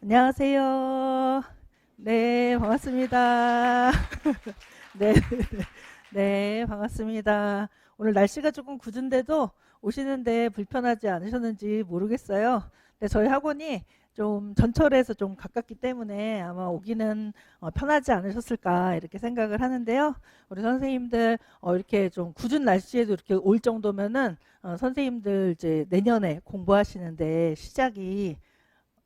안녕하세요. 네, 반갑습니다. 네, 네, 반갑습니다. 오늘 날씨가 조금 궂은데도 오시는데 불편하지 않으셨는지 모르겠어요. 근데 저희 학원이 좀 전철에서 좀 가깝기 때문에 아마 오기는 편하지 않으셨을까 이렇게 생각을 하는데요. 우리 선생님들 이렇게 좀 궂은 날씨에도 이렇게 올 정도면은 선생님들 이제 내년에 공부하시는데 시작이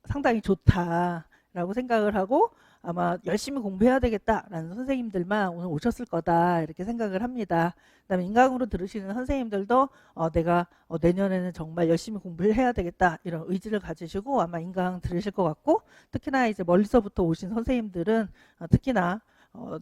상당히 좋다라고 생각을 하고 아마 열심히 공부해야 되겠다라는 선생님들만 오늘 오셨을 거다 이렇게 생각을 합니다. 그다음에 인강으로 들으시는 선생님들도 내가 내년에는 정말 열심히 공부를 해야 되겠다 이런 의지를 가지시고 아마 인강 들으실 것 같고 특히나 이제 멀리서부터 오신 선생님들은 특히나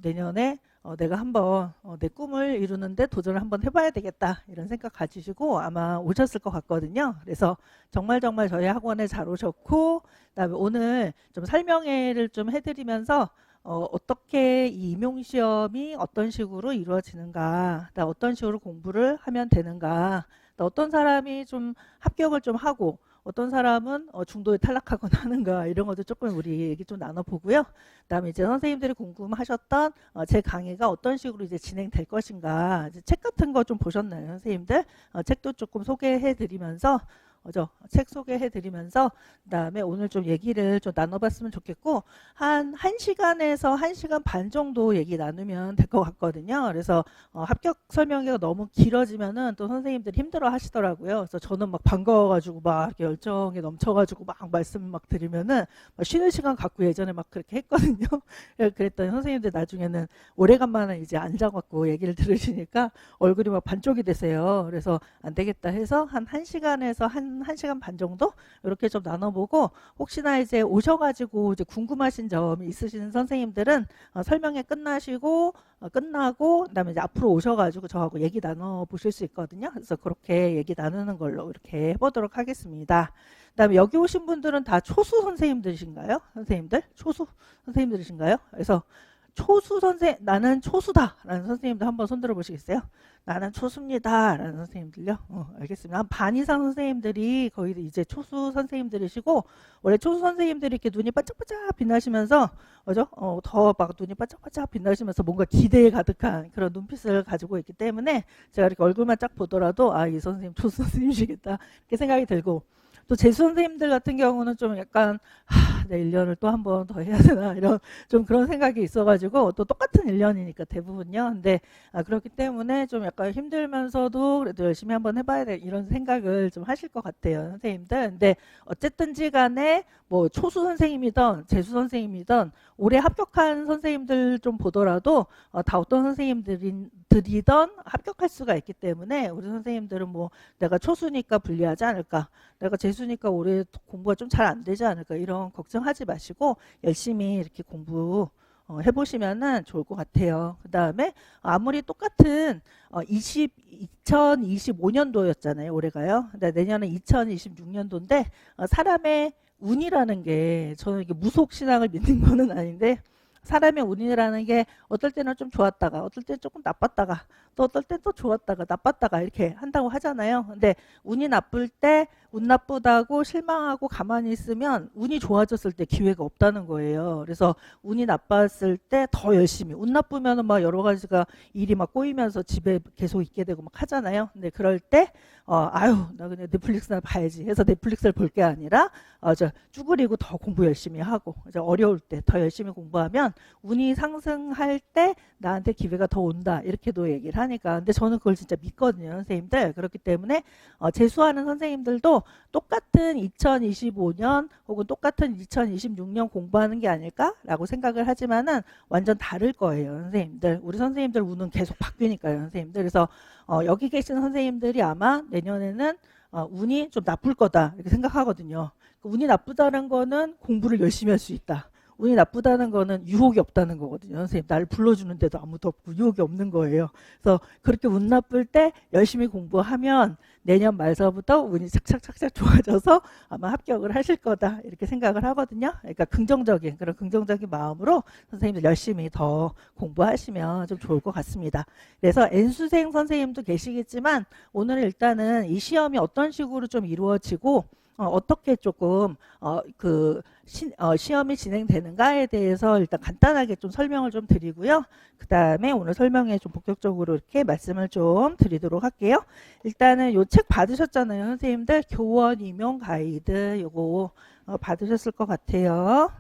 내년에 내가 한번 내 꿈을 이루는데 도전을 한번 해봐야 되겠다 이런 생각 가지시고 아마 오셨을 것 같거든요. 그래서 정말 정말 저희 학원에 잘 오셨고 그다음에 오늘 좀 설명회를 좀 해드리면서 어떻게 이 임용시험이 어떤 식으로 이루어지는가, 어떤 식으로 공부를 하면 되는가, 어떤 사람이 좀 합격을 좀 하고 어떤 사람은 중도에 탈락하거나 하는가 이런 것도 조금 우리 얘기 좀 나눠보고요. 그다음에 이제 선생님들이 궁금하셨던 제 강의가 어떤 식으로 이제 진행될 것인가 이제 책 같은 거 좀 보셨나요, 선생님들? 책도 조금 소개해드리면서 책 소개해드리면서 그다음에 오늘 좀 얘기를 좀 나눠봤으면 좋겠고 한 1시간에서 1시간 반 정도 얘기 나누면 될 것 같거든요. 그래서 합격 설명회가 너무 길어지면은 또 선생님들이 힘들어 하시더라고요. 그래서 저는 막 반가워가지고 막 이렇게 열정에 넘쳐가지고 막 말씀 막 드리면은 막 쉬는 시간 갖고 예전에 막 그렇게 했거든요. 그랬더니 선생님들 나중에는 오래간만에 이제 앉아갖고 얘기를 들으시니까 얼굴이 막 반쪽이 되세요. 그래서 안 되겠다 해서 한 1시간에서 한 1시간 반 정도 이렇게 좀 나눠보고 혹시나 이제 오셔가지고 이제 궁금하신 점이 있으시는 선생님들은 설명회 끝나고 그다음에 이제 앞으로 오셔가지고 저하고 얘기 나눠보실 수 있거든요. 그래서 그렇게 얘기 나누는 걸로 이렇게 해보도록 하겠습니다. 그다음에 여기 오신 분들은 다 초수 선생님들이신가요? 선생님들? 초수 선생님들이신가요? 그래서 초수 선생 나는 초수다라는 선생님들 한번 손들어 보시겠어요? 나는 초수입니다라는 선생님들요. 알겠습니다. 한 반 이상 선생님들이 거의 이제 초수 선생님들이시고 원래 초수 선생님들이 이렇게 눈이 반짝반짝 빛나시면서 그죠? 더 막 눈이 반짝반짝 빛나시면서 뭔가 기대에 가득한 그런 눈빛을 가지고 있기 때문에 제가 이렇게 얼굴만 쫙 보더라도 아, 이 선생님 초수 선생님이시겠다 이렇게 생각이 들고 또 재수 선생님들 같은 경우는 좀 약간 내 1년을 또 한 번 더 해야 되나 이런 좀 그런 생각이 있어가지고 또 똑같은 1년이니까 대부분요. 근데 그렇기 때문에 좀 약간 힘들면서도 그래도 열심히 한번 해봐야 돼 이런 생각을 좀 하실 것 같아요, 선생님들. 근데 어쨌든지 간에 뭐 초수 선생님이든 재수 선생님이든 올해 합격한 선생님들 좀 보더라도 다 어떤 선생님들이든 합격할 수가 있기 때문에 우리 선생님들은 뭐 내가 초수니까 불리하지 않을까, 내가 재수니까 올해 공부가 좀 잘 안 되지 않을까 이런 걱정하지 마시고 열심히 이렇게 공부 해보시면은 좋을 것 같아요. 그 다음에 아무리 똑같은 2025년도였잖아요. 올해가요. 근데 내년은 2026년도인데 사람의 운이라는 게 저는 이게 무속 신앙을 믿는 거는 아닌데 사람의 운이라는 게 어떨 때는 좀 좋았다가 어떨 때는 조금 나빴다가 또 어떨 때는 또 좋았다가 나빴다가 이렇게 한다고 하잖아요. 근데 운이 나쁠 때 운 나쁘다고 실망하고 가만히 있으면 운이 좋아졌을 때 기회가 없다는 거예요. 그래서 운이 나빴을 때 더 열심히 운 나쁘면은 막 여러 가지가 일이 막 꼬이면서 집에 계속 있게 되고 막 하잖아요. 근데 그럴 때 아유 나 그냥 넷플릭스나 봐야지 해서 넷플릭스를 볼 게 아니라 저 쭈그리고 더 공부 열심히 하고 이제 어려울 때 더 열심히 공부하면 운이 상승할 때 나한테 기회가 더 온다 이렇게도 얘기를 하니까 근데 저는 그걸 진짜 믿거든요, 선생님들. 그렇기 때문에 재수하는 선생님들도 똑같은 2025년 혹은 똑같은 2026년 공부하는 게 아닐까라고 생각을 하지만은 완전 다를 거예요, 선생님들. 우리 선생님들 운은 계속 바뀌니까요, 선생님들. 그래서 여기 계신 선생님들이 아마 내년에는 운이 좀 나쁠 거다 이렇게 생각하거든요. 운이 나쁘다는 거는 공부를 열심히 할 수 있다. 운이 나쁘다는 거는 유혹이 없다는 거거든요. 선생님 날 불러주는데도 아무도 없고 유혹이 없는 거예요. 그래서 그렇게 운 나쁠 때 열심히 공부하면 내년 말서부터 운이 착착착착 좋아져서 아마 합격을 하실 거다 이렇게 생각을 하거든요. 그러니까 긍정적인 그런 긍정적인 마음으로 선생님들 열심히 더 공부하시면 좀 좋을 것 같습니다. 그래서 N수생 선생님도 계시겠지만 오늘 일단은 이 시험이 어떤 식으로 좀 이루어지고 어떻게 조금 시험이 진행되는가에 대해서 일단 간단하게 좀 설명을 좀 드리고요. 그 다음에 오늘 설명에 좀 본격적으로 이렇게 말씀을 좀 드리도록 할게요. 일단은 요 책 받으셨잖아요, 선생님들. 교원 임용 가이드 요거 받으셨을 것 같아요.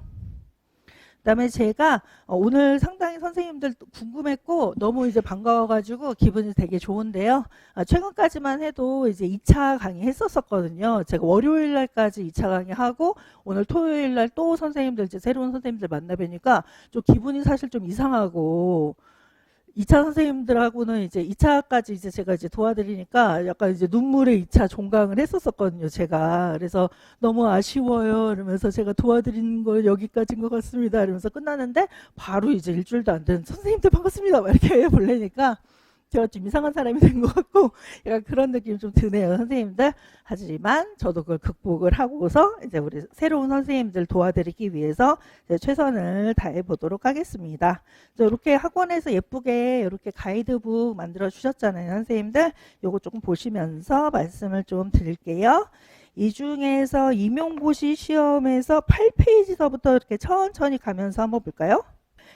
그다음에 제가 오늘 상당히 선생님들 궁금했고 너무 이제 반가워가지고 기분이 되게 좋은데요. 최근까지만 해도 이제 2차 강의 했었거든요. 제가 월요일 날까지 2차 강의 하고 오늘 토요일 날 또 선생님들 이제 새로운 선생님들 만나 뵈니까 좀 기분이 사실 좀 이상하고 2차 선생님들하고는 이제 2차까지 이제 제가 이제 도와드리니까 약간 이제 눈물의 2차 종강을 했었거든요, 제가. 그래서 너무 아쉬워요. 이러면서 제가 도와드리는 거 여기까지인 것 같습니다. 이러면서 끝나는데 바로 이제 일주일도 안 된 선생님들 반갑습니다. 막 이렇게 보내니까 제가 좀 이상한 사람이 된 것 같고 약간 그런 느낌이 좀 드네요, 선생님들. 하지만 저도 그걸 극복을 하고서 이제 우리 새로운 선생님들 도와드리기 위해서 이제 최선을 다해 보도록 하겠습니다. 이렇게 학원에서 예쁘게 이렇게 가이드북 만들어 주셨잖아요, 선생님들. 요거 조금 보시면서 말씀을 좀 드릴게요. 이 중에서 임용고시 시험에서 8페이지서부터 이렇게 천천히 가면서 한번 볼까요?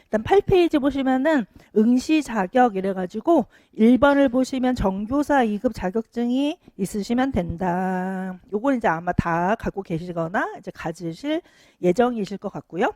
일단 8페이지 보시면은 응시 자격 이래가지고 1번을 보시면 정교사 2급 자격증이 있으시면 된다. 요건 이제 아마 다 갖고 계시거나 이제 가지실 예정이실 것 같고요.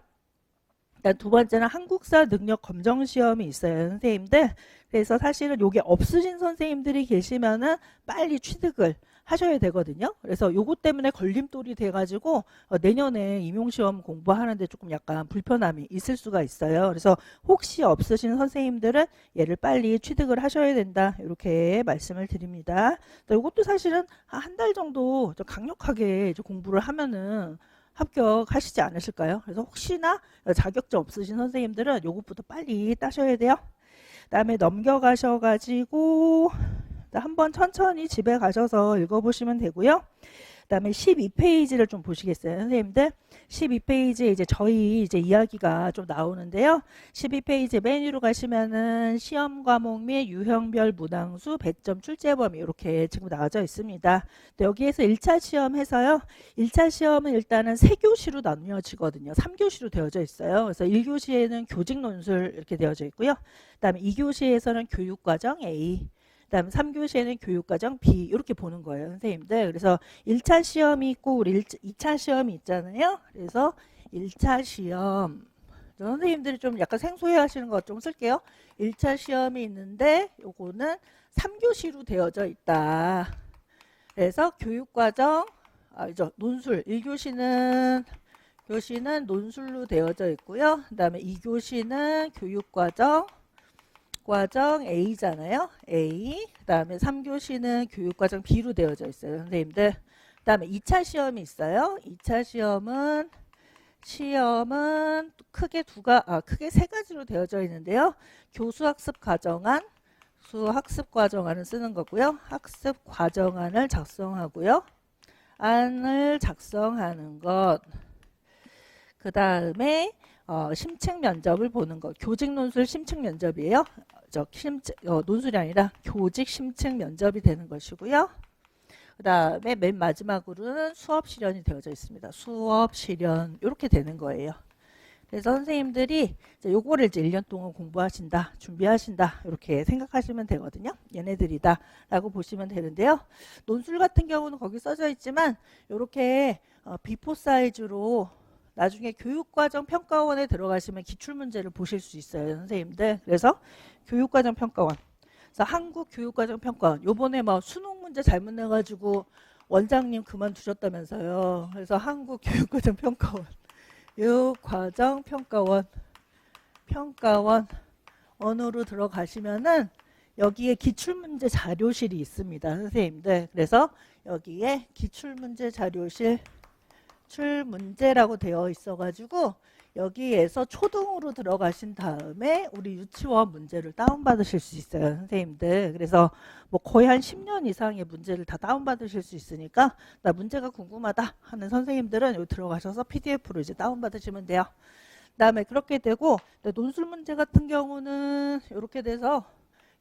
일단 두 번째는 한국사 능력 검정 시험이 있어요, 선생님들. 그래서 사실은 요게 없으신 선생님들이 계시면은 빨리 취득을 하셔야 되거든요. 그래서 요것 때문에 걸림돌이 돼가지고 내년에 임용시험 공부하는데 조금 약간 불편함이 있을 수가 있어요. 그래서 혹시 없으신 선생님들은 얘를 빨리 취득을 하셔야 된다. 이렇게 말씀을 드립니다. 요것도 사실은 한 달 정도 좀 강력하게 공부를 하면은 합격하시지 않으실까요? 그래서 혹시나 자격증 없으신 선생님들은 요것부터 빨리 따셔야 돼요. 그다음에 넘겨가셔가지고 한번 천천히 집에 가셔서 읽어보시면 되고요. 그 다음에 12페이지를 좀 보시겠어요, 선생님들? 12페이지에 이제 저희 이제 이야기가 좀 나오는데요. 12페이지 맨 위로 가시면은 시험 과목 및 유형별 문항수 100점 출제 범위 이렇게 지금 나와져 있습니다. 여기에서 1차 시험 해서요. 1차 시험은 일단은 3교시로 나뉘어지거든요. 3교시로 되어져 있어요. 그래서 1교시에는 교직 논술 이렇게 되어져 있고요. 그 다음에 2교시에서는 교육과정 A, 그다음 3교시에는 교육과정 B 이렇게 보는 거예요, 선생님들. 그래서 1차 시험이 있고 우리 2차 시험이 있잖아요. 그래서 1차 시험 선생님들이 좀 약간 생소해 하시는 것 좀 쓸게요. 1차 시험이 있는데 요거는 3교시로 되어져 있다. 그래서 교육과정 논술 1교시는 논술로 되어져 있고요. 그다음에 2교시는 교육과정 A잖아요. A. 그 다음에 3교시는 교육과정 B로 되어져 있어요, 선생님들. 그 다음에 2차 시험이 있어요. 2차 시험은 크게 크게 세 가지로 되어져 있는데요. 교수학습 과정안, 수학습 과정안을 쓰는 거고요. 학습 과정안을 작성하고요. 안을 작성하는 것. 그 다음에 심층 면접을 보는 것. 교직 논술 심층 면접이에요. 논술이 아니라 교직 심층 면접이 되는 것이고요. 그 다음에 맨 마지막으로는 수업 실현이 되어져 있습니다. 수업 실현 이렇게 되는 거예요. 그래서 선생님들이 요거를 이제 1년 동안 공부하신다, 준비하신다 이렇게 생각하시면 되거든요. 얘네들이다 라고 보시면 되는데요. 논술 같은 경우는 거기 써져 있지만 이렇게 B4 사이즈로 나중에 교육과정 평가원에 들어가시면 기출문제를 보실 수 있어요, 선생님들. 그래서 교육과정 평가원, 그래서 한국 교육과정 평가원. 요번에 뭐 수능 문제 잘못 내가지고 원장님 그만두셨다면서요. 그래서 한국 교육과정 평가원, 교육과정 평가원 원으로 들어가시면은 여기에 기출문제 자료실이 있습니다, 선생님들. 그래서 여기에 기출문제 자료실 출문제라고 되어 있어가지고 여기에서 초등으로 들어가신 다음에 우리 유치원 문제를 다운받으실 수 있어요, 선생님들. 그래서 뭐 거의 한 10년 이상의 문제를 다 다운받으실 수 있으니까 나 문제가 궁금하다 하는 선생님들은 여기 들어가셔서 PDF로 이제 다운받으시면 돼요. 그 다음에 그렇게 되고 논술 문제 같은 경우는 이렇게 돼서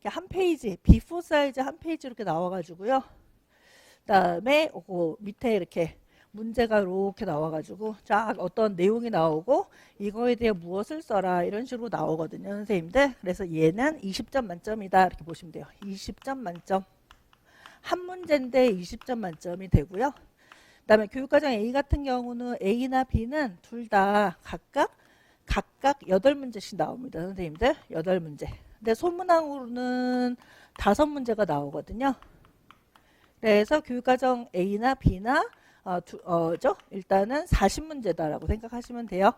한 페이지, B4 사이즈 한 페이지 이렇게 나와가지고요. 그 다음에 밑에 이렇게 문제가 이렇게 나와가지고 쫙 어떤 내용이 나오고 이거에 대해 무엇을 써라 이런 식으로 나오거든요, 선생님들. 그래서 얘는 20점 만점이다 이렇게 보시면 돼요. 20점 만점. 한 문제인데 20점 만점이 되고요. 그다음에 교육과정 A 같은 경우는 A나 B는 둘 다 각각 8문제씩 나옵니다, 선생님들. 8문제. 근데 소문항으로는 5문제가 나오거든요. 그래서 교육과정 A나 B나 일단은 40문제다라고 생각하시면 돼요.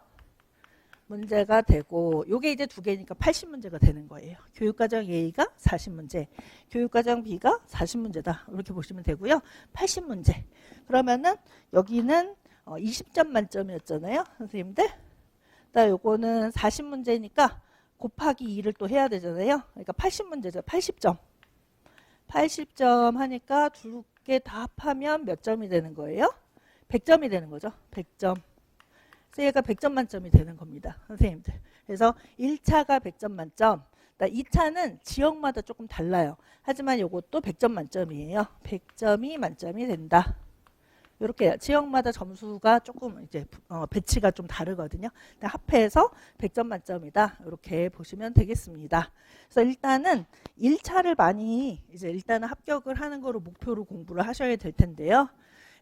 문제가 되고 요게 이제 두 개니까 80문제가 되는 거예요. 교육과정 A가 40문제, 교육과정 B가 40문제다. 이렇게 보시면 되고요. 80문제. 그러면은 여기는 20점 만점이었잖아요, 선생님들. 그다음 요거는 40문제니까 곱하기 2를 또 해야 되잖아요. 그러니까 80문제죠. 80점. 80점 하니까 두 개 다 합하면 몇 점이 되는 거예요? 100점이 되는 거죠. 100점. 그래서 얘가 100점 만점이 되는 겁니다, 선생님들. 그래서 1차가 100점 만점. 2차는 지역마다 조금 달라요. 하지만 이것도 100점 만점이에요. 100점이 만점이 된다. 이렇게 지역마다 점수가 조금 이제 배치가 좀 다르거든요. 합해서 100점 만점이다. 이렇게 보시면 되겠습니다. 그래서 일단은 1차를 많이 이제 일단은 합격을 하는 거로 목표로 공부를 하셔야 될 텐데요.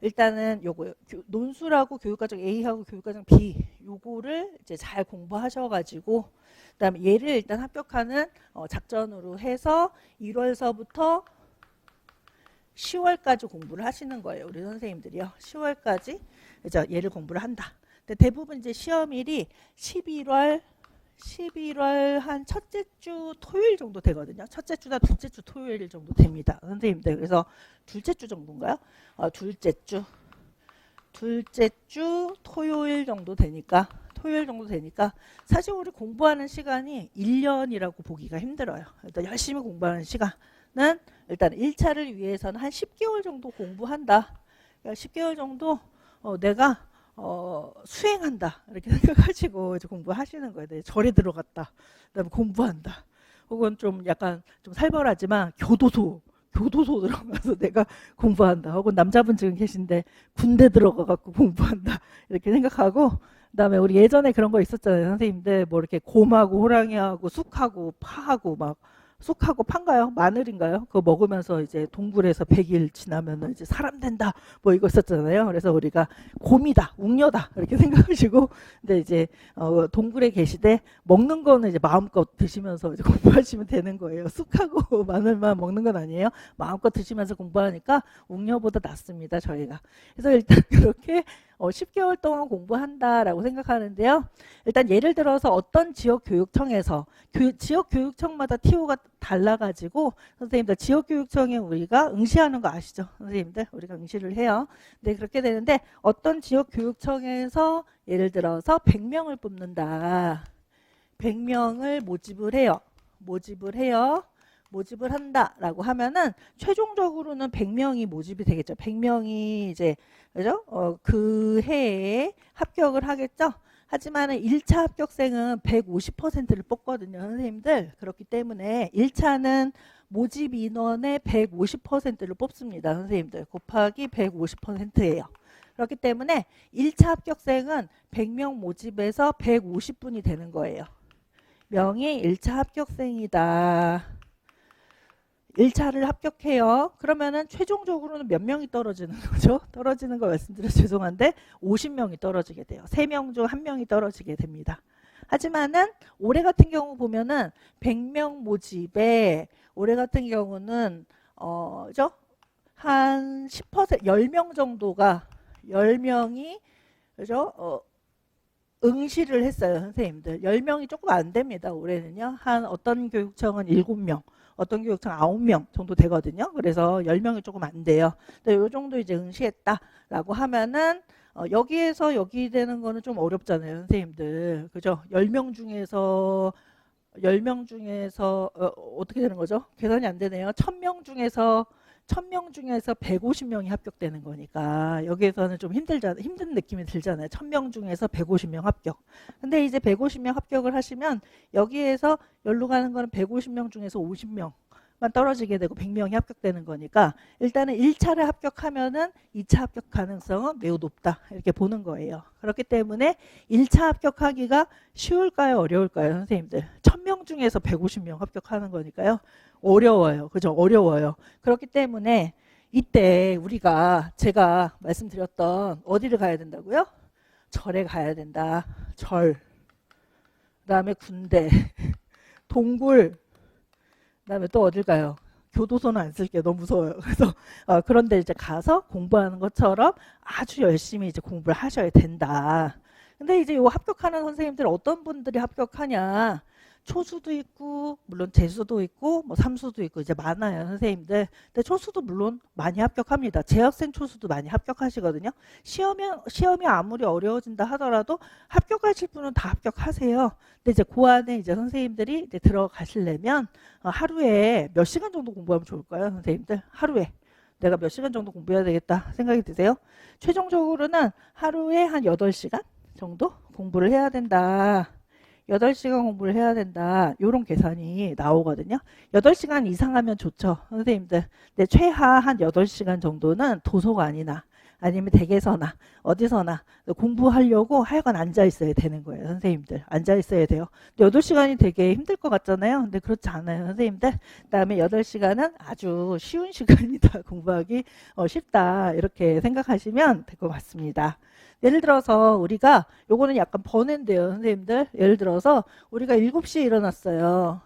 일단은 요거 논술하고 교육과정 A하고 교육과정 B 요거를 이제 잘 공부하셔가지고 그다음에 얘를 일단 합격하는 작전으로 해서 1월서부터 10월까지 공부를 하시는 거예요. 우리 선생님들이요. 10월까지 이제 얘를 공부를 한다. 근데 대부분 이제 시험일이 11월 한 첫째 주 토요일 정도 되거든요. 첫째 주나 둘째 주 토요일 정도 됩니다, 선생님들. 그래서 둘째 주 정도인가요? 둘째 주 토요일 정도 되니까 사실 우리 공부하는 시간이 1년이라고 보기가 힘들어요. 일단 열심히 공부하는 시간은 일단 1차를 위해서는 한 10개월 정도 공부한다. 그러니까 10개월 정도 내가 수행한다 이렇게 생각하시고 이제 공부하시는 거예요. 네, 절에 들어갔다. 그다음에 공부한다. 혹은 좀 약간 좀 살벌하지만 교도소 들어가서 내가 공부한다. 혹은 남자분 지금 계신데 군대 들어가 갖고 공부한다. 이렇게 생각하고 그다음에 우리 예전에 그런 거 있었잖아요, 선생님들. 뭐 이렇게 곰하고 호랑이하고 쑥하고 파하고 막 쑥하고 판가요? 마늘인가요? 그거 먹으면서 이제 동굴에서 100일 지나면 이제 사람 된다. 뭐 이거 있었잖아요. 그래서 우리가 곰이다, 웅녀다 이렇게 생각하시고, 근데 이제 동굴에 계시되 먹는 거는 이제 마음껏 드시면서 이제 공부하시면 되는 거예요. 쑥하고 마늘만 먹는 건 아니에요. 마음껏 드시면서 공부하니까 웅녀보다 낫습니다, 저희가. 그래서 일단 그렇게 10개월 동안 공부한다라고 생각하는데요. 일단 예를 들어서 어떤 지역교육청에서 지역교육청마다 TO가 달라가지고 선생님들 지역교육청에 우리가 응시하는 거 아시죠? 선생님들 우리가 응시를 해요. 네, 그렇게 되는데 어떤 지역교육청에서 예를 들어서 100명을 뽑는다. 100명을 모집을 한다라고 하면은 최종적으로는 100명이 모집이 되겠죠. 100명이 이제 그죠? 그 해에 합격을 하겠죠. 하지만은 1차 합격생은 150%를 뽑거든요, 선생님들. 그렇기 때문에 1차는 모집 인원의 150%를 뽑습니다, 선생님들. 곱하기 150%예요. 그렇기 때문에 1차 합격생은 100명 모집에서 150분이 되는 거예요. 명이 1차 합격생이다. 1차를 합격해요. 그러면은 최종적으로는 몇 명이 떨어지는 거죠? 떨어지는 거 말씀드려서 죄송한데 50명이 떨어지게 돼요. 3명 중 1명이 떨어지게 됩니다. 하지만은 올해 같은 경우 보면은 100명 모집에 올해 같은 경우는 한 10%, 10명 정도가 10명이 그죠? 응시를 했어요, 선생님들. 10명이 조금 안 됩니다, 올해는요. 한 어떤 교육청은 7명, 어떤 교육청 9명 정도 되거든요. 그래서 10명이 조금 안 돼요. 근데 요 정도 이제 응시했다라고 하면은 여기에서 여기 되는 거는 좀 어렵잖아요, 선생님들. 그죠? 10명 중에서 어떻게 되는 거죠? 계산이 안 되네요. 1000명 중에서 150명이 합격되는 거니까 여기에서는 좀 힘든 느낌이 들잖아요. 1000명 중에서 150명 합격. 근데 이제 150명 합격을 하시면 여기에서 열로 가는 거는 150명 중에서 50명 떨어지게 되고 100명이 합격되는 거니까 일단은 1차를 합격하면은 2차 합격 가능성은 매우 높다 이렇게 보는 거예요. 그렇기 때문에 1차 합격하기가 쉬울까요? 어려울까요? 선생님들 1000명 중에서 150명 합격하는 거니까요. 어려워요. 그죠? 어려워요. 그렇기 때문에 이때 우리가 제가 말씀드렸던 어디를 가야 된다고요? 절에 가야 된다. 절. 그다음에 군대. 동굴. 그다음에 또 어딜 가요? 교도소는 안 쓸게요. 너무 무서워요. 그래서 그런데 이제 가서 공부하는 것처럼 아주 열심히 이제 공부를 하셔야 된다. 근데 이제 요 합격하는 선생님들 어떤 분들이 합격하냐? 초수도 있고 물론 재수도 있고 뭐 삼수도 있고 이제 많아요 선생님들. 근데 초수도 물론 많이 합격합니다. 재학생 초수도 많이 합격하시거든요. 시험이 아무리 어려워진다 하더라도 합격하실 분은 다 합격하세요. 근데 이제 그 안에 이제 선생님들이 이제 들어가시려면 하루에 몇 시간 정도 공부하면 좋을까요 선생님들? 하루에 내가 몇 시간 정도 공부해야 되겠다 생각이 드세요? 최종적으로는 하루에 한 8시간 정도 공부를 해야 된다. 8시간 공부를 해야 된다. 이런 계산이 나오거든요. 8시간 이상 하면 좋죠. 선생님들. 근데 최하 한 8시간 정도는 도서관이나 아니면 댁에서나 어디서나 공부하려고 하여간 앉아 있어야 되는 거예요. 선생님들. 앉아 있어야 돼요. 근데 8시간이 되게 힘들 것 같잖아요. 근데 그렇지 않아요. 선생님들. 그다음에 8시간은 아주 쉬운 시간이다. 공부하기 쉽다. 이렇게 생각하시면 될 것 같습니다. 예를 들어서 우리가 요거는 약간 번외인데요 선생님들. 예를 들어서 우리가 7시에 일어났어요.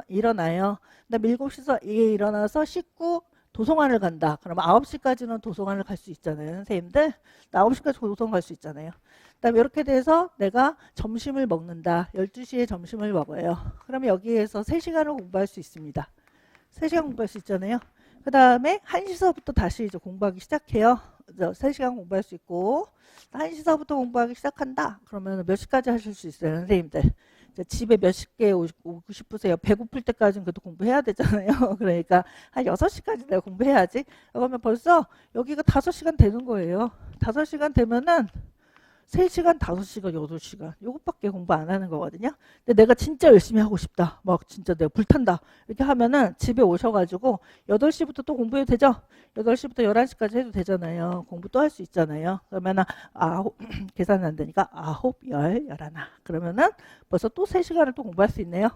일어나요. 그다음에 7시에 일어나서 씻고 도서관을 간다. 그럼 9시까지는 도서관을 갈 수 있잖아요 선생님들. 9시까지 도서관 갈 수 있잖아요. 그다음에 이렇게 돼서 내가 점심을 먹는다. 12시에 점심을 먹어요. 그러면 여기에서 3시간을 공부할 수 있습니다. 3시간 공부할 수 있잖아요. 그 다음에 1시서부터 다시 이제 공부하기 시작해요. 3시간 공부할 수 있고 1시서부터 공부하기 시작한다. 그러면 몇 시까지 하실 수 있어요 선생님들? 집에 몇 시에 오고 싶으세요? 배고플 때까지는 그래도 공부해야 되잖아요. 그러니까 한 6시까지 내가 공부해야지. 그러면 벌써 여기가 5시간 되는 거예요. 5시간 되면은 3시간, 5시간, 8시간 요것밖에 공부 안 하는 거거든요. 근데 내가 진짜 열심히 하고 싶다. 막 진짜 내가 불탄다. 이렇게 하면은 집에 오셔가지고 8시부터 또 공부해도 되죠? 8시부터 11시까지 해도 되잖아요. 공부 또 할 수 있잖아요. 그러면은 계산이 안 되니까 9, 10, 11. 그러면은 벌써 또 3시간을 또 공부할 수 있네요.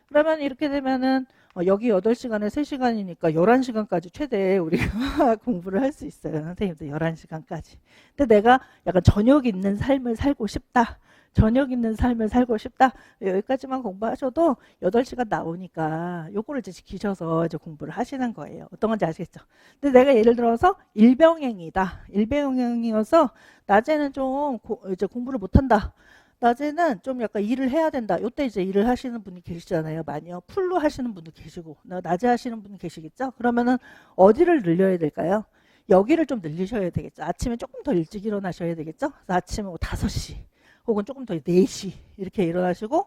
그러면 이렇게 되면은 여기 8시간에 3시간이니까 11시간까지 최대 우리가 공부를 할 수 있어요. 선생님들 11시간까지. 근데 내가 약간 저녁 있는 삶을 살고 싶다. 저녁 있는 삶을 살고 싶다. 여기까지만 공부하셔도 8시간 나오니까 요거를 이제 지키셔서 이제 공부를 하시는 거예요. 어떤 건지 아시겠죠? 근데 내가 예를 들어서 일병행이다. 일병행이어서 낮에는 좀 이제 공부를 못한다. 낮에는 좀 약간 일을 해야 된다. 이때 이제 일을 하시는 분이 계시잖아요. 많이요. 풀로 하시는 분도 계시고 낮에 하시는 분이 계시겠죠. 그러면은 어디를 늘려야 될까요? 여기를 좀 늘리셔야 되겠죠. 아침에 조금 더 일찍 일어나셔야 되겠죠. 그래서 아침에 5시 혹은 조금 더 4시 이렇게 일어나시고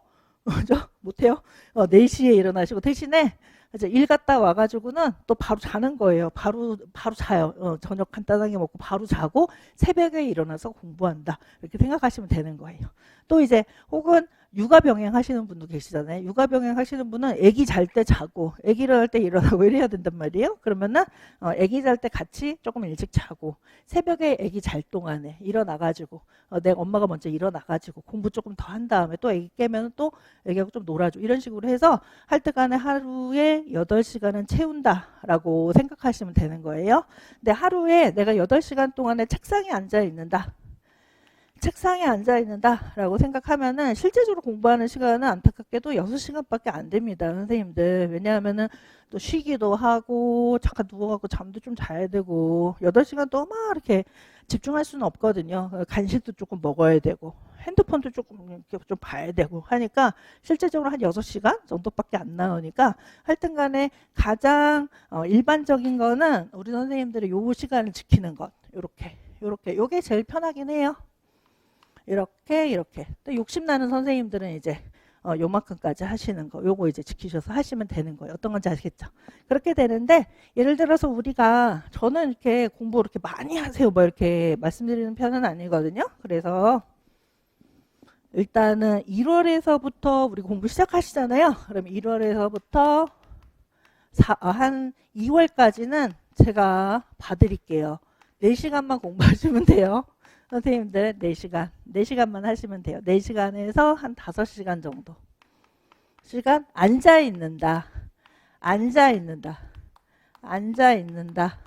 못해요. 4시에 일어나시고 대신에 이제 일 갔다 와가지고는 또 바로 자는 거예요. 바로 자요. 저녁 간단하게 먹고 바로 자고 새벽에 일어나서 공부한다. 이렇게 생각하시면 되는 거예요. 또 이제 혹은 육아 병행 하시는 분도 계시잖아요. 육아 병행 하시는 분은 아기 잘 때 자고 아기 일어날 때 일어나고 이래야 된단 말이에요. 그러면은 아기 잘 때 같이 조금 일찍 자고 새벽에 아기 잘 동안에 일어나가지고 내 엄마가 먼저 일어나가지고 공부 조금 더 한 다음에 또 아기 깨면 또 아기하고 좀 놀아줘. 이런 식으로 해서 할 때간에 하루에 8시간은 채운다라고 생각하시면 되는 거예요. 근데 하루에 내가 8시간 동안에 책상에 앉아 있는다. 책상에 앉아 있는다라고 생각하면은 실제적으로 공부하는 시간은 안타깝게도 6시간밖에 안 됩니다. 선생님들. 왜냐하면은 또 쉬기도 하고 잠깐 누워갖고 잠도 좀 자야 되고 8시간 동안 막 이렇게 집중할 수는 없거든요. 간식도 조금 먹어야 되고 핸드폰도 조금 이렇게 좀 봐야 되고 하니까 실제적으로 한 6시간 정도밖에 안 나오니까 하여튼 간에 가장 일반적인 거는 우리 선생님들이 요 시간을 지키는 것. 요렇게 요게 제일 편하긴 해요. 이렇게 또 욕심나는 선생님들은 이제 요만큼까지 하시는 거 요거 이제 지키셔서 하시면 되는 거예요. 어떤 건지 아시겠죠? 그렇게 되는데 예를 들어서 우리가 저는 이렇게 공부 이렇게 많이 하세요 뭐 이렇게 말씀드리는 편은 아니거든요. 그래서 일단은 1월에서부터 우리 공부 시작하시잖아요. 그럼 1월에서부터 한 2월까지는 제가 봐드릴게요. 4시간만 공부하시면 돼요. 선생님들 4시간, 4시간만 하시면 돼요. 4시간에서 한 5시간 정도. 시간 앉아있는다. 앉아있는다. 앉아있는다.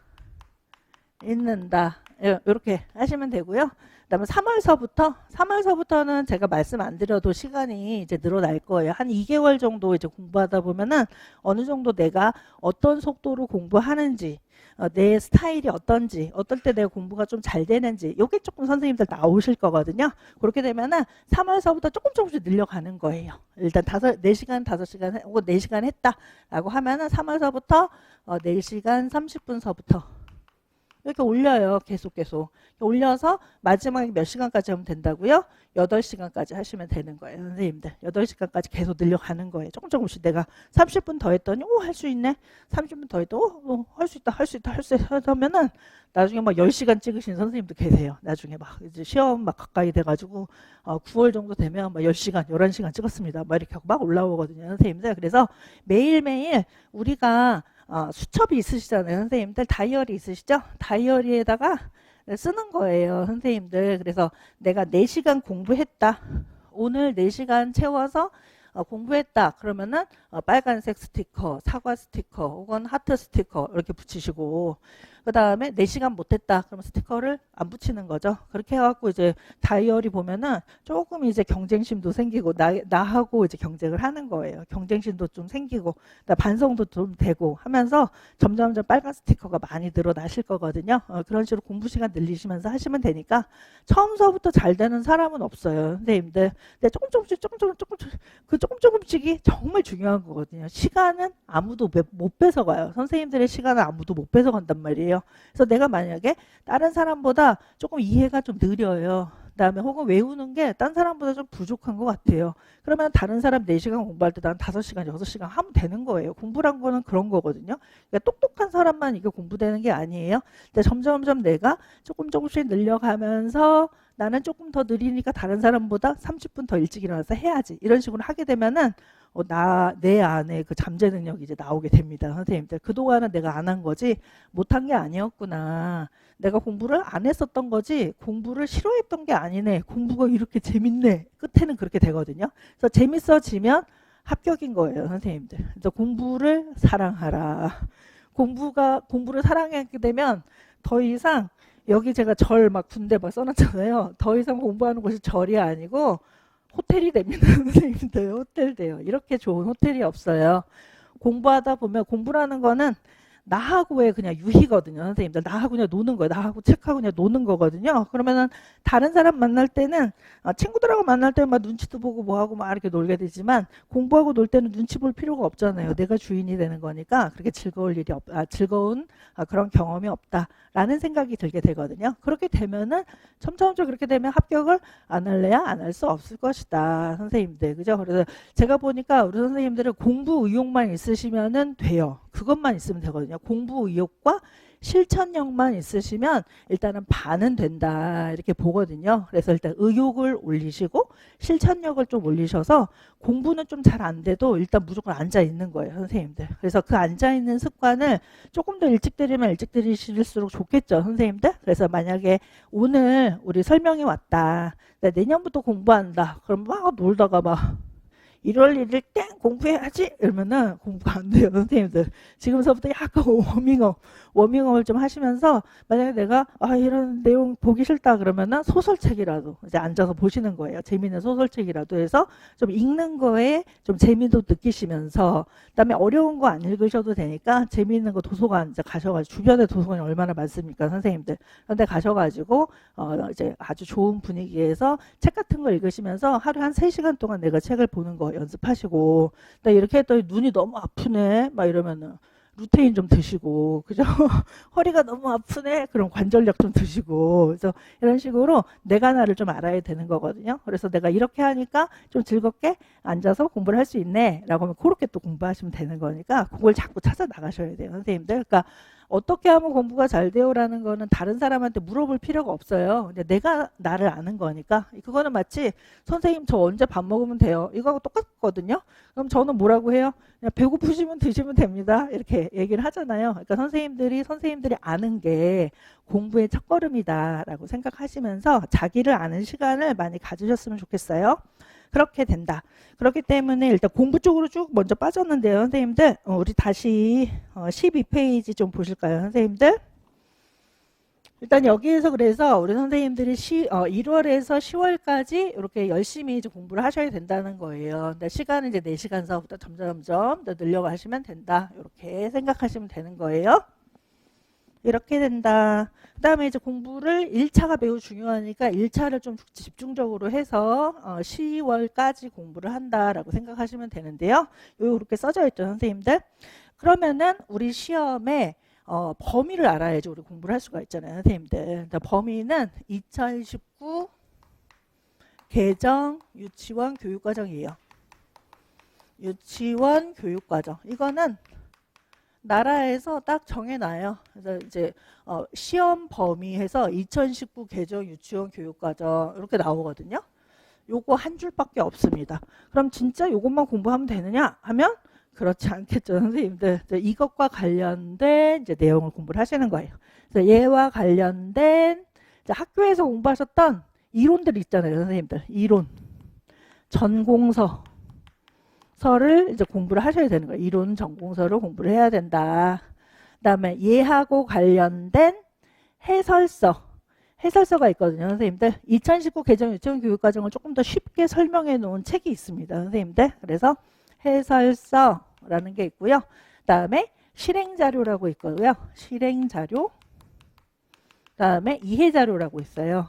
있는다. 이렇게 하시면 되고요. 그다음에 3월서부터는 제가 말씀 안 드려도 시간이 이제 늘어날 거예요. 한 2개월 정도 이제 공부하다 보면은 어느 정도 내가 어떤 속도로 공부하는지, 내 스타일이 어떤지, 어떨 때 내가 공부가 좀 잘 되는지, 요게 조금 선생님들 나오실 거거든요. 그렇게 되면은 3월서부터 조금씩 늘려가는 거예요. 일단 4시간, 5시간, 혹은 4시간 했다라고 하면은 3월서부터 4시간 30분서부터 이렇게 올려요. 계속 올려서 마지막에 몇 시간까지 하면 된다고요? 8시간까지 하시면 되는 거예요. 선생님들 8시간까지 계속 늘려가는 거예요. 조금씩 내가 30분 더 했더니 할 수 있네. 30분 더 했더니 할 수 있다 하면은 나중에 막 10시간 찍으신 선생님도 계세요. 나중에 막 이제 시험 막 가까이 돼가지고 9월 정도 되면 막 10시간 11시간 찍었습니다. 막 이렇게 하고 막 올라오거든요. 선생님들. 그래서 매일매일 우리가 수첩이 있으시잖아요. 선생님들 다이어리 있으시죠? 다이어리에다가 쓰는 거예요. 선생님들. 그래서 내가 4시간 공부했다. 오늘 4시간 채워서 공부했다. 그러면은 빨간색 스티커, 사과 스티커, 혹은 하트 스티커 이렇게 붙이시고 그 다음에 4시간 못했다. 그러면 스티커를 안 붙이는 거죠. 그렇게 해갖고 이제 다이어리 보면은 조금 이제 경쟁심도 생기고 나하고 이제 경쟁을 하는 거예요. 경쟁심도 좀 생기고 반성도 좀 되고 하면서 점점 빨간 스티커가 많이 늘어나실 거거든요. 그런 식으로 공부 시간 늘리시면서 하시면 되니까 처음서부터 잘 되는 사람은 없어요. 선생님들. 근데 조금씩이 정말 중요한 거거든요. 시간은 아무도 못 뺏어가요. 선생님들의 시간은 아무도 못 뺏어간단 말이에요. 그래서 내가 만약에 다른 사람보다 조금 이해가 좀 느려요. 그다음에 혹은 외우는 게 딴 사람보다 좀 부족한 것 같아요. 그러면 다른 사람 4시간 공부할 때 난 5시간, 6시간 하면 되는 거예요. 공부란 거는 그런 거거든요. 그러니까 똑똑한 사람만 이게 공부되는 게 아니에요. 근데 점점 내가 조금씩 늘려가면서 나는 조금 더 느리니까 다른 사람보다 30분 더 일찍 일어나서 해야지. 이런 식으로 하게 되면은 내 안에 그 잠재 능력이 이제 나오게 됩니다. 선생님들. 그동안은 내가 안 한 거지 못한 게 아니었구나. 내가 공부를 안 했었던 거지 공부를 싫어했던 게 아니네. 공부가 이렇게 재밌네. 끝에는 그렇게 되거든요. 그래서 재밌어지면 합격인 거예요. 선생님들. 그래서 공부를 사랑하라. 공부를 사랑하게 되면 더 이상 여기 제가 절 막 군대 막 써놨잖아요. 더 이상 공부하는 곳이 절이 아니고 호텔이 됩니다. 선생님들. 호텔 돼요. 이렇게 좋은 호텔이 없어요. 공부하다 보면 공부라는 거는 나하고의 그냥 유희거든요. 선생님들. 나하고 그냥 노는 거예요. 나하고 책하고 그냥 노는 거거든요. 그러면은 다른 사람 만날 때는 친구들하고 만날 때는 막 눈치도 보고 뭐하고 막 이렇게 놀게 되지만 공부하고 놀 때는 눈치 볼 필요가 없잖아요. 내가 주인이 되는 거니까 그렇게 즐거운 그런 경험이 없다라는 생각이 들게 되거든요. 그렇게 되면은 점점 그렇게 되면 합격을 안 할래야 안 할 수 없을 것이다. 선생님들. 그죠? 그래서 제가 보니까 우리 선생님들은 공부 의욕만 있으시면은 돼요. 그것만 있으면 되거든요. 공부 의욕과 실천력만 있으시면 일단은 반은 된다 이렇게 보거든요. 그래서 일단 의욕을 올리시고 실천력을 좀 올리셔서 공부는 좀 잘 안 돼도 일단 무조건 앉아 있는 거예요. 선생님들. 그래서 그 앉아 있는 습관을 조금 더 일찍 들이면 일찍 들이실수록 좋겠죠. 선생님들. 그래서 만약에 오늘 우리 설명이 왔다. 내년부터 공부한다. 그럼 막 놀다가 막 1월 1일 땡 공부해야지 이러면은 공부가 안 돼요. 선생님들. 지금서부터 약간 워밍업을 좀 하시면서 만약에 내가 이런 내용 보기 싫다 그러면은 소설책이라도 이제 앉아서 보시는 거예요. 재미있는 소설책이라도 해서 좀 읽는 거에 좀 재미도 느끼시면서 그다음에 어려운 거 안 읽으셔도 되니까 재미있는 거 도서관 이제 가셔가지고 주변에 도서관이 얼마나 많습니까, 선생님들. 그런데 가셔가지고 이제 아주 좋은 분위기에서 책 같은 거 읽으시면서 하루에 한 3시간 동안 내가 책을 보는 거 연습하시고 이렇게 했더니 눈이 너무 아프네 막 이러면은 루테인 좀 드시고 그죠? 허리가 너무 아프네 그럼 관절약 좀 드시고 그래서 이런 식으로 내가 나를 좀 알아야 되는 거거든요. 그래서 내가 이렇게 하니까 좀 즐겁게 앉아서 공부를 할 수 있네 라고 하면 그렇게 또 공부하시면 되는 거니까 그걸 자꾸 찾아 나가셔야 돼요. 선생님들. 그러니까 어떻게 하면 공부가 잘 돼요라는 거는 다른 사람한테 물어볼 필요가 없어요. 근데 내가 나를 아는 거니까. 그거는 마치 선생님 저 언제 밥 먹으면 돼요. 이거하고 똑같거든요. 그럼 저는 뭐라고 해요? 그냥 배고프시면 드시면 됩니다. 이렇게 얘기를 하잖아요. 그러니까 선생님들이 아는 게 공부의 첫걸음이다라고 생각하시면서 자기를 아는 시간을 많이 가지셨으면 좋겠어요. 그렇게 된다. 그렇기 때문에 일단 공부 쪽으로 쭉 먼저 빠졌는데요. 선생님들 우리 다시 12페이지 좀 보실까요? 선생님들 일단 여기에서 그래서 우리 선생님들이 1월에서 10월까지 이렇게 열심히 이제 공부를 하셔야 된다는 거예요. 근데 시간은 이제 4시간서부터 점점 더 늘려가시면 된다. 이렇게 생각하시면 되는 거예요. 이렇게 된다. 그 다음에 이제 공부를 1차가 매우 중요하니까 1차를 좀 집중적으로 해서 10월까지 공부를 한다라고 생각하시면 되는데요. 이렇게 써져 있죠, 선생님들. 그러면은 우리 시험에 범위를 알아야지 우리 공부를 할 수가 있잖아요, 선생님들. 범위는 2019 개정 유치원 교육과정이에요. 유치원 교육과정. 이거는 나라에서 딱 정해놔요. 그래서 이제 시험 범위해서 2019 개정 유치원 교육과정 이렇게 나오거든요. 요거 한 줄밖에 없습니다. 그럼 진짜 요것만 공부하면 되느냐 하면 그렇지 않겠죠, 선생님들. 이것과 관련된 이제 내용을 공부를 하시는 거예요. 그래서 얘와 관련된 학교에서 공부하셨던 이론들 있잖아요, 선생님들. 이론, 전공서. 서를 이제 공부를 하셔야 되는 거예요. 이론 전공서를 공부를 해야 된다. 그다음에 얘하고 관련된 해설서가 있거든요, 선생님들. 2019 개정 유치원 교육과정을 조금 더 쉽게 설명해 놓은 책이 있습니다, 선생님들. 그래서 해설서라는 게 있고요. 그다음에 실행자료라고 있고요. 실행자료. 그다음에 이해자료라고 있어요.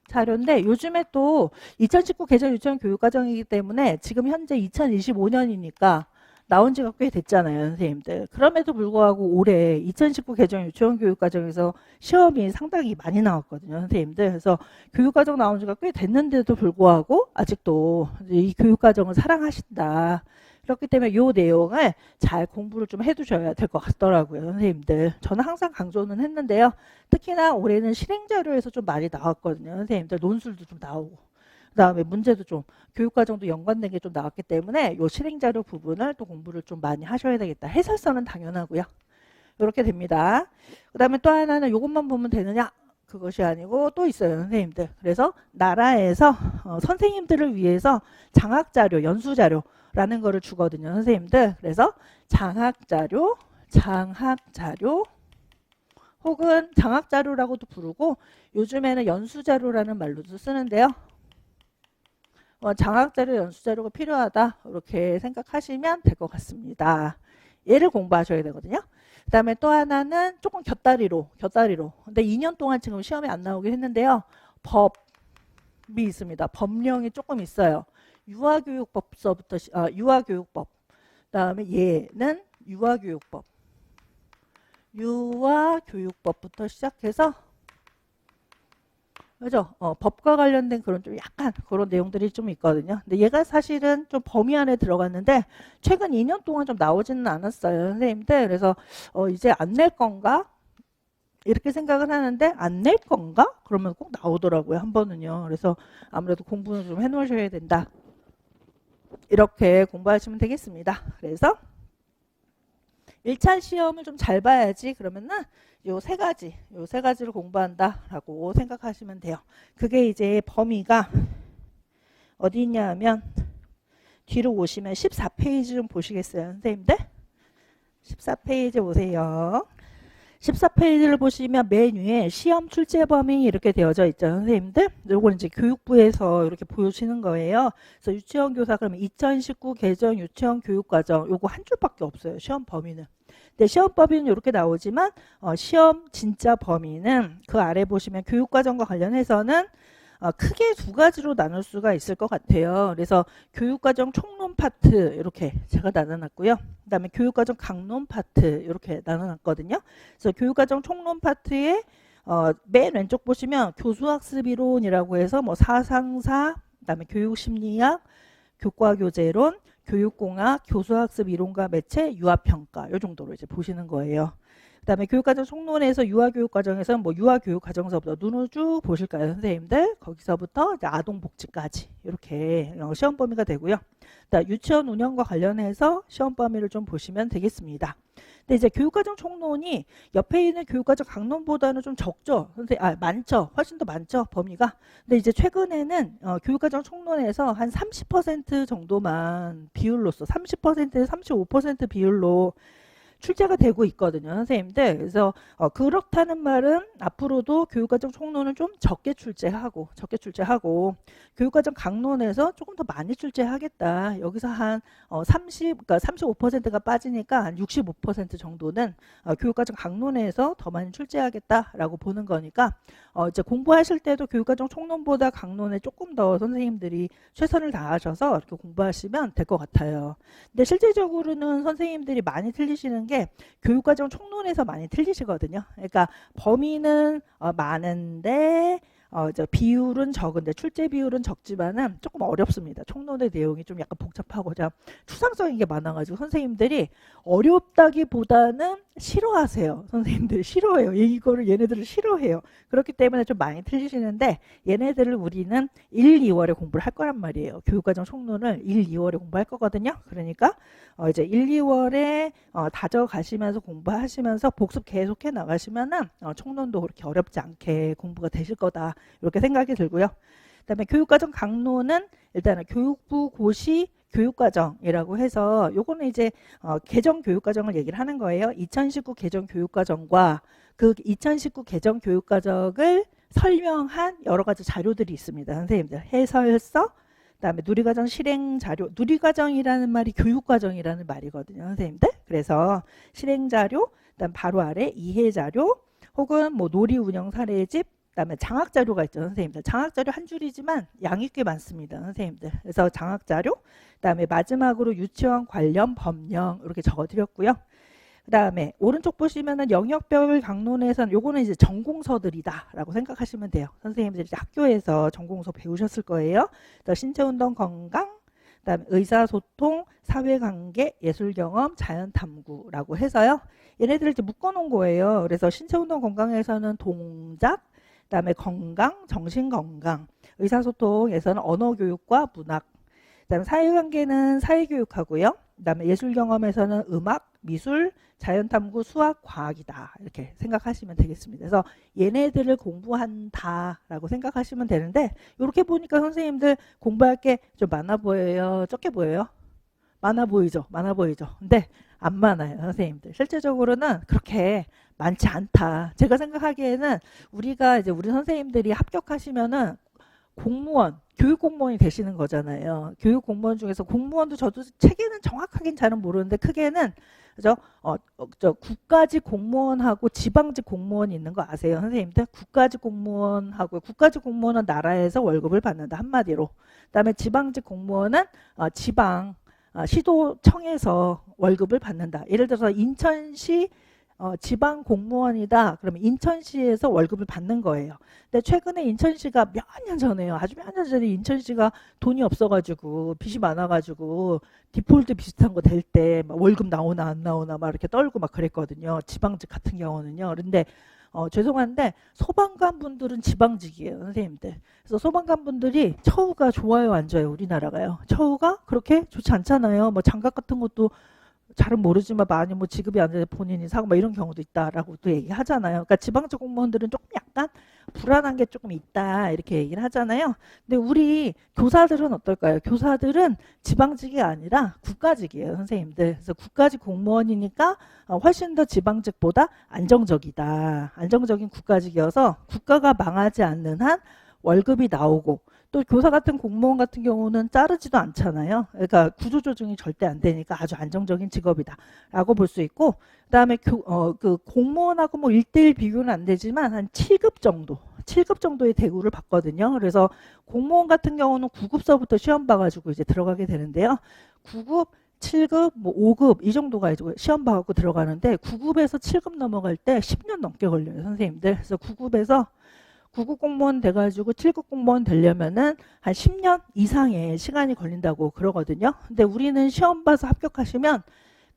자료인데 요즘에 또 2019 개정 유치원 교육과정이기 때문에 지금 현재 2025년이니까 나온 지가 꽤 됐잖아요, 선생님들. 그럼에도 불구하고 올해 2019 개정 유치원 교육과정에서 시험이 상당히 많이 나왔거든요, 선생님들. 그래서 교육과정 나온 지가 꽤 됐는데도 불구하고 아직도 이 교육과정을 사랑하신다. 그렇기 때문에 이 내용을 잘 공부를 좀 해두셔야 될 것 같더라고요, 선생님들. 저는 항상 강조는 했는데요. 특히나 올해는 실행자료에서 좀 많이 나왔거든요, 선생님들. 논술도 좀 나오고. 그 다음에 문제도 좀 교육과정도 연관된 게 좀 나왔기 때문에 이 실행자료 부분을 또 공부를 좀 많이 하셔야 되겠다. 해설서는 당연하고요. 이렇게 됩니다. 그 다음에 또 하나는 이것만 보면 되느냐? 그것이 아니고 또 있어요, 선생님들. 그래서 나라에서 선생님들을 위해서 장학자료, 연수자료 라는 거를 주거든요, 선생님들. 그래서 장학자료 혹은 장학자료라고도 부르고 요즘에는 연수자료라는 말로도 쓰는데요. 장학자료, 연수자료가 필요하다 이렇게 생각하시면 될 것 같습니다. 얘를 공부하셔야 되거든요. 그 다음에 또 하나는 조금 곁다리로 근데 2년 동안 지금 시험에 안 나오긴 했는데요. 법이 있습니다. 법령이 조금 있어요. 유아교육법서부터 유아교육법. 그다음에 얘는 유아교육법부터 시작해서 그죠? 법과 관련된 그런 좀 약간 그런 내용들이 좀 있거든요. 근데 얘가 사실은 좀 범위 안에 들어갔는데 최근 2년 동안 좀 나오지는 않았어요, 선생님들. 그래서 이제 안 낼 건가? 이렇게 생각을 하는데 안 낼 건가? 그러면 꼭 나오더라고요, 한 번은요. 그래서 아무래도 공부는 좀 해놓으셔야 된다. 이렇게 공부하시면 되겠습니다. 그래서 1차 시험을 좀 잘 봐야지 그러면은 요 세 가지를 공부한다라고 생각하시면 돼요. 그게 이제 범위가 어디 있냐 하면 뒤로 오시면 14페이지 좀 보시겠어요, 선생님들? 14페이지 보세요. 14페이지를 보시면 맨 위에 시험 출제 범위 이렇게 되어져 있죠, 선생님들. 요건 이제 교육부에서 이렇게 보여주시는 거예요. 그래서 유치원 교사 그러면 2019 개정 유치원 교육과정 요거 한 줄밖에 없어요, 시험 범위는. 근데 시험 범위는 이렇게 나오지만 시험 진짜 범위는 그 아래 보시면 교육과정과 관련해서는 크게 두 가지로 나눌 수가 있을 것 같아요. 그래서 교육과정 총론 파트 이렇게 제가 나눠놨고요. 그 다음에 교육과정 강론 파트 이렇게 나눠놨거든요. 그래서 교육과정 총론 파트에 맨 왼쪽 보시면 교수학습이론이라고 해서 뭐 사상사, 그 다음에 교육심리학, 교과교재론, 교육공학, 교수학습 이론과 매체, 유아평가 이 정도로 이제 보시는 거예요. 그다음에 교육과정 총론에서 유아교육과정에서 뭐 유아교육과정서부터 눈을 쭉 보실까요, 선생님들? 거기서부터 이제 아동복지까지 이렇게 시험 범위가 되고요. 유치원 운영과 관련해서 시험 범위를 좀 보시면 되겠습니다. 근데 이제 교육과정 총론이 옆에 있는 교육과정 강론보다는 좀 적죠. 많죠. 훨씬 더 많죠, 범위가. 근데 이제 최근에는 교육과정 총론에서 한 30% 정도만 비율로서 30%에서 35% 비율로 출제가 되고 있거든요, 선생님들. 그래서 그렇다는 말은 앞으로도 교육과정 총론은 좀 적게 출제하고 교육과정 강론에서 조금 더 많이 출제하겠다. 여기서 한 그러니까 35%가 빠지니까 한 65% 정도는 교육과정 강론에서 더 많이 출제하겠다라고 보는 거니까 이제 공부하실 때도 교육과정 총론보다 강론에 조금 더 선생님들이 최선을 다하셔서 이렇게 공부하시면 될 것 같아요. 근데 실질적으로는 선생님들이 많이 틀리시는 게 교육과정 총론에서 많이 틀리시거든요. 그러니까 범위는 많은데 비율은 적은데 출제 비율은 적지만은 조금 어렵습니다. 총론의 내용이 좀 약간 복잡하고 추상적인 게 많아가지고 선생님들이 어렵다기보다는 싫어하세요. 선생님들이 싫어해요. 이거를 얘네들을 싫어해요. 그렇기 때문에 좀 많이 틀리시는데 얘네들을 우리는 1, 2월에 공부를 할 거란 말이에요. 교육과정 총론을 1, 2월에 공부할 거거든요. 그러니까 이제 1, 2월에 다져가시면서 공부하시면서 복습 계속해 나가시면은 총론도 그렇게 어렵지 않게 공부가 되실 거다. 이렇게 생각이 들고요. 그다음에 교육과정 강론은 일단은 교육부 고시 교육과정이라고 해서 요거는 이제 개정 교육과정을 얘기를 하는 거예요. 2019 개정 교육과정과 그 2019 개정 교육과정을 설명한 여러 가지 자료들이 있습니다. 선생님들 해설서, 그다음에 누리과정 실행 자료, 누리과정이라는 말이 교육과정이라는 말이거든요, 선생님들. 그래서 실행 자료, 그다음 바로 아래 이해 자료, 혹은 뭐 놀이 운영 사례집, 그다음에 장학 자료가 있죠, 선생님들. 장학 자료 한 줄이지만 양이 꽤 많습니다, 선생님들. 그래서 장학 자료, 그다음에 마지막으로 유치원 관련 법령 이렇게 적어드렸고요. 그다음에 오른쪽 보시면은 영역별 강론에서는 요거는 이제 전공서들이다라고 생각하시면 돼요. 선생님들이 이제 학교에서 전공서 배우셨을 거예요. 신체운동 건강, 그다음에 의사소통, 사회관계, 예술경험, 자연탐구라고 해서요. 얘네들을 이제 묶어놓은 거예요. 그래서 신체운동 건강에서는 동작, 그다음에 건강, 정신건강, 의사소통에서는 언어교육과 문학, 그다음에 사회관계는 사회교육하고요. 그다음에 예술경험에서는 음악, 미술, 자연탐구, 수학, 과학이다. 이렇게 생각하시면 되겠습니다. 그래서 얘네들을 공부한다라고 생각하시면 되는데 이렇게 보니까 선생님들 공부할 게 좀 많아 보여요? 적게 보여요? 많아 보이죠? 많아 보이죠? 근데 안 많아요, 선생님들. 실제적으로는 그렇게 많지 않다. 제가 생각하기에는 우리가 이제 우리 선생님들이 합격하시면은 공무원, 교육공무원이 되시는 거잖아요. 교육공무원 중에서 공무원도 저도 체계는 정확하긴 잘은 모르는데 크게는 그죠? 국가직 공무원하고 지방직 공무원이 있는 거 아세요, 선생님들? 국가직 공무원하고 국가직 공무원은 나라에서 월급을 받는다 한마디로. 그다음에 지방직 공무원은 지방 시도청에서 월급을 받는다. 예를 들어서 인천시 지방 공무원이다. 그러면 인천시에서 월급을 받는 거예요. 근데 최근에 인천시가 몇 년 전에요. 아주 몇 년 전에 인천시가 돈이 없어가지고 빚이 많아가지고 디폴트 비슷한 거 될 때 월급 나오나 안 나오나 막 이렇게 떨고 막 그랬거든요. 지방직 같은 경우는요. 그런데 죄송한데 소방관 분들은 지방직이에요, 선생님들. 그래서 소방관 분들이 처우가 좋아요, 안 좋아요? 우리나라가요. 처우가 그렇게 좋지 않잖아요. 뭐 장갑 같은 것도 잘은 모르지만 많이 뭐 지급이 안 돼서 본인이 사고 뭐 이런 경우도 있다라고 또 얘기하잖아요. 그러니까 지방직 공무원들은 조금 약간 불안한 게 조금 있다 이렇게 얘기를 하잖아요. 근데 우리 교사들은 어떨까요? 교사들은 지방직이 아니라 국가직이에요, 선생님들. 그래서 국가직 공무원이니까 훨씬 더 지방직보다 안정적이다. 안정적인 국가직이어서 국가가 망하지 않는 한 월급이 나오고 또 교사 같은 공무원 같은 경우는 자르지도 않잖아요. 그러니까 구조조정이 절대 안 되니까 아주 안정적인 직업이다라고 볼 수 있고, 그다음에 그 공무원하고 뭐 1대1 비교는 안 되지만 한 7급 정도, 7급 정도의 대우를 받거든요. 그래서 공무원 같은 경우는 9급서부터 시험 봐가지고 이제 들어가게 되는데요. 9급 7급, 뭐 5급 이 정도가 이제 시험 봐갖고 들어가는데 9급에서 7급 넘어갈 때 10년 넘게 걸려요, 선생님들. 그래서 9급에서 9급 공무원 돼가지고 7급 공무원 되려면은 한 10년 이상의 시간이 걸린다고 그러거든요. 근데 우리는 시험 봐서 합격하시면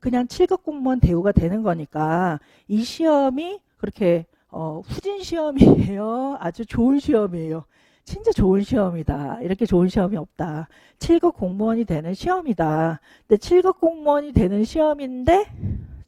그냥 7급 공무원 대우가 되는 거니까 이 시험이 그렇게 후진 시험이에요. 아주 좋은 시험이에요. 진짜 좋은 시험이다. 이렇게 좋은 시험이 없다. 7급 공무원이 되는 시험이다. 근데 7급 공무원이 되는 시험인데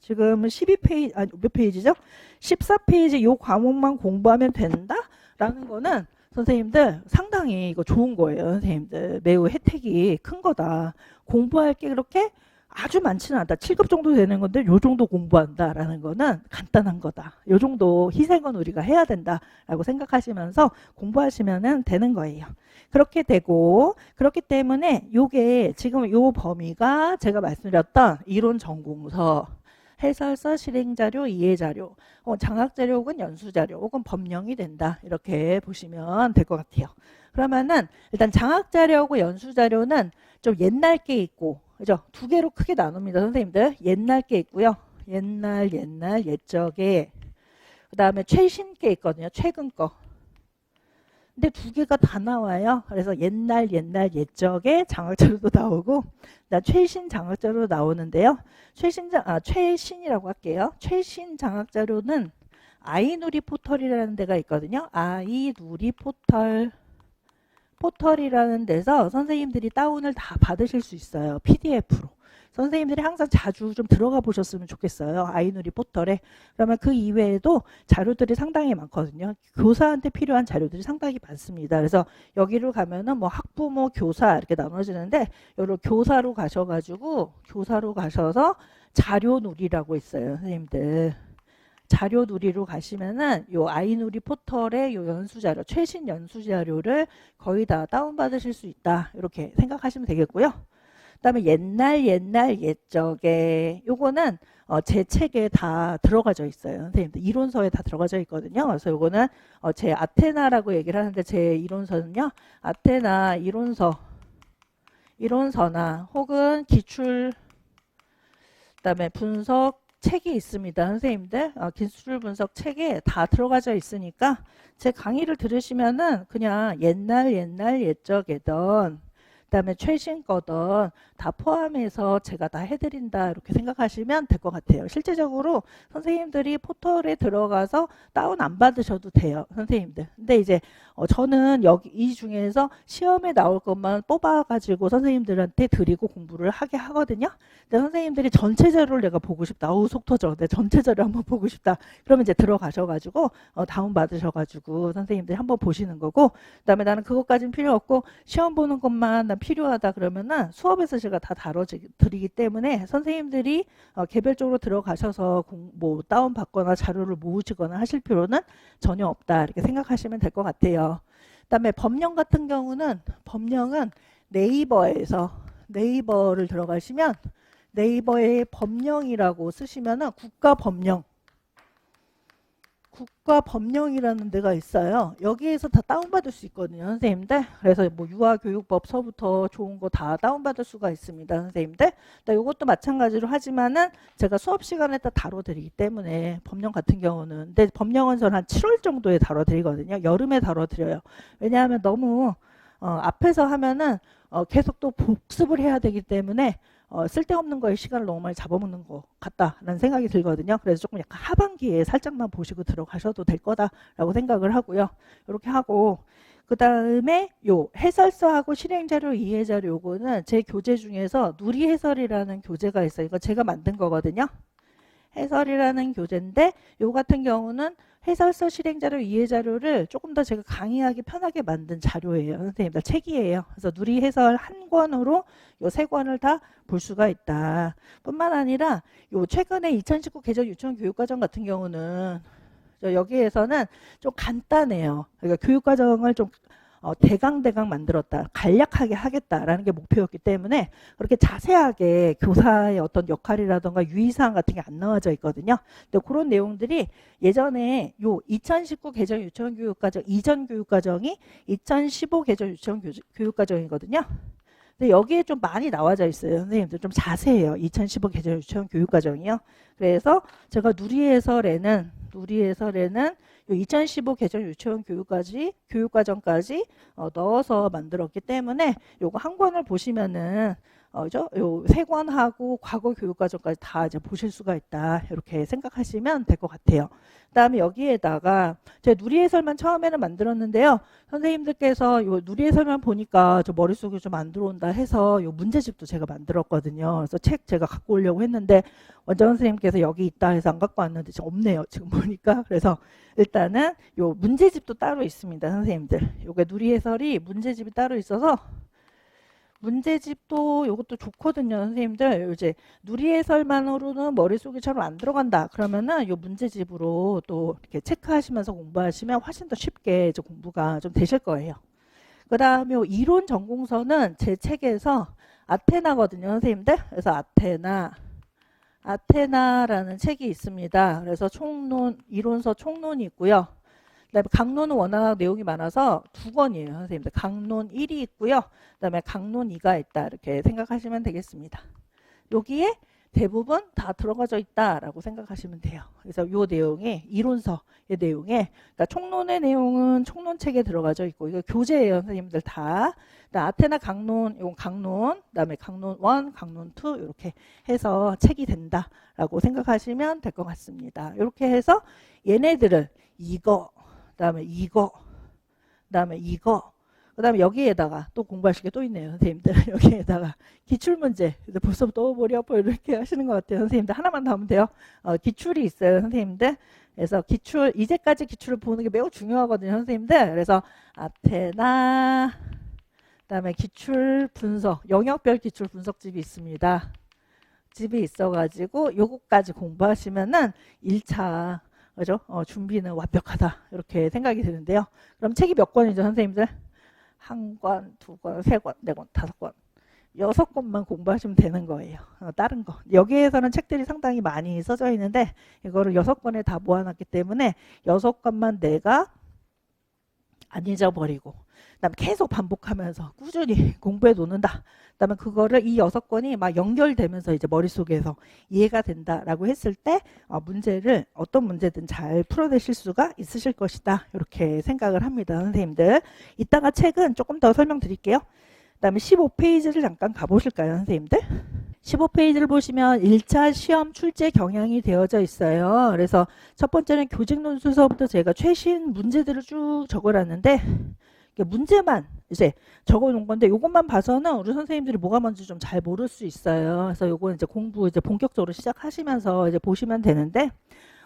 지금 12페이지, 아니 몇 페이지죠? 14페이지 요 과목만 공부하면 된다? 라는 거는 선생님들 상당히 이거 좋은 거예요. 선생님들 매우 혜택이 큰 거다. 공부할 게 그렇게 아주 많지는 않다. 7급 정도 되는 건데 요 정도 공부한다라는 거는 간단한 거다. 요 정도 희생은 우리가 해야 된다라고 생각하시면서 공부하시면 되는 거예요. 그렇게 되고 그렇기 때문에 요게 지금 요 범위가 제가 말씀드렸던 이론 전공서, 해설서, 실행자료, 이해자료, 장학자료 혹은 연수자료 혹은 법령이 된다. 이렇게 보시면 될 것 같아요. 그러면은 일단 장학자료하고 연수자료는 좀 옛날 게 있고, 그죠? 두 개로 크게 나눕니다. 선생님들. 옛날 게 있고요. 옛날, 옛적에. 그 다음에 최신 게 있거든요. 최근 거. 근데 두 개가 다 나와요. 그래서 옛날, 옛적에 장학자료도 나오고, 최신 장학자료 나오는데요. 최신이라고 할게요. 최신 장학자료는 아이누리 포털이라는 데가 있거든요. 아이누리 포털이라는 데서 선생님들이 다운을 다 받으실 수 있어요. PDF로. 선생님들이 항상 자주 좀 들어가 보셨으면 좋겠어요. 아이누리 포털에. 그러면 그 이외에도 자료들이 상당히 많거든요. 교사한테 필요한 자료들이 상당히 많습니다. 그래서 여기로 가면은 뭐 학부모, 교사 이렇게 나눠지는데 여기 교사로 가셔서 자료누리라고 있어요. 선생님들. 자료누리로 가시면은 요 아이누리 포털의 요 연수자료, 최신 연수자료를 거의 다 다운받으실 수 있다. 이렇게 생각하시면 되겠고요. 그다음에 옛날, 옛적에 요거는 제 책에 다 들어가져 있어요. 선생님들 이론서에 다 들어가져 있거든요. 그래서 요거는 제 아테나라고 얘기를 하는데 제 이론서는요. 아테나 이론서나 혹은 기출 그다음에 분석 책이 있습니다. 선생님들 기술 분석 책에 다 들어가져 있으니까 제 강의를 들으시면은 그냥 옛날, 옛적이던 그다음에 최신 거든 다 포함해서 제가 다 해드린다 이렇게 생각하시면 될 것 같아요. 실제적으로 선생님들이 포털에 들어가서 다운 안 받으셔도 돼요. 선생님들. 근데 이제 저는 여기 이 중에서 시험에 나올 것만 뽑아가지고 선생님들한테 드리고 공부를 하게 하거든요. 근데 선생님들이 전체 자료를 내가 보고 싶다. 어우 속 터져. 근데 전체 자료 한번 보고 싶다. 그러면 이제 들어가셔가지고 다운 받으셔가지고 선생님들이 한번 보시는 거고, 그다음에 나는 그것까지는 필요 없고 시험 보는 것만 난 필요하다 그러면은 수업에서 제가 다 다뤄드리기 때문에 선생님들이 개별적으로 들어가셔서 뭐 다운 받거나 자료를 모으시거나 하실 필요는 전혀 없다 이렇게 생각하시면 될 것 같아요. 그다음에 법령 같은 경우는 법령은 네이버를 들어가시면 네이버에 법령이라고 쓰시면은 국가법령이라는 데가 있어요. 여기에서 다 다운받을 수 있거든요, 선생님들. 그래서 뭐 유아교육법서부터 좋은 거 다 다운받을 수가 있습니다, 선생님들. 이것도 마찬가지로 하지만은 제가 수업 시간에 다 다뤄드리기 때문에 법령 같은 경우는, 근데 법령은 저는 한 7월 정도에 다뤄드리거든요. 여름에 다뤄드려요. 왜냐하면 너무 앞에서 하면은 계속 또 복습을 해야 되기 때문에 쓸데없는 거에 시간을 너무 많이 잡아먹는 것 같다라는 생각이 들거든요. 그래서 조금 약간 하반기에 살짝만 보시고 들어가셔도 될 거다라고 생각을 하고요. 이렇게 하고 그 다음에 요 해설서하고 실행자료, 이해자료 요거는 제 교재 중에서 누리해설이라는 교재가 있어요. 이거 제가 만든 거거든요. 해설이라는 교재인데 요 같은 경우는 해설서, 실행자료, 이해자료를 조금 더 제가 강의하기 편하게 만든 자료예요. 선생님들 책이에요. 그래서 누리해설 한 권으로 요 세 권을 다 볼 수가 있다. 뿐만 아니라 요 최근에 2019 개정 유치원 교육과정 같은 경우는 여기에서는 좀 간단해요. 그러니까 교육과정을 좀 대강 만들었다. 간략하게 하겠다라는 게 목표였기 때문에 그렇게 자세하게 교사의 어떤 역할이라던가 유의사항 같은 게 안 나와져 있거든요. 근데 그런 내용들이 예전에 요 2019 개정 유치원 교육과정 이전 교육과정이 2015 개정 유치원 교육과정이거든요. 근데 여기에 좀 많이 나와져 있어요. 선생님들 좀 자세해요. 2015 개정 유치원 교육과정이요. 그래서 제가 누리해설에는 요 2015 개정 유치원 교육과정까지 넣어서 만들었기 때문에 요거 한 권을 보시면은 요 세권하고 과거 교육과정까지 다 이제 보실 수가 있다. 이렇게 생각하시면 될 것 같아요. 그다음에 여기에다가 제가 누리해설만 처음에는 만들었는데요. 선생님들께서 요 누리해설만 보니까 저 머릿속에 좀 안 들어온다 해서 요 문제집도 제가 만들었거든요. 그래서 책 제가 갖고 오려고 했는데 원장 선생님께서 여기 있다 해서 안 갖고 왔는데 지금 없네요. 지금 보니까. 그래서 일단은 요 문제집도 따로 있습니다. 선생님들. 요게 누리해설이 문제집이 따로 있어서 문제집도 이것도 좋거든요. 선생님들 이제 누리해설만으로는 머릿속에 잘 안 들어간다. 그러면은 이 문제집으로 또 이렇게 체크하시면서 공부하시면 훨씬 더 쉽게 이제 공부가 좀 되실 거예요. 그 다음에 이론 전공서는 제 책에서 아테나거든요. 선생님들. 그래서 아테나라는 책이 있습니다. 그래서 총론, 이론서 총론이 있고요. 그다음에 강론은 워낙 내용이 많아서 두 권이에요. 선생님들. 강론 1이 있고요. 그다음에 강론 2가 있다. 이렇게 생각하시면 되겠습니다. 여기에 대부분 다 들어가져 있다라고 생각하시면 돼요. 그래서 이 내용이 이론서의 내용에 그러니까 총론의 내용은 총론책에 들어가져 있고 이거 교재예요. 선생님들 다. 아테나 강론, 이건 강론, 그다음에 강론 1, 강론 2 이렇게 해서 책이 된다라고 생각하시면 될 것 같습니다. 이렇게 해서 얘네들은 이거 그다음에 이거, 그다음에 이거, 그다음에 여기에다가 또 공부하실 게 또 있네요, 선생님들. 여기에다가 기출문제. 벌써부터 머리 아파 이렇게 하시는 것 같아요, 선생님들. 하나만 더 하면 돼요. 기출이 있어요, 선생님들. 그래서 기출 이제까지 기출을 보는 게 매우 중요하거든요, 선생님들. 그래서 아테나, 그다음에 기출 분석, 영역별 기출 분석집이 있습니다. 집이 있어가지고 요거까지 공부하시면은 1차 그죠? 준비는 완벽하다. 이렇게 생각이 드는데요. 그럼 책이 몇 권이죠, 선생님들? 한 권, 두 권, 세 권, 네 권, 다섯 권. 6권만 공부하시면 되는 거예요. 다른 거. 여기에서는 책들이 상당히 많이 써져 있는데 이거를 6권에 다 모아놨기 때문에 6권만 내가 안 잊어버리고 그다음에 계속 반복하면서 꾸준히 공부해 놓는다. 그다음에 그거를 이 6권이 막 연결되면서 이제 머릿속에서 이해가 된다라고 했을 때 문제를 어떤 문제든 잘 풀어내실 수가 있으실 것이다. 이렇게 생각을 합니다. 선생님들. 이따가 책은 조금 더 설명드릴게요. 그다음에 15페이지를 잠깐 가보실까요, 선생님들? 15페이지를 보시면 1차 시험 출제 경향이 되어져 있어요. 그래서 첫 번째는 교직 논술서부터 제가 최신 문제들을 쭉 적어놨는데 문제만 이제 적어놓은 건데 이것만 봐서는 우리 선생님들이 뭐가 뭔지 좀 잘 모를 수 있어요. 그래서 요거는 이제 공부 이제 본격적으로 시작하시면서 이제 보시면 되는데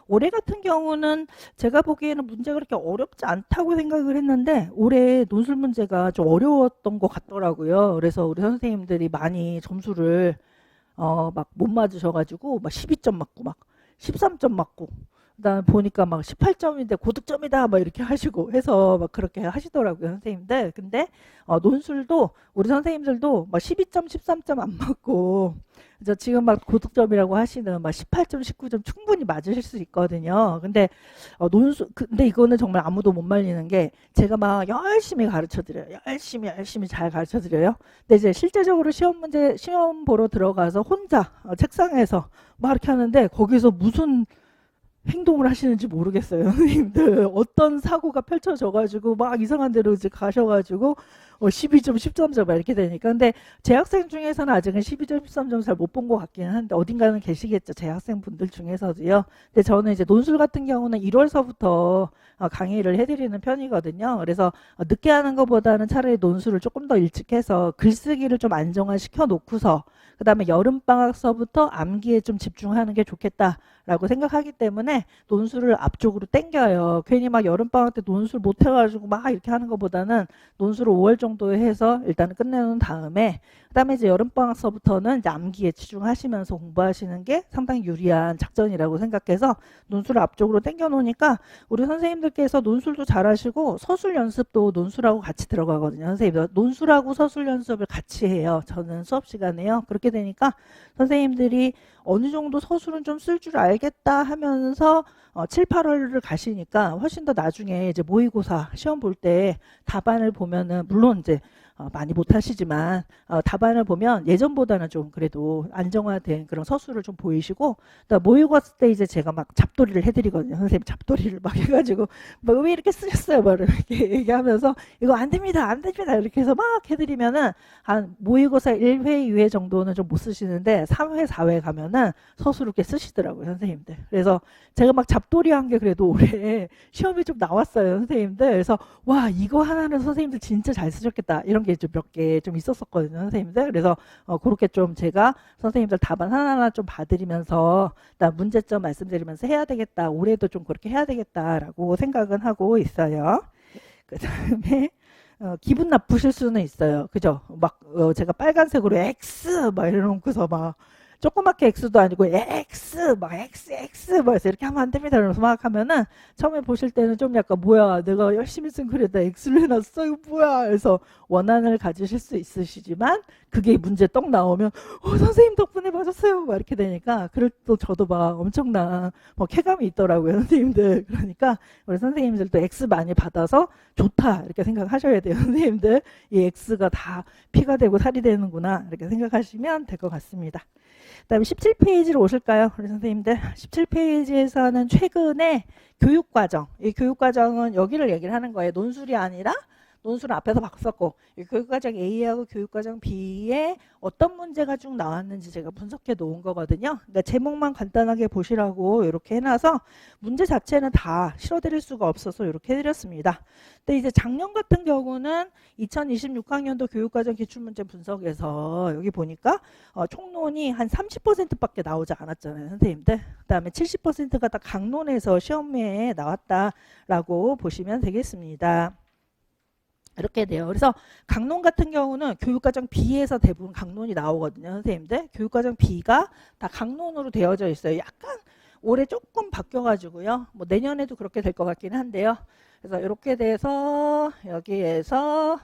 올해 같은 경우는 제가 보기에는 문제가 그렇게 어렵지 않다고 생각을 했는데 올해 논술 문제가 좀 어려웠던 것 같더라고요. 그래서 우리 선생님들이 많이 점수를 막 못 맞으셔가지고 막 12점 맞고 막 13점 맞고 그다음에 보니까 막 18점인데 고득점이다 막 이렇게 하시고 해서 막 그렇게 하시더라고요, 선생님들. 근데 논술도 우리 선생님들도 막 12점 13점 안 맞고 지금 막 고득점이라고 하시는 막 18점 19점 충분히 맞으실 수 있거든요. 근데 근데 이거는 정말 아무도 못 말리는 게 제가 막 열심히 가르쳐 드려요. 열심히 잘 가르쳐 드려요. 근데 이제 실제적으로 시험 보러 들어가서 혼자 책상에서 막 이렇게 하는데 거기서 무슨 행동을 하시는지 모르겠어요. 선생님들 어떤 사고가 펼쳐져가지고 막 이상한 데로 이제 가셔가지고 12점 13점 막 이렇게 되니까 근데 재학생 중에서는 아직은 12점 13점 잘 못 본 것 같기는 한데 어딘가는 계시겠죠, 재학생 분들 중에서도요. 근데 저는 이제 논술 같은 경우는 1월서부터 강의를 해드리는 편이거든요. 그래서 늦게 하는 것보다는 차라리 논술을 조금 더 일찍 해서 글쓰기를 좀 안정화시켜 놓고서 그 다음에 여름방학서부터 암기에 좀 집중하는 게 좋겠다라고 생각하기 때문에 논술을 앞쪽으로 당겨요. 괜히 막 여름방학 때 논술 못 해가지고 막 이렇게 하는 것보다는 논술을 5월 정도에 해서 일단은 끝내놓은 다음에 그 다음에 이제 여름방학서부터는 이제 암기에 집중하시면서 공부하시는 게 상당히 유리한 작전이라고 생각해서 논술을 앞쪽으로 당겨 놓으니까 우리 선생님들께서 논술도 잘하시고 서술 연습도 논술하고 같이 들어가거든요. 선생님 논술하고 서술 연습을 같이 해요. 저는 수업 시간에요. 그렇게 되니까 선생님들이 어느 정도 서술은 좀 쓸 줄 알겠다 하면서 7, 8월을 가시니까 훨씬 더 나중에 이제 모의고사 시험 볼 때 답안을 보면은 물론 이제 많이 못하시지만 답안을 보면 예전보다는 좀 그래도 안정화된 그런 서술을 좀 보이시고, 모의고사 때 이제 제가 막 잡돌이를 해드리거든요. 선생님 잡돌이를 막 해가지고 막 왜 이렇게 쓰셨어요? 막 이렇게 얘기하면서 이거 안 됩니다, 안 됩니다 이렇게 해서 막 해드리면은 한 모의고사 1회, 2회 정도는 좀 못 쓰시는데 3회, 4회 가면은 서술을 꽤 쓰시더라고요, 선생님들. 그래서 제가 막 잡돌이 한 게 그래도 올해 시험이 좀 나왔어요, 선생님들. 그래서 와, 이거 하나는 선생님들 진짜 잘 쓰셨겠다 이런 게 좀 몇 개 좀 있었었거든요, 선생님들. 그래서 그렇게 좀 제가 선생님들 답안 하나하나 좀 봐드리면서 문제점 말씀드리면서 해야 되겠다, 올해도 좀 그렇게 해야 되겠다라고 생각은 하고 있어요. 그 다음에 기분 나쁘실 수는 있어요, 그죠? 막 제가 빨간색으로 X 막 이러놓고서 막 조그맣게 X도 아니고 X 막 XX 막 해서 이렇게 하면 안 됩니다 이러면서 막 하면은 처음에 보실 때는 좀 약간 뭐야, 내가 열심히 쓴 글에다 X를 해놨어 이거 뭐야, 그래서 원한을 가지실 수 있으시지만 그게 문제 떡 나오면 선생님 덕분에 맞았어요 막 이렇게 되니까, 그럴 또 저도 막 엄청난 뭐 쾌감이 있더라고요, 선생님들. 그러니까 우리 선생님들도 X 많이 받아서 좋다 이렇게 생각하셔야 돼요, 선생님들. 이 X가 다 피가 되고 살이 되는구나 이렇게 생각하시면 될 것 같습니다. 그다음에 17페이지로 오실까요, 우리 선생님들? 17페이지에서는 최근에 교육과정, 이 교육과정은 여기를 얘기를 하는 거예요. 논술이 아니라 논술은 앞에서 바꿨었고, 이 교육과정 A하고 교육과정 B에 어떤 문제가 쭉 나왔는지 제가 분석해 놓은 거거든요. 그러니까 제목만 간단하게 보시라고 이렇게 해놔서 문제 자체는 다 실어드릴 수가 없어서 이렇게 해드렸습니다. 근데 이제 작년 같은 경우는 2026학년도 교육과정 기출문제 분석에서 여기 보니까 총론이 한 30%밖에 나오지 않았잖아요, 선생님들. 그 다음에 70%가 다 강론에서 시험에 나왔다라고 보시면 되겠습니다. 이렇게 돼요. 그래서 강론 같은 경우는 교육과정 B에서 대부분 강론이 나오거든요, 선생님들. 교육과정 B가 다 강론으로 되어져 있어요. 약간 올해 조금 바뀌어가지고요. 뭐 내년에도 그렇게 될 것 같긴 한데요. 그래서 이렇게 돼서 여기에서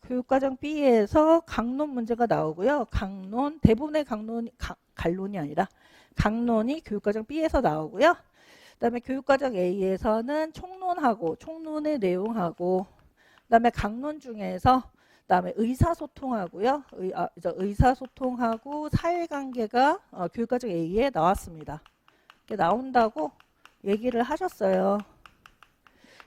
교육과정 B에서 강론 문제가 나오고요. 강론, 대부분의 강론이 간론이 아니라 강론이 교육과정 B에서 나오고요. 그다음에 교육과정 A에서는 총론하고 총론의 내용하고, 그다음에 강론 중에서 그다음에 의사소통하고요. 의사소통하고 사회관계가 교육과정 A에 나왔습니다. 이렇게 나온다고 얘기를 하셨어요.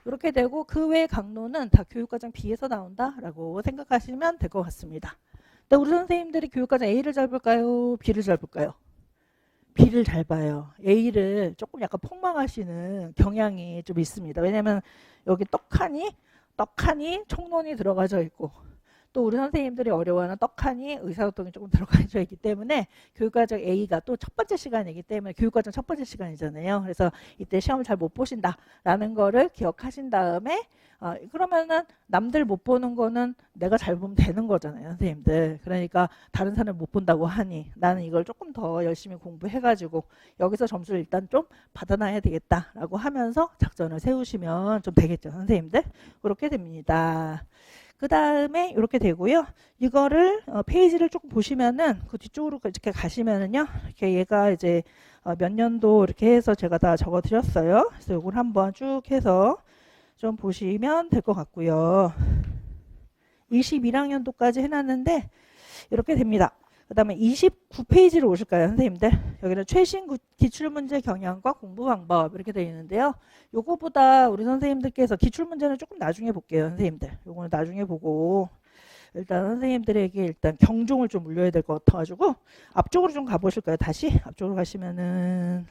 이렇게 되고 그 외 강론은 다 교육과정 B에서 나온다라고 생각하시면 될 것 같습니다. 근데 우리 선생님들이 교육과정 A를 잘 볼까요? B를 잘 볼까요? B를 잘 봐요. A를 조금 약간 폭망하시는 경향이 좀 있습니다. 왜냐하면 여기 떡하니 총론이 들어가져 있고, 또 우리 선생님들이 어려워하는 떡하니 의사소통이 조금 들어가져 있기 때문에 교육과정 A가 또 첫 번째 시간이기 때문에 교육과정 첫 번째 시간이잖아요. 그래서 이때 시험을 잘 못 보신다라는 거를 기억하신 다음에 그러면은 남들 못 보는 거는 내가 잘 보면 되는 거잖아요, 선생님들. 그러니까 다른 사람 못 본다고 하니 나는 이걸 조금 더 열심히 공부해가지고 여기서 점수를 일단 좀 받아놔야 되겠다라고 하면서 작전을 세우시면 좀 되겠죠, 선생님들. 그렇게 됩니다. 그 다음에 이렇게 되고요. 이거를 페이지를 조금 보시면은 그 뒤쪽으로 이렇게 가시면은요, 이렇게 얘가 이제 몇 년도 이렇게 해서 제가 다 적어 드렸어요. 그래서 이걸 한번 쭉 해서 좀 보시면 될 것 같고요. 21학년도까지 해놨는데 이렇게 됩니다. 그 다음에 29페이지로 오실까요, 선생님들? 여기는 최신 기출문제 경향과 공부 방법 이렇게 되어 있는데요. 요거보다 우리 선생님들께서 기출문제는 조금 나중에 볼게요, 선생님들. 요거는 나중에 보고 일단 선생님들에게 일단 경종을 좀 울려야 될 것 같아가지고 앞쪽으로 좀 가보실까요? 다시 앞쪽으로 가시면은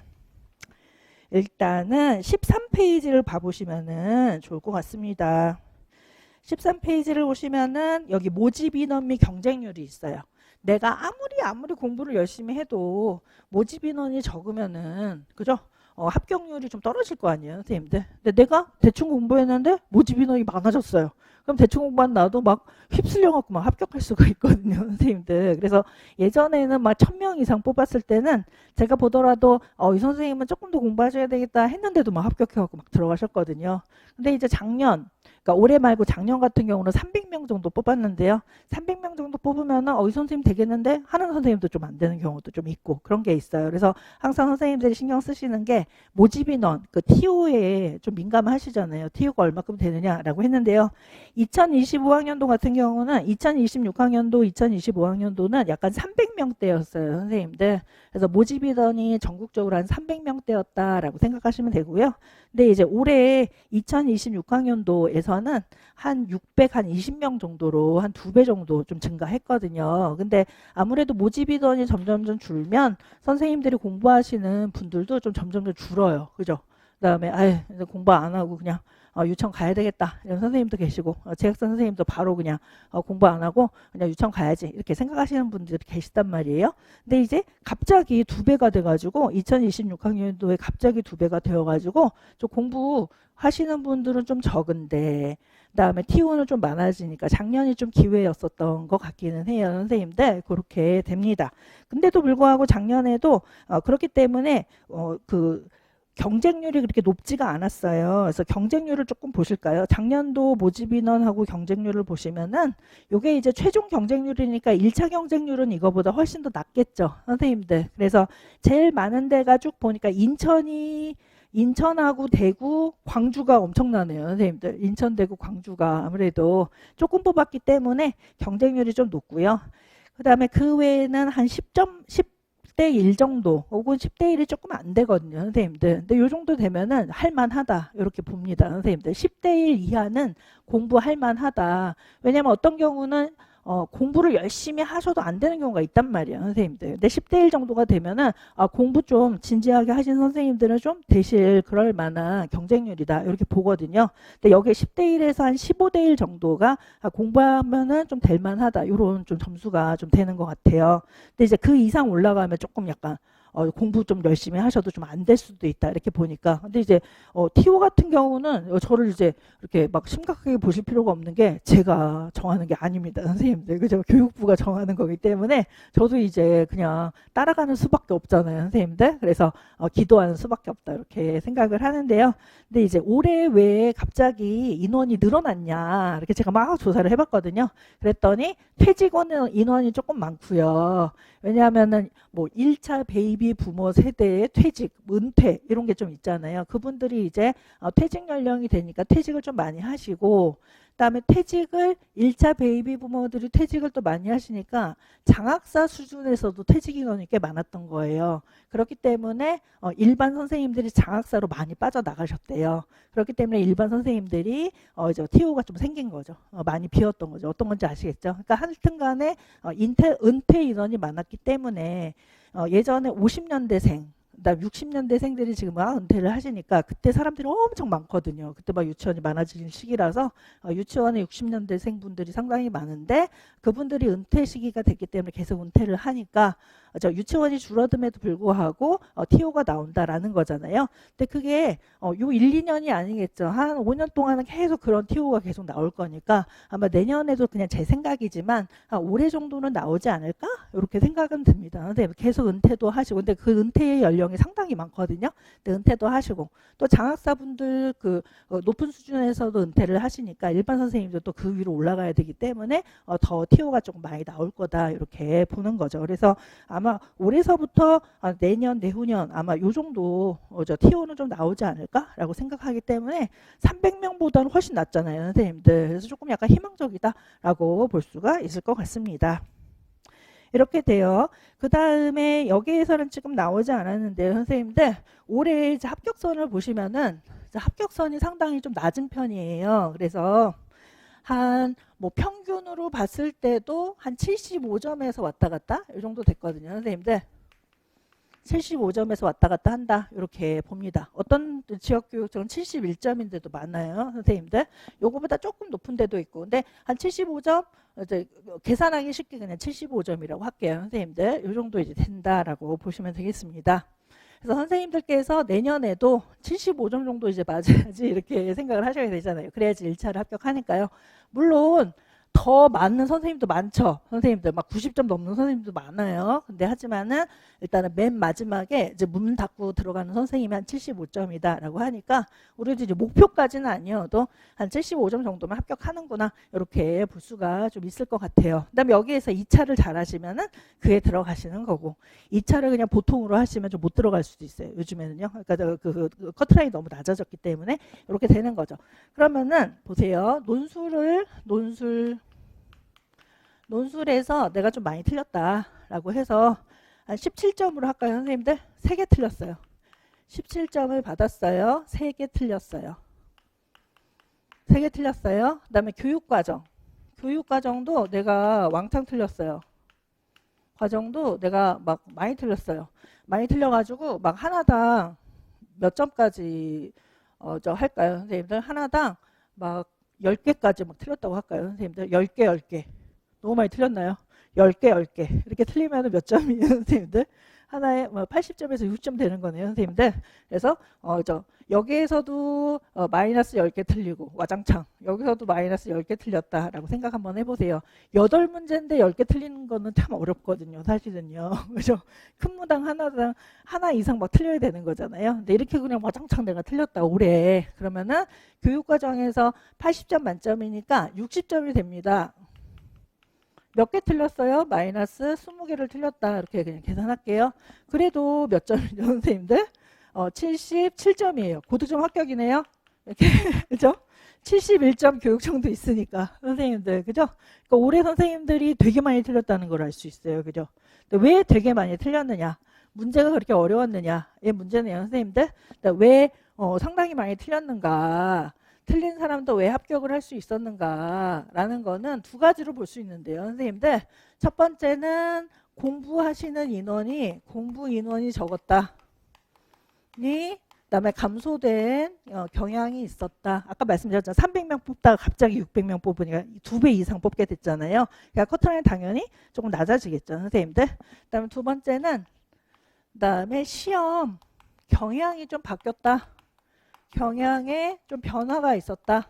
일단은 13페이지를 봐보시면은 좋을 것 같습니다. 13페이지를 보시면은 여기 모집 인원 및 경쟁률이 있어요. 내가 아무리 공부를 열심히 해도 모집 인원이 적으면은, 그죠? 합격률이 좀 떨어질 거 아니에요, 선생님들. 근데 내가 대충 공부했는데 모집 인원이 많아졌어요. 그럼 대충 공부한 나도 막 휩쓸려 갖고 막 합격할 수가 있거든요, 선생님들. 그래서 예전에는 막 1000명 이상 뽑았을 때는 제가 보더라도 이 선생님은 조금 더 공부하셔야 되겠다 했는데도 막 합격해 갖고 막 들어가셨거든요. 근데 이제 작년 그러니까 올해 말고 작년 같은 경우는 300명 정도 뽑았는데요. 300명 정도 뽑으면은 이 선생님 되겠는데 하는 선생님도 좀 안 되는 경우도 좀 있고 그런 게 있어요. 그래서 항상 선생님들이 신경 쓰시는 게 모집 인원, 그 TO에 좀 민감하시잖아요. TO가 얼마큼 되느냐라고 했는데요. 2025학년도 같은 경우는 2026학년도, 2025학년도는 약간 300명대였어요, 선생님들. 그래서 모집 인원이 전국적으로 한 300명대였다라고 생각하시면 되고요. 근데 이제 올해 2026학년도에서는 한 620명 정도로 한 2배 정도 좀 증가했거든요. 근데 아무래도 모집 인원이 점점 줄면 선생님들이 공부하시는 분들도 좀 점점 줄어요. 그죠? 그다음에 이제 공부 안 하고 그냥 유치원 가야 되겠다 이런 선생님도 계시고 재학생 선생님도 바로 그냥 공부 안 하고 그냥 유치원 가야지 이렇게 생각하시는 분들이 계시단 말이에요. 근데 이제 갑자기 2배가 돼가지고 2026학년도에 갑자기 2배가 되어가지고 좀 공부하시는 분들은 좀 적은데 그다음에 T1은 좀 많아지니까 작년이 좀 기회였었던 것 같기는 해요. 선생님들 그렇게 됩니다. 근데도 불구하고 작년에도 그렇기 때문에 그 경쟁률이 그렇게 높지가 않았어요. 그래서 경쟁률을 조금 보실까요? 작년도 모집 인원하고 경쟁률을 보시면은 요게 이제 최종 경쟁률이니까 1차 경쟁률은 이거보다 훨씬 더 낮겠죠. 선생님들. 그래서 제일 많은 데가 쭉 보니까 인천하고 대구, 광주가 엄청나네요. 선생님들. 인천, 대구, 광주가 아무래도 조금 뽑았기 때문에 경쟁률이 좀 높고요. 그 다음에 그 외에는 한 10대 1 정도 혹은 10대 1이 조금 안 되거든요, 선생님들. 근데 요 정도 되면은 할만하다 이렇게 봅니다, 선생님들. 10대 1 이하는 공부할 만하다. 왜냐면 어떤 경우는 공부를 열심히 하셔도 안 되는 경우가 있단 말이에요, 선생님들. 근데 10대 1 정도가 되면은 공부 좀 진지하게 하신 선생님들은 좀 되실 그럴 만한 경쟁률이다 이렇게 보거든요. 근데 여기 10대 1에서 한 15대 1 정도가 공부하면은 좀 될 만하다 이런 좀 점수가 좀 되는 것 같아요. 근데 이제 그 이상 올라가면 조금 약간 공부 좀 열심히 하셔도 좀 안 될 수도 있다 이렇게 보니까. 근데 이제 TO 같은 경우는 저를 이제 이렇게 막 심각하게 보실 필요가 없는 게 제가 정하는 게 아닙니다, 선생님들. 그죠? 교육부가 정하는 거기 때문에 저도 이제 그냥 따라가는 수밖에 없잖아요, 선생님들. 그래서 기도하는 수밖에 없다 이렇게 생각을 하는데요. 근데 이제 올해 왜 갑자기 인원이 늘어났냐 이렇게 제가 막 조사를 해봤거든요. 그랬더니 퇴직 인원이 조금 많고요. 왜냐하면은 뭐 1차 베이비 부모 세대의 퇴직, 은퇴 이런 게 좀 있잖아요. 그분들이 이제 퇴직 연령이 되니까 퇴직을 좀 많이 하시고 그다음에 퇴직을 1차 베이비 부모들이 퇴직을 또 많이 하시니까 장학사 수준에서도 퇴직 인원이 꽤 많았던 거예요. 그렇기 때문에 일반 선생님들이 장학사로 많이 빠져나가셨대요. 그렇기 때문에 일반 선생님들이 이제 TO가 좀 생긴 거죠. 많이 비었던 거죠. 어떤 건지 아시겠죠? 그러니까 하여튼 간에 은퇴 인원이 많았기 때문에 예전에 50년대생 그다음 60년대생들이 지금 은퇴를 하시니까 그때 사람들이 엄청 많거든요. 그때 막 유치원이 많아지는 시기라서 유치원에 60년대생 분들이 상당히 많은데 그분들이 은퇴 시기가 됐기 때문에 계속 은퇴를 하니까 유치원이 줄어듦에도 불구하고 TO가 나온다라는 거잖아요. 근데 그게 요 1, 2년이 아니겠죠. 한 5년 동안은 계속 그런 TO가 계속 나올 거니까 아마 내년에도 그냥 제 생각이지만 한 올해 정도는 나오지 않을까? 이렇게 생각은 듭니다. 근데 계속 은퇴도 하시고 근데 그 은퇴의 연령이 상당히 많거든요. 근데 은퇴도 하시고 또 장학사분들 그 높은 수준에서도 은퇴를 하시니까 일반 선생님도 또 그 위로 올라가야 되기 때문에 더 TO가 조금 많이 나올 거다 이렇게 보는 거죠. 그래서 아마 올해서부터 내년, 내후년 아마 요 정도 TO는 좀 나오지 않을까라고 생각하기 때문에 300명보다는 훨씬 낫잖아요, 선생님들. 그래서 조금 약간 희망적이다라고 볼 수가 있을 것 같습니다. 이렇게 돼요. 그 다음에 여기에서는 지금 나오지 않았는데요, 선생님들. 올해 이제 합격선을 보시면은 합격선이 상당히 좀 낮은 편이에요. 그래서 한 뭐 평균으로 봤을 때도 한 75점에서 왔다 갔다 이 정도 됐거든요, 선생님들. 75점에서 왔다 갔다 한다 이렇게 봅니다. 어떤 지역교육청은 71점인데도 많아요, 선생님들. 요거보다 조금 높은 데도 있고 근데 한 75점 이제 계산하기 쉽게 그냥 75점이라고 할게요, 선생님들. 요 정도 이제 된다라고 보시면 되겠습니다. 그래서 선생님들께서 내년에도 75점 정도 이제 맞아야지 이렇게 생각을 하셔야 되잖아요. 그래야지 1차를 합격하니까요. 물론 더 많은 선생님도 많죠. 선생님들 막 90점 넘는 선생님도 많아요. 근데 하지만은 일단은 맨 마지막에 이제 문 닫고 들어가는 선생님이 한 75점이다라고 하니까 우리도 이제 목표까지는 아니어도 한 75점 정도면 합격하는구나 이렇게 볼 수가 좀 있을 것 같아요. 그다음에 여기에서 2차를 잘 하시면은 그에 들어가시는 거고 2차를 그냥 보통으로 하시면 좀 못 들어갈 수도 있어요. 요즘에는요. 그러니까 그 커트라인이 너무 낮아졌기 때문에 이렇게 되는 거죠. 그러면은 보세요. 논술에서 내가 좀 많이 틀렸다라고 해서 한 17점으로 할까요, 선생님들? 3개 틀렸어요. 17점을 받았어요. 3개 틀렸어요. 3개 틀렸어요. 그 다음에 교육과정. 교육과정도 내가 왕창 틀렸어요. 과정도 내가 막 많이 틀렸어요. 많이 틀려가지고 막 하나당 몇 점까지 할까요, 선생님들? 하나당 막 10개까지 막 틀렸다고 할까요, 선생님들? 10개, 10개. 너무 많이 틀렸나요? 10개, 10개. 이렇게 틀리면 몇 점이에요, 선생님들? 하나에 80점에서 60점 되는 거네요, 선생님들. 그래서 여기에서도 마이너스 10개 틀리고 와장창 여기서도 마이너스 10개 틀렸다라고 생각 한번 해보세요. 8문제인데 10개 틀리는 거는 참 어렵거든요, 사실은요. 그죠? 큰 문항 하나당 하나 이상 막 틀려야 되는 거잖아요. 근데 이렇게 그냥 와장창 내가 틀렸다 올해 그러면은 교육과정에서 80점 만점이니까 60점이 됩니다. 몇 개 틀렸어요? 마이너스 20개를 틀렸다. 이렇게 그냥 계산할게요. 그래도 몇 점이죠, 선생님들? 77점이에요. 고득점 합격이네요. 이렇게, 그죠? 71점 교육청도 있으니까, 선생님들. 그죠? 그러니까 올해 선생님들이 되게 많이 틀렸다는 걸 알 수 있어요. 그죠? 근데 왜 되게 많이 틀렸느냐? 문제가 그렇게 어려웠느냐? 이 문제네요, 선생님들. 왜 상당히 많이 틀렸는가? 틀린 사람도 왜 합격을 할 수 있었는가라는 거는 두 가지로 볼 수 있는데요, 선생님들. 첫 번째는 공부하시는 공부 인원이 적었다. 그다음에 감소된 경향이 있었다. 아까 말씀드렸잖아요. 300명 뽑다가 갑자기 600명 뽑으니까 2배 이상 뽑게 됐잖아요. 그러니까 커트라인 당연히 조금 낮아지겠죠, 선생님들. 그다음에 두 번째는 그다음에 시험 경향이 좀 바뀌었다. 경향에 좀 변화가 있었다.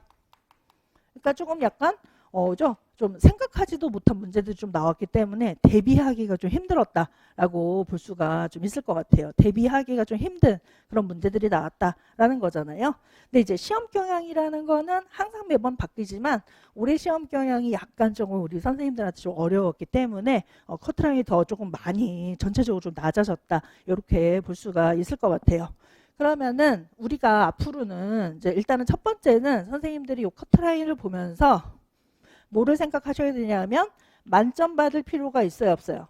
그러니까 조금 약간 좀 생각하지도 못한 문제들이 좀 나왔기 때문에 대비하기가 좀 힘들었다라고 볼 수가 좀 있을 것 같아요. 대비하기가 좀 힘든 그런 문제들이 나왔다라는 거잖아요. 근데 이제 시험 경향이라는 거는 항상 매번 바뀌지만 올해 시험 경향이 약간 조금 우리 선생님들한테 좀 어려웠기 때문에 커트라인이 더 조금 많이 전체적으로 좀 낮아졌다. 이렇게 볼 수가 있을 것 같아요. 그러면은 우리가 앞으로는 이제 일단은 첫 번째는 선생님들이 이 커트라인을 보면서 뭐를 생각하셔야 되냐면 만점 받을 필요가 있어요, 없어요?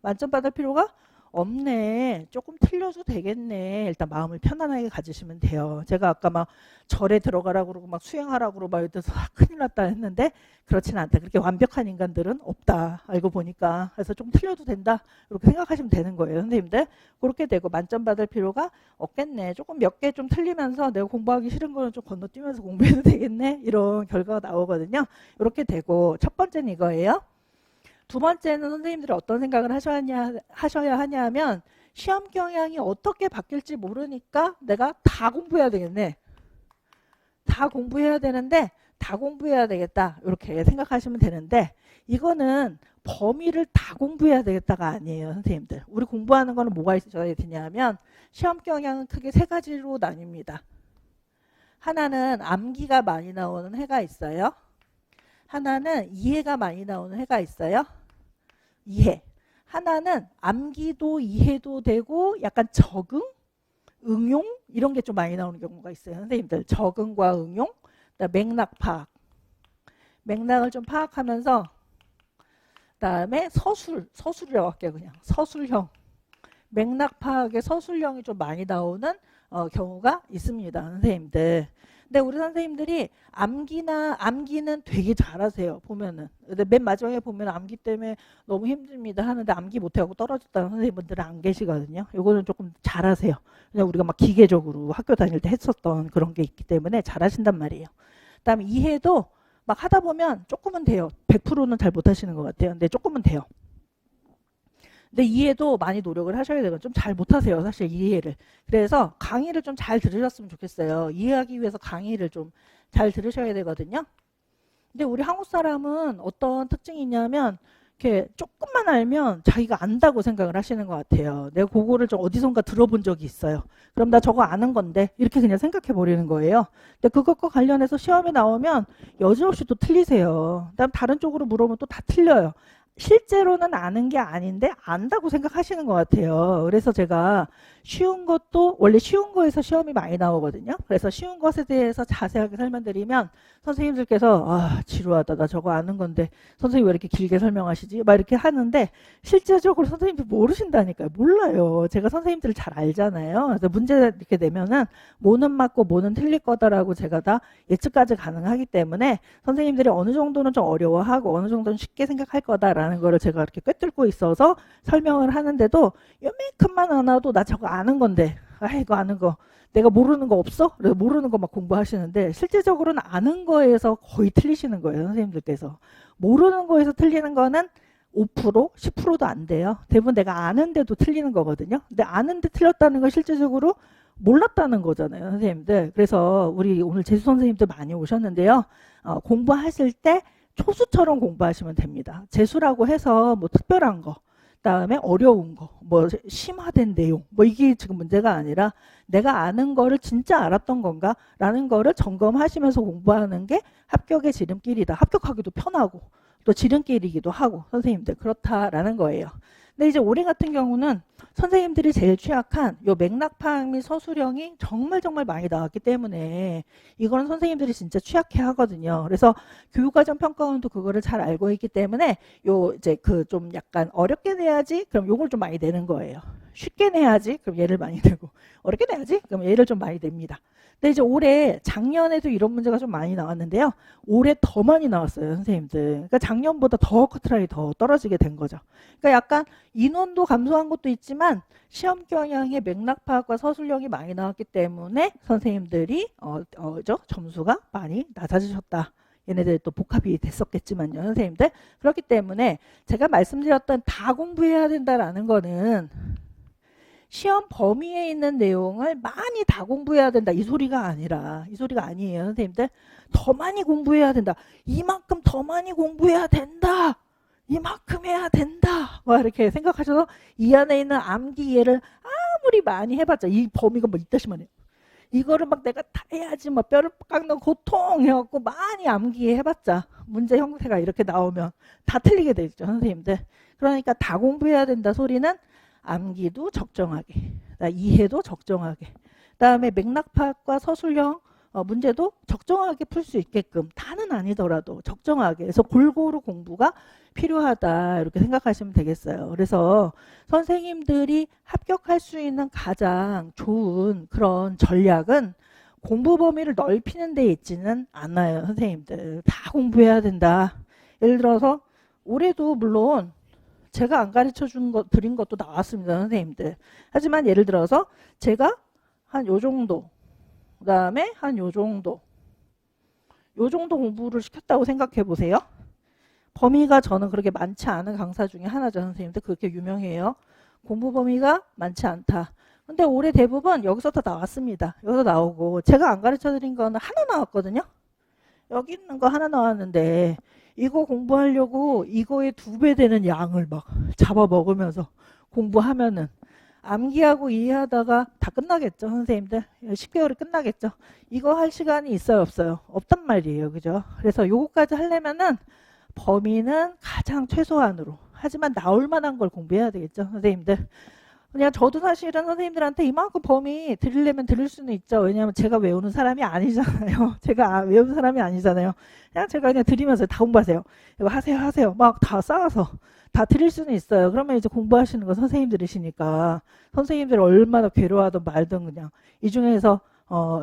만점 받을 필요가 없네. 조금 틀려도 되겠네. 일단 마음을 편안하게 가지시면 돼요. 제가 아까 막 절에 들어가라고 그러고 막 수행하라고 그러고 막 이래서 큰일 났다 했는데 그렇지는 않다. 그렇게 완벽한 인간들은 없다. 알고 보니까. 그래서 좀 틀려도 된다. 이렇게 생각하시면 되는 거예요, 선생님들. 그렇게 되고 만점 받을 필요가 없겠네. 조금 몇 개 좀 틀리면서 내가 공부하기 싫은 거는 좀 건너뛰면서 공부해도 되겠네. 이런 결과가 나오거든요. 이렇게 되고 첫 번째는 이거예요. 두 번째는 선생님들이 어떤 생각을 하셔야 하냐면 시험 경향이 어떻게 바뀔지 모르니까 내가 다 공부해야 되겠네. 다 공부해야 되는데 다 공부해야 되겠다. 이렇게 생각하시면 되는데 이거는 범위를 다 공부해야 되겠다가 아니에요, 선생님들. 우리 공부하는 거는 뭐가 있어야 되냐면 시험 경향은 크게 세 가지로 나뉩니다. 하나는 암기가 많이 나오는 해가 있어요. 하나는 이해가 많이 나오는 해가 있어요. 이해. 하나는 암기도 이해도 되고 약간 적응, 응용 이런 게 좀 많이 나오는 경우가 있어요. 선생님들 적응과 응용, 맥락 파악. 맥락을 좀 파악하면서 그다음에 서술이라고 할게요. 그냥 서술형. 맥락 파악의 서술형이 좀 많이 나오는 경우가 있습니다, 선생님들. 근데 우리 선생님들이 암기는 되게 잘하세요. 보면은. 근데 맨 마지막에 보면 암기 때문에 너무 힘듭니다 하는데 암기 못하고 떨어졌다는 선생님들은 안 계시거든요. 이거는 조금 잘하세요. 그냥 우리가 막 기계적으로 학교 다닐 때 했었던 그런 게 있기 때문에 잘하신단 말이에요. 그다음에 이해도 막 하다 보면 조금은 돼요. 100%는 잘 못하시는 것 같아요. 근데 조금은 돼요. 근데 이해도 많이 노력을 하셔야 되고 좀 잘 못하세요, 사실 이해를. 그래서 강의를 좀 잘 들으셨으면 좋겠어요. 이해하기 위해서 강의를 좀 잘 들으셔야 되거든요. 근데 우리 한국 사람은 어떤 특징이 있냐면 이렇게 조금만 알면 자기가 안다고 생각을 하시는 것 같아요. 내가 그거를 좀 어디선가 들어본 적이 있어요. 그럼 나 저거 아는 건데 이렇게 그냥 생각해 버리는 거예요. 근데 그것과 관련해서 시험에 나오면 여지없이 또 틀리세요. 그다음 다른 쪽으로 물어보면 또 다 틀려요. 실제로는 아는 게 아닌데 안다고 생각하시는 것 같아요. 그래서 제가 쉬운 것도 원래 쉬운 거에서 시험이 많이 나오거든요. 그래서 쉬운 것에 대해서 자세하게 설명드리면 선생님들께서 아 지루하다 나 저거 아는 건데 선생님 왜 이렇게 길게 설명하시지? 막 이렇게 하는데 실제적으로 선생님들 모르신다니까요. 몰라요. 제가 선생님들을 잘 알잖아요. 그래서 문제 이렇게 내면은 뭐는 맞고 뭐는 틀릴 거다라고 제가 다 예측까지 가능하기 때문에 선생님들이 어느 정도는 좀 어려워하고 어느 정도는 쉽게 생각할 거다라는 거를 제가 이렇게 꿰뚫고 있어서 설명을 하는데도 요만큼만 알아도 나 저거 아는 건데 아 이거 아는 거 내가 모르는 거 없어? 그래서 모르는 거 막 공부하시는데 실제적으로는 아는 거에서 거의 틀리시는 거예요. 선생님들께서. 모르는 거에서 틀리는 거는 5%, 10%도 안 돼요. 대부분 내가 아는데도 틀리는 거거든요. 근데 아는데 틀렸다는 건 실제적으로 몰랐다는 거잖아요. 선생님들. 그래서 우리 오늘 재수 선생님들 많이 오셨는데요. 공부하실 때 초수처럼 공부하시면 됩니다. 재수라고 해서 뭐 특별한 거 그다음에 어려운 거, 뭐 심화된 내용, 뭐 이게 지금 문제가 아니라 내가 아는 거를 진짜 알았던 건가라는 거를 점검하시면서 공부하는 게 합격의 지름길이다. 합격하기도 편하고 또 지름길이기도 하고 선생님들 그렇다라는 거예요. 근데 이제 올해 같은 경우는 선생님들이 제일 취약한 요 맥락파악 및 서술형이 정말 많이 나왔기 때문에 이거는 선생님들이 진짜 취약해 하거든요. 그래서 교육과정 평가원도 그거를 잘 알고 있기 때문에 요 이제 그 좀 약간 어렵게 내야지 그럼 요걸 좀 많이 내는 거예요. 쉽게 내야지 그럼 얘를 많이 내고 어렵게 내야지 그럼 얘를 좀 많이 냅니다. 근데 이제 올해 작년에도 이런 문제가 좀 많이 나왔는데요. 올해 더 많이 나왔어요, 선생님들. 그러니까 작년보다 더 커트라인이 더 떨어지게 된 거죠. 그러니까 약간 인원도 감소한 것도 있지만 시험 경향의 맥락 파악과 서술형이 많이 나왔기 때문에 선생님들이 점수가 많이 낮아지셨다. 얘네들 또 복합이 됐었겠지만요, 선생님들. 그렇기 때문에 제가 말씀드렸던 다 공부해야 된다라는 거는 시험 범위에 있는 내용을 많이 다 공부해야 된다. 이 소리가 아니라 이 소리가 아니에요, 선생님들. 더 많이 공부해야 된다. 이만큼 더 많이 공부해야 된다. 이만큼 해야 된다. 뭐 이렇게 생각하셔서 이 안에 있는 암기 이해를 아무리 많이 해봤자 이 범위가 뭐 이따시만 해요. 이거를 막 내가 다 해야지 막 뼈를 깎는 고통 해갖고 많이 암기 해봤자 문제 형태가 이렇게 나오면 다 틀리게 되죠, 선생님들. 그러니까 다 공부해야 된다 소리는 암기도 적정하게, 이해도 적정하게, 그다음에 맥락 파악과 서술형 문제도 적정하게 풀 수 있게끔 다는 아니더라도 적정하게 그래서 골고루 공부가 필요하다 이렇게 생각하시면 되겠어요. 그래서 선생님들이 합격할 수 있는 가장 좋은 그런 전략은 공부 범위를 넓히는 데 있지는 않아요. 선생님들 다 공부해야 된다. 예를 들어서 올해도 물론 제가 안 가르쳐 드린 것도 나왔습니다, 선생님들. 하지만 예를 들어서 제가 한 요 정도, 그 다음에 한 요 정도 공부를 시켰다고 생각해 보세요. 범위가 저는 그렇게 많지 않은 강사 중에 하나죠, 선생님들. 그렇게 유명해요. 공부 범위가 많지 않다. 근데 올해 대부분 여기서 다 나왔습니다. 여기서 나오고 제가 안 가르쳐 드린 거는 하나 나왔거든요. 여기 있는 거 하나 나왔는데 이거 공부하려고 이거의 2배 되는 양을 막 잡아 먹으면서 공부하면은 암기하고 이해하다가 다 끝나겠죠, 선생님들. 10개월이 끝나겠죠. 이거 할 시간이 있어요, 없어요? 없단 말이에요, 그죠? 그래서 요거까지 하려면은 범위는 가장 최소한으로 하지만 나올 만한 걸 공부해야 되겠죠, 선생님들. 그냥 저도 사실은 선생님들한테 이만큼 범위 드리려면 드릴 수는 있죠. 왜냐하면 제가 외우는 사람이 아니잖아요. 제가 외우는 사람이 아니잖아요. 그냥 제가 그냥 드리면서 다 공부하세요. 이거 하세요. 막 다 쌓아서 다 드릴 수는 있어요. 그러면 이제 공부하시는 거 선생님들이시니까 선생님들 얼마나 괴로워하든 말든 그냥 이 중에서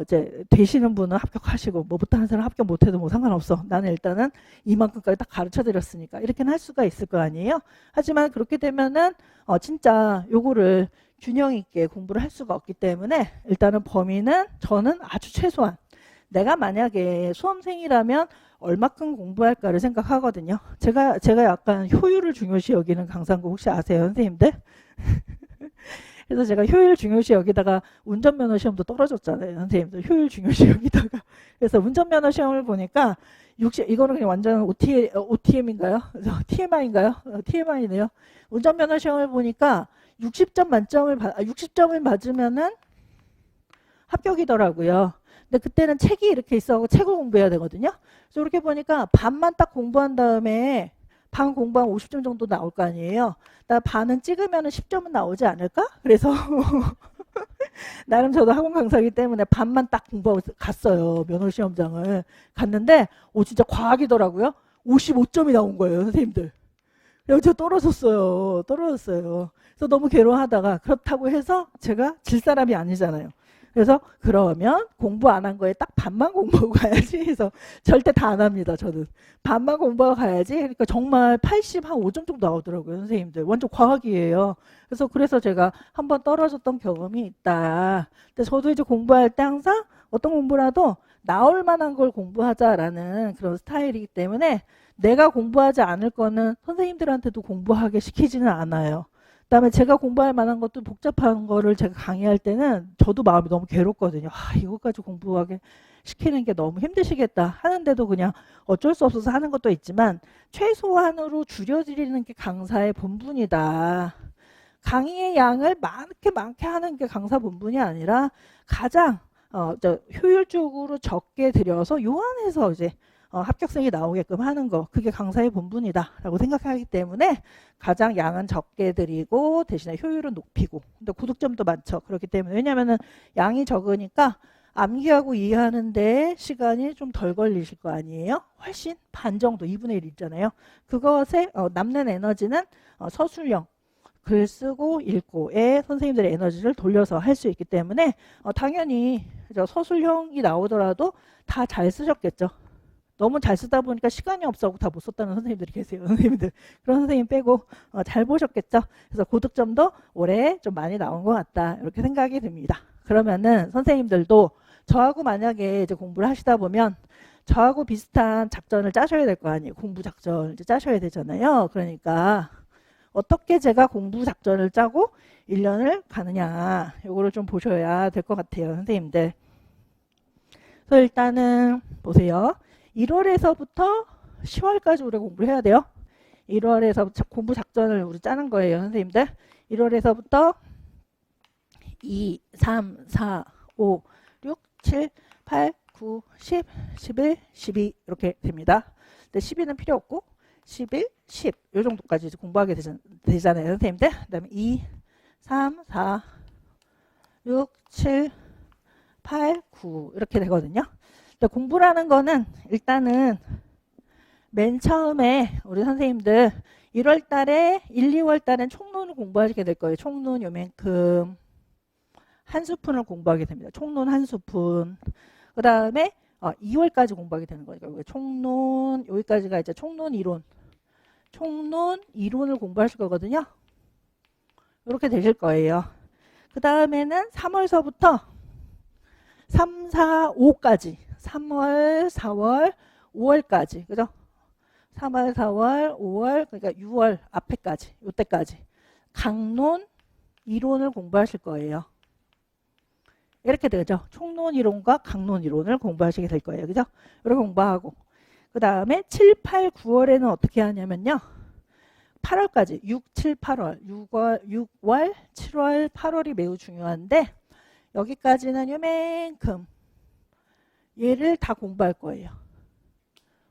이제 되시는 분은 합격하시고 뭐 못하는 사람 합격 못해도 뭐 상관없어. 나는 일단은 이만큼까지 딱 가르쳐 드렸으니까 이렇게는 할 수가 있을 거 아니에요. 하지만 그렇게 되면은 진짜 요거를 균형 있게 공부를 할 수가 없기 때문에 일단은 범위는 저는 아주 최소한 내가 만약에 수험생이라면 얼마큼 공부할까를 생각하거든요. 제가 약간 효율을 중요시 여기는 강사인 거 혹시 아세요, 선생님들? 그래서 제가 효율 중요시 여기다가 운전면허 시험도 떨어졌잖아요, 선생님들. 효율 중요시 여기다가. 그래서 운전면허 시험을 보니까 이거는 그냥 완전 OTM인가요? TMI인가요? TMI네요. 운전면허 시험을 보니까 60점을 맞으면은 합격이더라고요. 근데 그때는 책이 이렇게 있어서 책을 공부해야 되거든요. 그래서 이렇게 보니까 반만 딱 공부한 다음에 반 공부하면 50점 정도 나올 거 아니에요. 나 반은 찍으면 10점은 나오지 않을까? 그래서 나름 저도 학원 강사이기 때문에 반만 딱 공부하고 갔어요. 면허 시험장을 갔는데 진짜 과학이더라고요. 55점이 나온 거예요, 선생님들. 그래서 저 떨어졌어요. 그래서 너무 괴로워하다가 그렇다고 해서 제가 질 사람이 아니잖아요. 그래서 그러면 공부 안 한 거에 딱 반만 공부하고 가야지 해서 절대 다 안 합니다. 저는 반만 공부하고 가야지. 그러니까 정말 80, 한 5점 정도 나오더라고요. 선생님들 완전 과학이에요. 그래서 제가 한번 떨어졌던 경험이 있다. 근데 저도 이제 공부할 때 항상 어떤 공부라도 나올 만한 걸 공부하자라는 그런 스타일이기 때문에 내가 공부하지 않을 거는 선생님들한테도 공부하게 시키지는 않아요. 그다음에 제가 공부할 만한 것도 복잡한 거를 제가 강의할 때는 저도 마음이 너무 괴롭거든요. 이것까지 공부하게 시키는 게 너무 힘드시겠다 하는데도 그냥 어쩔 수 없어서 하는 것도 있지만 최소한으로 줄여드리는 게 강사의 본분이다. 강의의 양을 많게 하는 게 강사 본분이 아니라 가장 효율적으로 적게 들여서 요한해서 이제 합격생이 나오게끔 하는 거, 그게 강사의 본분이다 라고 생각하기 때문에 가장 양은 적게 드리고 대신에 효율은 높이고, 근데 고득점도 많죠. 그렇기 때문에 왜냐면은 양이 적으니까 암기하고 이해하는데 시간이 좀 덜 걸리실 거 아니에요. 훨씬 반 정도 2분의 1 있잖아요. 그것에 남는 에너지는 서술형 글 쓰고 읽고에 선생님들의 에너지를 돌려서 할 수 있기 때문에 당연히 서술형이 나오더라도 다 잘 쓰셨겠죠. 너무 잘 쓰다 보니까 시간이 없어서 다 못 썼다는 선생님들이 계세요. 선생님들. 그런 선생님 빼고 잘 보셨겠죠. 그래서 고득점도 올해 좀 많이 나온 것 같다. 이렇게 생각이 듭니다. 그러면은 선생님들도 저하고 만약에 이제 공부를 하시다 보면 저하고 비슷한 작전을 짜셔야 될 거 아니에요. 공부 작전을 이제 짜셔야 되잖아요. 그러니까 어떻게 제가 공부 작전을 짜고 1년을 가느냐, 요거를 좀 보셔야 될 것 같아요. 선생님들. 그래서 일단은 보세요. 1월에서부터 10월까지 우리가 공부를 해야 돼요. 1월에서 공부 작전을 우리 짜는 거예요. 선생님들. 1월에서부터 2, 3, 4, 5, 6, 7, 8, 9, 10, 11, 12 이렇게 됩니다. 근데 12는 필요 없고 11, 10 이 정도까지 이제 공부하게 되잖아요. 선생님들. 그 다음에 2, 3, 4, 6, 7, 8, 9 이렇게 되거든요. 공부라는 거는 일단은 맨 처음에 우리 선생님들 1월 달에 1, 2월 달엔 총론을 공부하시게 될 거예요. 총론 요만큼 한 수푼을 공부하게 됩니다. 총론 한 수푼. 그 다음에 2월까지 공부하게 되는 거예요. 총론 여기까지가 이제 총론 이론. 총론 이론을 공부하실 거거든요. 이렇게 되실 거예요. 그 다음에는 3월서부터 3, 4, 5까지 3월, 4월, 5월까지 그죠? 3월, 4월, 5월 그러니까 6월 앞에까지 이때까지 강론 이론을 공부하실 거예요. 이렇게 되죠. 총론 이론과 강론 이론을 공부하시게 될 거예요. 그죠? 이렇게 공부하고 그 다음에 7, 8, 9월에는 어떻게 하냐면요. 8월까지 6, 7, 8월 6월, 7월, 8월이 매우 중요한데 여기까지는 요만큼 얘를 다 공부할 거예요.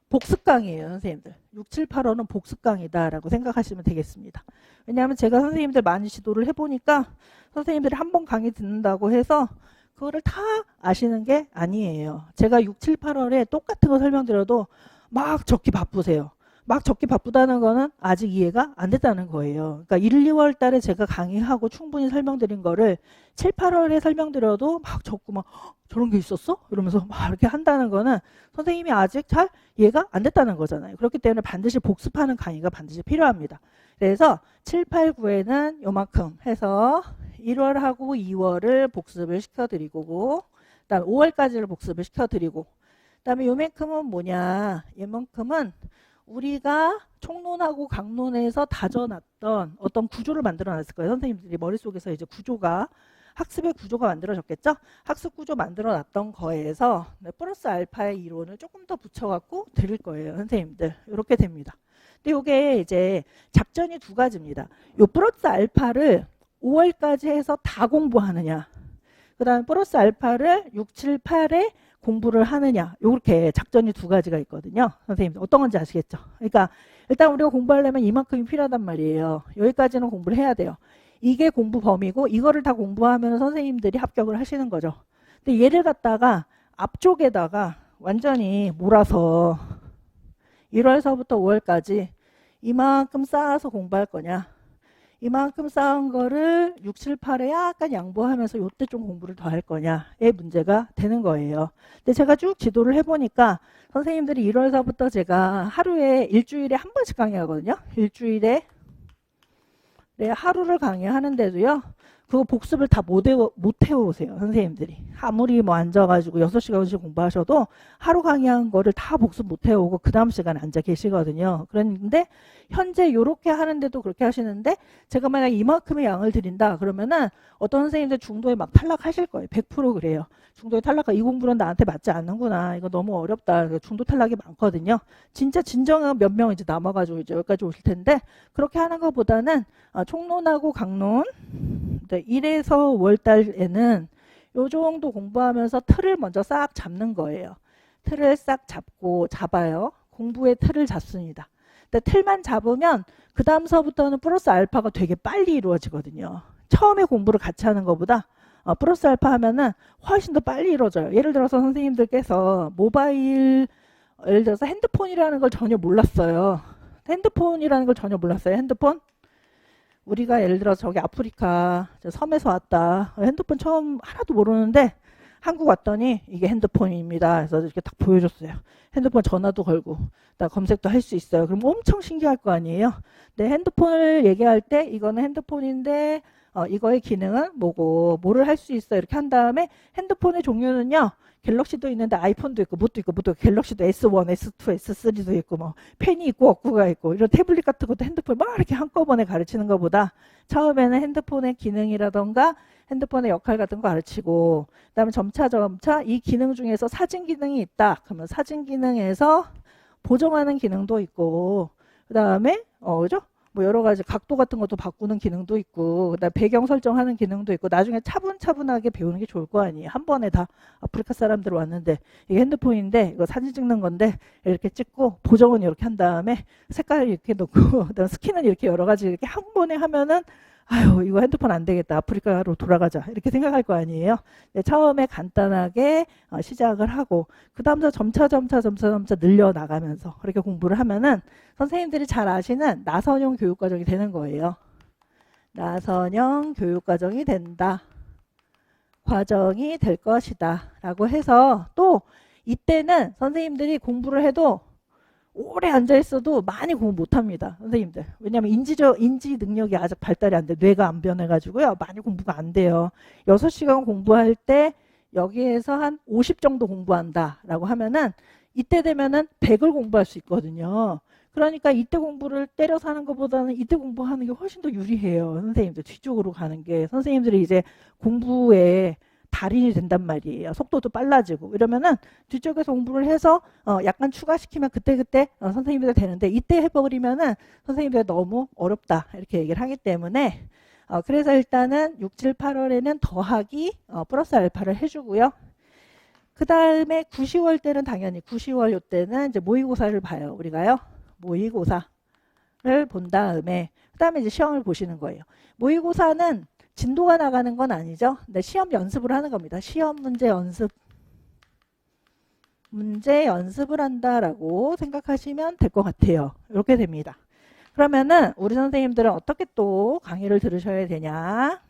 복습 강의예요. 선생님들. 6, 7, 8월은 복습 강의다라고 생각하시면 되겠습니다. 왜냐하면 제가 선생님들 많이 지도를 해보니까 선생님들이 한 번 강의 듣는다고 해서 그거를 다 아시는 게 아니에요. 제가 6, 7, 8월에 똑같은 거 설명드려도 막 적기 바쁘세요. 막 적기 바쁘다는 거는 아직 이해가 안 됐다는 거예요. 그러니까 1, 2월 달에 제가 강의하고 충분히 설명드린 거를 7, 8월에 설명드려도 막 적고 막 저런 게 있었어? 이러면서 막 이렇게 한다는 거는 선생님이 아직 잘 이해가 안 됐다는 거잖아요. 그렇기 때문에 반드시 복습하는 강의가 반드시 필요합니다. 그래서 7, 8, 9에는 요만큼 해서 1월하고 2월을 복습을 시켜드리고 그다음에 5월까지를 복습을 시켜드리고 그다음에 요만큼은 뭐냐, 이만큼은 우리가 총론하고 강론에서 다져놨던 어떤 구조를 만들어 놨을 거예요. 선생님들이 머릿속에서 이제 구조가 학습의 구조가 만들어졌겠죠? 학습 구조 만들어 놨던 거에서 플러스 알파의 이론을 조금 더 붙여갖고 드릴 거예요, 선생님들. 이렇게 됩니다. 근데 이게 이제 작전이 두 가지입니다. 요 플러스 알파를 5월까지 해서 다 공부하느냐, 그 다음에 플러스 알파를 6, 7, 8에 공부를 하느냐, 이렇게 작전이 두 가지가 있거든요. 선생님 어떤 건지 아시겠죠? 그러니까 일단 우리가 공부하려면 이만큼이 필요하단 말이에요. 여기까지는 공부를 해야 돼요. 이게 공부 범위고 이거를 다 공부하면 선생님들이 합격을 하시는 거죠. 근데 얘를 갖다가 앞쪽에다가 완전히 몰아서 1월서부터 5월까지 이만큼 쌓아서 공부할 거냐, 이만큼 쌓은 거를 6, 7, 8에 약간 양보하면서 요때 좀 공부를 더 할 거냐의 문제가 되는 거예요. 근데 제가 쭉 지도를 해보니까 선생님들이 1월서부터 제가 하루에 일주일에 한 번씩 강의하거든요. 일주일에 하루를 강의하는데도요, 그거 복습을 다 못 해오세요, 선생님들이. 아무리 뭐 앉아가지고 6시간씩 공부하셔도 하루 강의한 거를 다 복습 못 해오고 그 다음 시간에 앉아 계시거든요. 그런데 현재 이렇게 하는데도 그렇게 하시는데, 제가 만약 이만큼의 양을 드린다 그러면은 어떤 선생님들 중도에 막 탈락하실 거예요. 100% 그래요. 중도에 탈락하, 이 공부는 나한테 맞지 않는구나, 이거 너무 어렵다, 중도 탈락이 많거든요. 진짜 진정한 몇 명 이제 남아가지고 이제 여기까지 오실 텐데, 그렇게 하는 것보다는 총론하고 강론 1에서 5월달에는 요 정도 공부하면서 틀을 먼저 싹 잡는 거예요. 틀을 싹 잡아요. 공부의 틀을 잡습니다. 근데 틀만 잡으면 그 다음서부터는 플러스 알파가 되게 빨리 이루어지거든요. 처음에 공부를 같이 하는 것보다 플러스 알파 하면은 훨씬 더 빨리 이루어져요. 예를 들어서 선생님들께서 모바일, 예를 들어서 핸드폰이라는 걸 전혀 몰랐어요. 핸드폰? 우리가 예를 들어 저기 아프리카 섬에서 왔다, 핸드폰 처음 하나도 모르는데 한국 왔더니 이게 핸드폰입니다. 그래서 이렇게 딱 보여줬어요. 핸드폰 전화도 걸고 나 검색도 할 수 있어요. 그럼 엄청 신기할 거 아니에요. 네, 핸드폰을 얘기할 때 이거는 핸드폰인데 이거의 기능은 뭐고 뭐를 할 수 있어, 이렇게 한 다음에 핸드폰의 종류는요, 갤럭시도 있는데 아이폰도 있고 뭣도 있고 갤럭시도 S1, S2, S3도 있고 뭐 펜이 있고 없고가 있고, 이런 태블릿 같은 것도 핸드폰 막 이렇게 한꺼번에 가르치는 것보다 처음에는 핸드폰의 기능이라던가 핸드폰의 역할 같은 거 가르치고, 그다음에 점차 이 기능 중에서 사진 기능이 있다 그러면 사진 기능에서 보정하는 기능도 있고, 그다음에 그죠? 뭐 여러 가지 각도 같은 것도 바꾸는 기능도 있고, 그다음에 배경 설정하는 기능도 있고, 나중에 차분차분하게 배우는 게 좋을 거 아니에요. 한 번에 다 아프리카 사람들 왔는데 이게 핸드폰인데 이거 사진 찍는 건데 이렇게 찍고 보정은 이렇게 한 다음에 색깔을 이렇게 넣고 그다음 스킨은 이렇게 여러 가지 이렇게 한 번에 하면은 아유 이거 핸드폰 안 되겠다, 아프리카로 돌아가자, 이렇게 생각할 거 아니에요. 네, 처음에 간단하게 시작을 하고 그 다음부터 점차 늘려나가면서 그렇게 공부를 하면은 선생님들이 잘 아시는 나선형 교육과정이 되는 거예요. 나선형 교육과정이 된다, 과정이 될 것이다 라고 해서, 또 이때는 선생님들이 공부를 해도 오래 앉아있어도 많이 공부 못합니다, 선생님들. 왜냐하면 인지 능력이 아직 발달이 안 돼. 뇌가 안 변해가지고요, 많이 공부가 안 돼요. 6시간 공부할 때 여기에서 한 50 정도 공부한다 라고 하면은 이때 되면은 100을 공부할 수 있거든요. 그러니까 이때 공부를 때려서 하는 것보다는 이때 공부하는 게 훨씬 더 유리해요, 선생님들. 뒤쪽으로 가는 게 선생님들이 이제 공부에 달인이 된단 말이에요. 속도도 빨라지고 이러면은 뒤쪽에서 공부를 해서 약간 추가시키면 그때 선생님들 되는데, 이때 해버리면은 선생님들 너무 어렵다 이렇게 얘기를 하기 때문에 그래서 일단은 6, 7, 8월에는 더하기 플러스 알파를 해주고요. 그 다음에 9, 10월 때는 당연히 9, 10월 요때는 이제 모의고사를 봐요. 우리가요. 모의고사를 본 다음에 그 다음에 이제 시험을 보시는 거예요. 모의고사는 진도가 나가는 건 아니죠. 근데 시험 연습을 하는 겁니다. 시험 문제 연습을 한다라고 생각하시면 될 것 같아요. 이렇게 됩니다. 그러면은 우리 선생님들은 어떻게 또 강의를 들으셔야 되냐?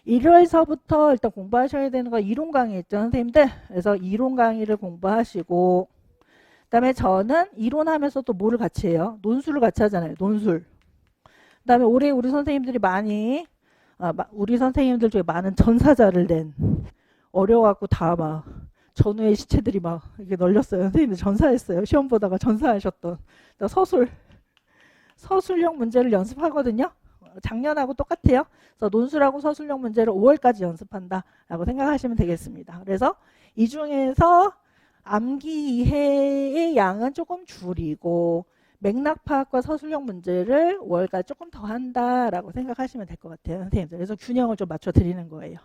1월서부터 일단 공부하셔야 되는 거 이론 강의 있죠, 선생님들. 그래서 이론 강의를 공부하시고, 그다음에 저는 이론하면서 또 뭐를 같이 해요? 논술을 같이 하잖아요. 논술. 그다음에 올해 우리 선생님들이 많이 우리 선생님들 중에 많은 전사자를 낸, 어려워갖고 다 막 전후의 시체들이 막 이렇게 널렸어요. 선생님들 전사했어요. 시험 보다가 전사하셨던 서술형 문제를 연습하거든요. 작년하고 똑같아요. 그래서 논술하고 서술형 문제를 5월까지 연습한다라고 생각하시면 되겠습니다. 그래서 이 중에서 암기 이해의 양은 조금 줄이고 맥락 파악과 서술형 문제를 5월까지 조금 더 한다라고 생각하시면 될 것 같아요, 선생님들. 그래서 균형을 좀 맞춰 드리는 거예요.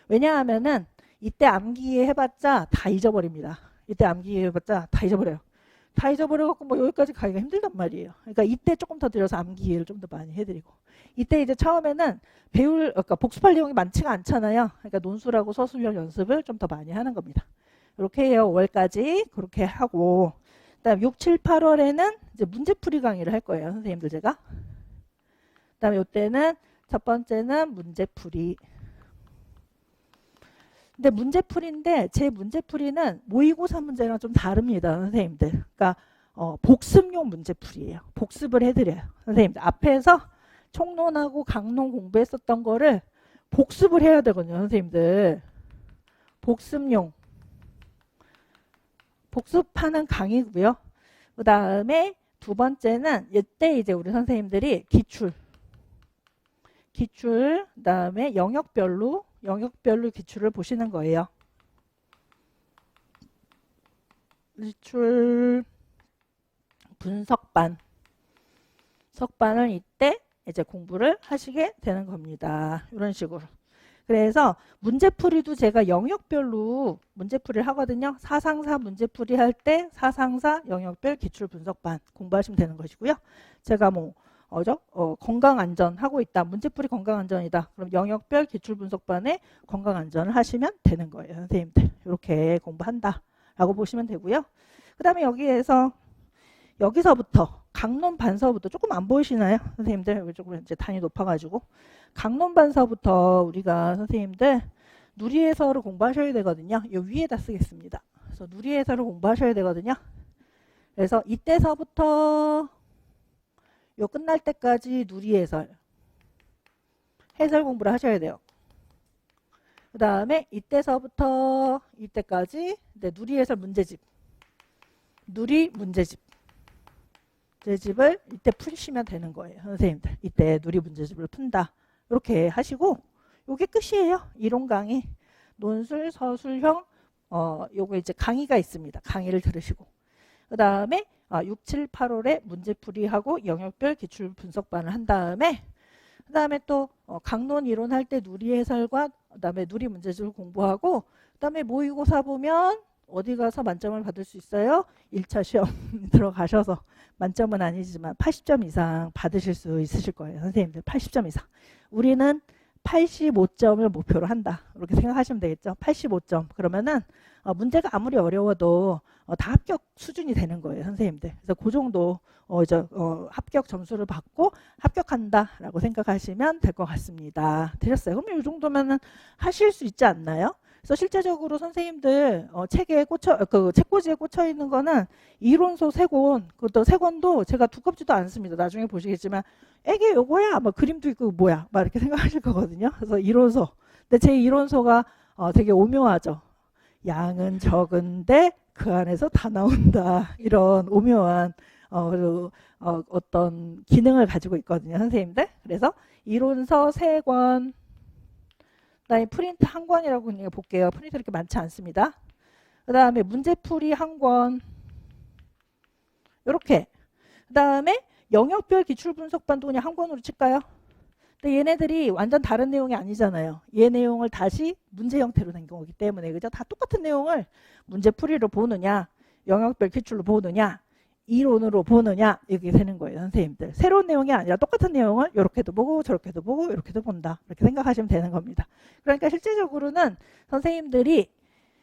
왜냐하면은 이때 암기 이해 해봤자 다 잊어버립니다. 이때 암기 이해 해봤자 다 잊어버려요. 다 잊어버려갖고 뭐 여기까지 가기가 힘들단 말이에요. 그러니까 이때 조금 더 들여서 암기 이해를 좀 더 많이 해드리고, 이때 이제 처음에는 그러니까 복습할 내용이 많지가 않잖아요. 그러니까 논술하고 서술형 연습을 좀 더 많이 하는 겁니다. 이렇게 해요. 5월까지 그렇게 하고, 그다음 6, 7, 8월에는 이제 문제풀이 강의를 할 거예요, 선생님들 제가. 그다음에 이때는 첫 번째는 문제풀이. 근데 문제풀이인데 제 문제풀이는 모의고사 문제랑 좀 다릅니다, 선생님들. 그러니까 복습용 문제풀이에요. 복습을 해드려요, 선생님들. 앞에서 총론하고 강론 공부했었던 거를 복습을 해야 되거든요, 선생님들. 복습용. 복습하는 강의고요. 그 다음에 두 번째는 이때 이제 우리 선생님들이 기출, 그 다음에 영역별로 기출을 보시는 거예요. 기출 분석반, 석반을 이때 이제 공부를 하시게 되는 겁니다. 이런 식으로. 그래서 문제풀이도 제가 영역별로 문제풀이를 하거든요. 사상사 문제풀이 할 때 사상사 영역별 기출 분석반 공부하시면 되는 것이고요. 제가 뭐 건강안전 하고 있다. 문제풀이 건강안전이다. 그럼 영역별 기출 분석반에 건강안전을 하시면 되는 거예요, 선생님들. 이렇게 공부한다 라고 보시면 되고요. 그 다음에 여기서부터 강론 반서부터 조금 안 보이시나요, 선생님들? 조금 이제 단위 높아가지고 강론 반서부터 우리가 선생님들 누리해설을 공부하셔야 되거든요. 이 위에다 쓰겠습니다. 그래서 누리해설을 공부하셔야 되거든요. 그래서 이때서부터 요 끝날 때까지 누리해설 해설 공부를 하셔야 돼요. 그 다음에 이때서부터 이때까지 누리해설 문제집, 누리 문제집을 이때 푸시면 되는 거예요, 선생님들. 이때 누리 문제집을 푼다. 이렇게 하시고 요게 끝이에요. 이론 강의, 논술, 서술형 요거 이제 강의가 있습니다. 강의를 들으시고 그 다음에 6, 7, 8월에 문제풀이하고 영역별 기출 분석반을 한 다음에 그 다음에 또 강론 이론 할 때 누리 해설과 그 다음에 누리 문제집을 공부하고 그 다음에 모의고사 보면 어디 가서 만점을 받을 수 있어요? 1차 시험 들어가셔서 만점은 아니지만 80점 이상 받으실 수 있으실 거예요, 선생님들. 80점 이상. 우리는 85점을 목표로 한다. 이렇게 생각하시면 되겠죠. 85점. 그러면은 문제가 아무리 어려워도 다 합격 수준이 되는 거예요, 선생님들. 그래서 그 정도 합격 점수를 받고 합격한다라고 생각하시면 될 것 같습니다. 되셨어요? 그럼 이 정도면은 하실 수 있지 않나요? 그래서 실제적으로 선생님들 책에 책꽂이에 꽂혀 있는 거는 이론서 3권, 그것도 3권도 제가 두껍지도 않습니다. 나중에 보시겠지만 이게 요거야? 막 그림도 있고 뭐야? 막 이렇게 생각하실 거거든요. 그래서 이론서. 근데 제 이론서가 되게 오묘하죠. 양은 적은데 그 안에서 다 나온다. 이런 오묘한 어떤 기능을 가지고 있거든요, 선생님들. 그래서 이론서 3권, 그다음에 프린트 1권이라고 그냥 볼게요. 프린트 이렇게 많지 않습니다. 그 다음에 문제풀이 1권, 이렇게. 그 다음에 영역별 기출분석반도 그냥 1권으로 칠까요? 근데 얘네들이 완전 다른 내용이 아니잖아요. 얘 내용을 다시 문제 형태로 된 거기 때문에, 그죠? 다 똑같은 내용을 문제풀이로 보느냐, 영역별 기출로 보느냐, 이론으로 보느냐, 이렇게 되는 거예요, 선생님들. 새로운 내용이 아니라 똑같은 내용을 이렇게도 보고 저렇게도 보고 이렇게도 본다. 이렇게 생각하시면 되는 겁니다. 그러니까 실제적으로는 선생님들이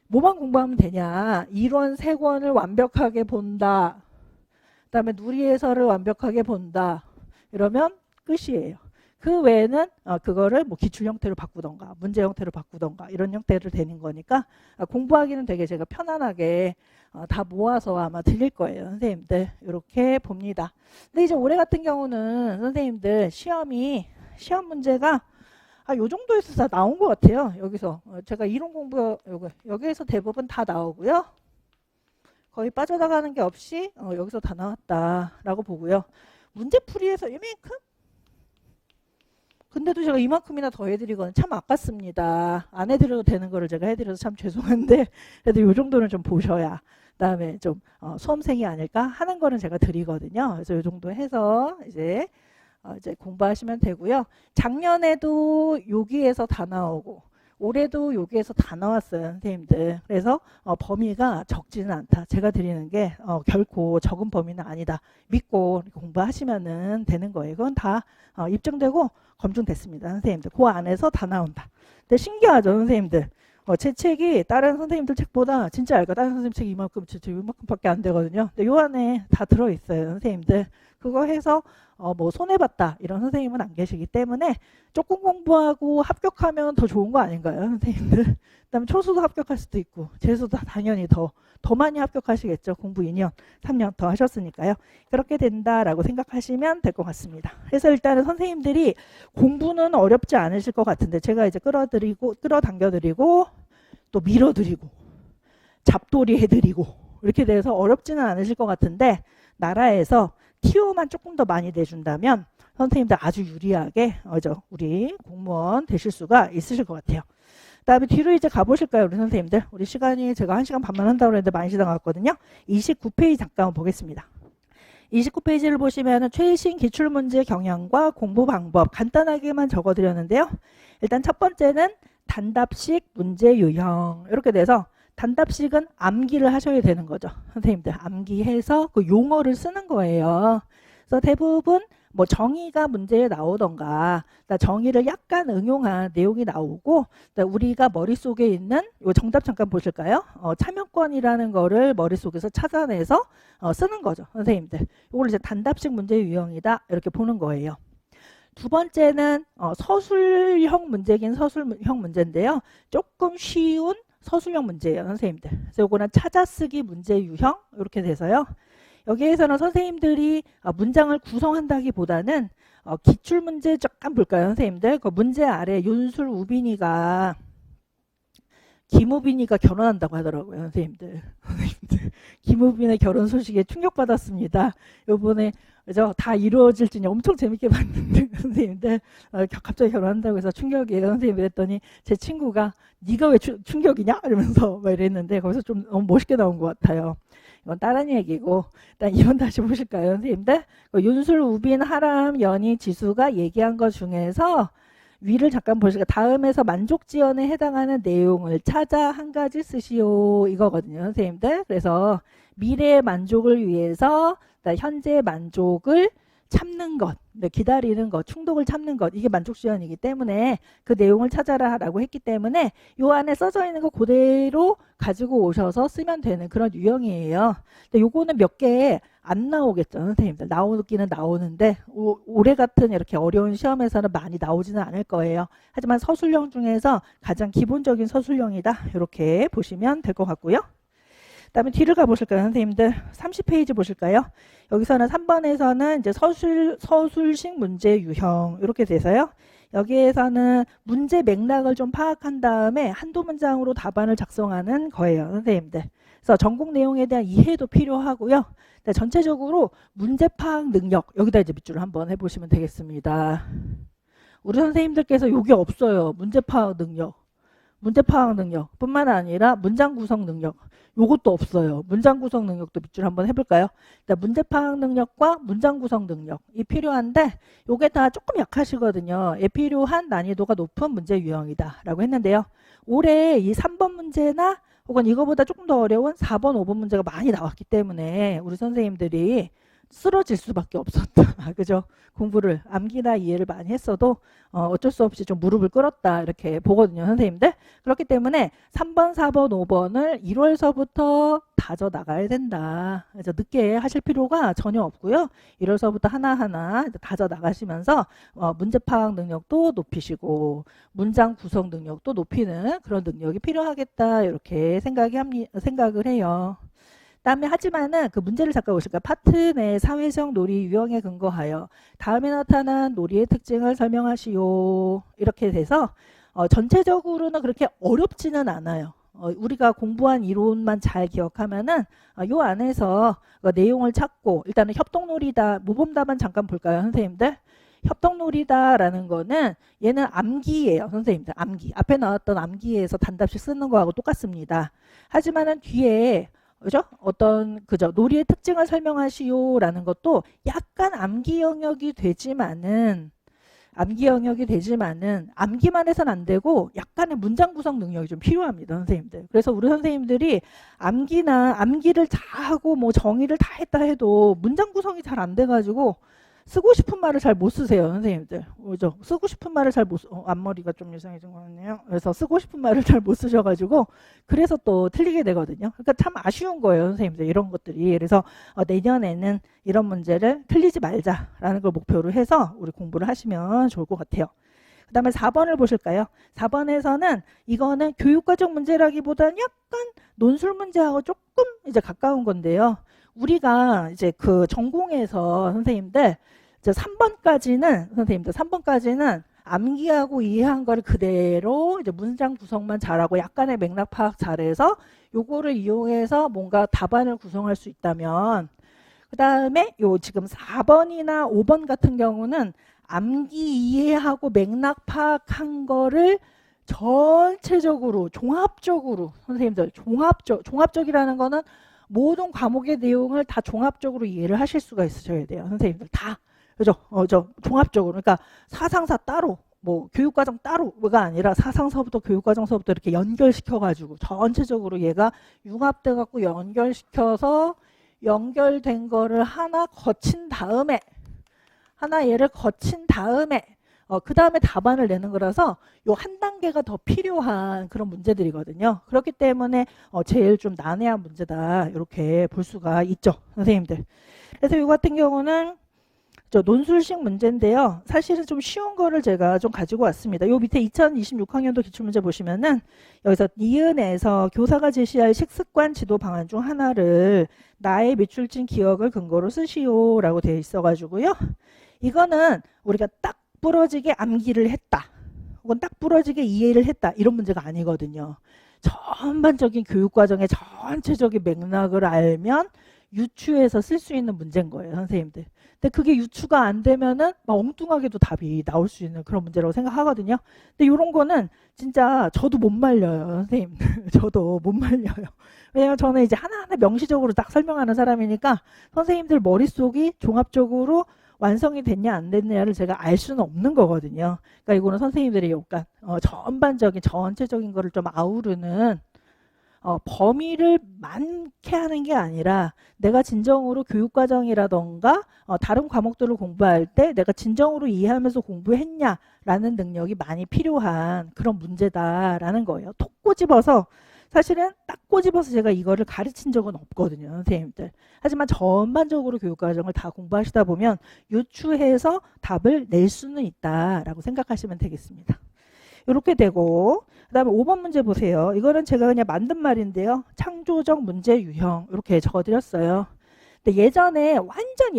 뭐만 공부하면 되냐, 이론 3권을 완벽하게 본다, 그 다음에 누리해설을 완벽하게 본다, 이러면 끝이에요. 그 외에는 그거를 뭐 기출 형태로 바꾸던가 문제 형태로 바꾸던가 이런 형태로 되는 거니까 공부하기는 되게 제가 편안하게 다 모아서 아마 드릴 거예요, 선생님들. 이렇게 봅니다. 근데 이제 올해 같은 경우는 선생님들 시험 문제가 요 정도에서 다 나온 것 같아요. 여기서 제가 이론 공부 여기에서 대부분 다 나오고요. 거의 빠져나가는 게 없이 여기서 다 나왔다라고 보고요. 문제풀이에서 이만큼 근데도 제가 이만큼이나 더 해드리거나 참 아깝습니다. 안 해드려도 되는 거를 제가 해드려서 참 죄송한데 그래도 이 정도는 좀 보셔야 그다음에 좀 수험생이 아닐까 하는 거는 제가 드리거든요. 그래서 이 정도 해서 이제 공부하시면 되고요. 작년에도 여기에서 다 나오고 올해도 여기에서 다 나왔어요, 선생님들. 그래서 범위가 적지는 않다. 제가 드리는 게 결코 적은 범위는 아니다. 믿고 공부하시면 되는 거예요. 그건 다 입증되고 검증됐습니다, 선생님들. 그 안에서 다 나온다. 근데 신기하죠, 선생님들. 제 책이 다른 선생님들 책보다 진짜 얇고 다른 선생님 책이 이만큼밖에 안 되거든요. 근데 요 안에 다 들어있어요, 선생님들. 그거 해서 뭐 손해봤다 이런 선생님은 안 계시기 때문에 조금 공부하고 합격하면 더 좋은 거 아닌가요, 선생님들? 그다음에 초수도 합격할 수도 있고 재수도 당연히 더 많이 합격하시겠죠. 공부 2년, 3년 더 하셨으니까요. 그렇게 된다라고 생각하시면 될 것 같습니다. 그래서 일단은 선생님들이 공부는 어렵지 않으실 것 같은데 제가 이제 끌어당겨드리고 또 밀어드리고 잡돌이 해드리고 이렇게 돼서 어렵지는 않으실 것 같은데 나라에서 TO만 조금 더 많이 내준다면 선생님들 아주 유리하게 우리 공무원 되실 수가 있으실 것 같아요. 그다음에 뒤로 이제 가보실까요, 우리 선생님들? 우리 시간이 제가 1시간 반만 한다고 했는데 많이 지나갔거든요. 29페이지 잠깐 보겠습니다. 29페이지를 보시면 최신 기출문제 경향과 공부 방법 간단하게만 적어드렸는데요. 일단 첫 번째는 단답식 문제 유형 이렇게 돼서 단답식은 암기를 하셔야 되는 거죠. 선생님들 암기해서 그 용어를 쓰는 거예요. 그래서 대부분 뭐 정의가 문제에 나오던가 정의를 약간 응용한 내용이 나오고 우리가 머릿속에 있는 요 정답 잠깐 보실까요? 참여권이라는 거를 머릿속에서 찾아내서 쓰는 거죠. 선생님들 이걸 이제 단답식 문제 유형이다 이렇게 보는 거예요. 두 번째는 서술형 문제긴 서술형 문제인데요. 조금 쉬운 서술형 문제예요, 선생님들. 그래서 요거는 찾아쓰기 문제 유형 이렇게 돼서요. 여기에서는 선생님들이 문장을 구성한다기보다는 기출 문제 잠깐 볼까요, 선생님들? 그 문제 아래 윤술 우빈이가 김우빈이가 결혼한다고 하더라고요, 선생님들. 김우빈의 결혼 소식에 충격받았습니다. 요번에 그죠? 다 이루어질지니 엄청 재밌게 봤는데 선생님들 갑자기 결혼한다고 해서 충격이에요. 선생님이 그랬더니 제 친구가 네가 왜 충격이냐? 이러면서 막 이랬는데 거기서 좀 너무 멋있게 나온 것 같아요. 이건 다른 얘기고 일단 이번 다시 보실까요, 선생님들? 윤술, 우빈, 하람, 연희, 지수가 얘기한 것 중에서 위를 잠깐 보실까요? 다음에서 만족지연에 해당하는 내용을 찾아 한 가지 쓰시오 이거거든요, 선생님들. 그래서 미래의 만족을 위해서 현재 만족을 참는 것, 기다리는 것, 충동을 참는 것 이게 만족지연이기 때문에 그 내용을 찾아라 라고 했기 때문에 요 안에 써져 있는 거 그대로 가지고 오셔서 쓰면 되는 그런 유형이에요. 근데 요거는 몇 개 안 나오겠죠, 선생님들. 나오기는 나오는데 올해 같은 이렇게 어려운 시험에서는 많이 나오지는 않을 거예요. 하지만 서술형 중에서 가장 기본적인 서술형이다 이렇게 보시면 될 것 같고요. 그다음에 뒤를 가보실까요, 선생님들? 30페이지 보실까요? 여기서는 3번에서는 이제 서술식 문제 유형 이렇게 돼서요. 여기에서는 문제 맥락을 좀 파악한 다음에 한두 문장으로 답안을 작성하는 거예요, 선생님들. 그래서 전공 내용에 대한 이해도 필요하고요. 전체적으로 문제 파악 능력 여기다 이제 밑줄을 한번 해보시면 되겠습니다. 우리 선생님들께서 여기 없어요. 문제 파악 능력. 문제 파악 능력 뿐만 아니라 문장 구성 능력 요것도 없어요. 문장 구성 능력도 밑줄 한번 해볼까요? 문제 파악 능력과 문장 구성 능력이 필요한데 요게 다 조금 약하시거든요. 필요한 난이도가 높은 문제 유형이다 라고 했는데요. 올해 이 3번 문제나 혹은 이거보다 조금 더 어려운 4번, 5번 문제가 많이 나왔기 때문에 우리 선생님들이 쓰러질 수밖에 없었다. 그죠? 공부를 암기나 이해를 많이 했어도 어쩔 수 없이 좀 무릎을 꿇었다 이렇게 보거든요, 선생님들. 그렇기 때문에 3번, 4번, 5번을 1월서부터 다져 나가야 된다. 그래서 늦게 하실 필요가 전혀 없고요. 1월서부터 하나하나 다져 나가시면서 문제 파악 능력도 높이시고 문장 구성 능력도 높이는 그런 능력이 필요하겠다 이렇게 생각을 해요. 다음에 하지만은 그 문제를 잠깐 보실까요? 파트 내 사회적 놀이 유형에 근거하여 다음에 나타난 놀이의 특징을 설명하시오. 이렇게 돼서 전체적으로는 그렇게 어렵지는 않아요. 우리가 공부한 이론만 잘 기억하면은 요 안에서 내용을 찾고 일단은 협동놀이다 모범답안 잠깐 볼까요, 선생님들? 협동놀이다라는 거는 얘는 암기예요. 선생님들 암기. 앞에 나왔던 암기에서 단답식 쓰는 거하고 똑같습니다. 하지만은 뒤에 그죠? 그죠? 놀이의 특징을 설명하시오라는 것도 약간 암기 영역이 되지만은 암기만 해서는 안 되고 약간의 문장 구성 능력이 좀 필요합니다, 선생님들. 그래서 우리 선생님들이 암기를 다 하고 뭐 정의를 다 했다 해도 문장 구성이 잘 안 돼가지고 쓰고 싶은 말을 잘 못 쓰세요, 선생님들. 그죠? 쓰고 싶은 말을 잘 못 앞머리가 좀 이상해진 것 같네요. 그래서 쓰고 싶은 말을 잘 못 쓰셔가지고 그래서 또 틀리게 되거든요. 그러니까 참 아쉬운 거예요, 선생님들. 이런 것들이. 그래서 내년에는 이런 문제를 틀리지 말자라는 걸 목표로 해서 우리 공부를 하시면 좋을 것 같아요. 그 다음에 4번을 보실까요? 4번에서는 이거는 교육과정 문제라기보다는 약간 논술 문제하고 조금 이제 가까운 건데요. 우리가 이제 그 전공에서 선생님들 이제 3번까지는 암기하고 이해한 거를 그대로 이제 문장 구성만 잘하고 약간의 맥락 파악 잘해서 요거를 이용해서 뭔가 답안을 구성할 수 있다면, 그 다음에 요 지금 4번이나 5번 같은 경우는 암기 이해하고 맥락 파악한 거를 전체적으로 종합적으로 선생님들 종합적이라는 거는 모든 과목의 내용을 다 종합적으로 이해를 하실 수가 있으셔야 돼요. 선생님들 다. 그죠? 종합적으로. 그러니까 사상사 따로, 뭐 교육과정 따로가 아니라 사상서부터 교육과정서부터 이렇게 연결시켜가지고 전체적으로 얘가 융합돼갖고 연결된 거를 하나 얘를 거친 다음에 그 다음에 답안을 내는 거라서 요 한 단계가 더 필요한 그런 문제들이거든요. 그렇기 때문에 제일 좀 난해한 문제다 이렇게 볼 수가 있죠, 선생님들. 그래서 요 같은 경우는 논술식 문제인데요. 사실은 좀 쉬운 거를 제가 좀 가지고 왔습니다. 요 밑에 2026학년도 기출문제 보시면은 여기서 니은에서 교사가 제시할 식습관 지도 방안 중 하나를 나의 밑줄진 기억을 근거로 쓰시오라고 되어 있어가지고요. 이거는 우리가 딱 부러지게 암기를 했다. 혹은 딱 부러지게 이해를 했다. 이런 문제가 아니거든요. 전반적인 교육과정의 전체적인 맥락을 알면 유추해서 쓸 수 있는 문제인 거예요, 선생님들. 근데 그게 유추가 안 되면은 막 엉뚱하게도 답이 나올 수 있는 그런 문제라고 생각하거든요. 근데 이런 거는 진짜 저도 못 말려요, 선생님. 저도 못 말려요. 왜냐면 저는 이제 하나하나 명시적으로 딱 설명하는 사람이니까 선생님들 머릿속이 종합적으로 완성이 됐냐 안 됐냐를 제가 알 수는 없는 거거든요. 그러니까 이거는 선생님들이 약간 전반적인 전체적인 거를 좀 아우르는 범위를 많게 하는 게 아니라 내가 진정으로 교육과정이라던가 다른 과목들을 공부할 때 내가 진정으로 이해하면서 공부했냐라는 능력이 많이 필요한 그런 문제다라는 거예요. 톡 꼬집어서 사실은 딱 꼬집어서 제가 이거를 가르친 적은 없거든요, 선생님들. 하지만 전반적으로 교육과정을 다 공부하시다 보면 유추해서 답을 낼 수는 있다라고 생각하시면 되겠습니다. 이렇게 되고, 그 다음에 5번 문제 보세요. 이거는 제가 그냥 만든 말인데요. 창조적 문제 유형 이렇게 적어드렸어요. 근데 예전에 완전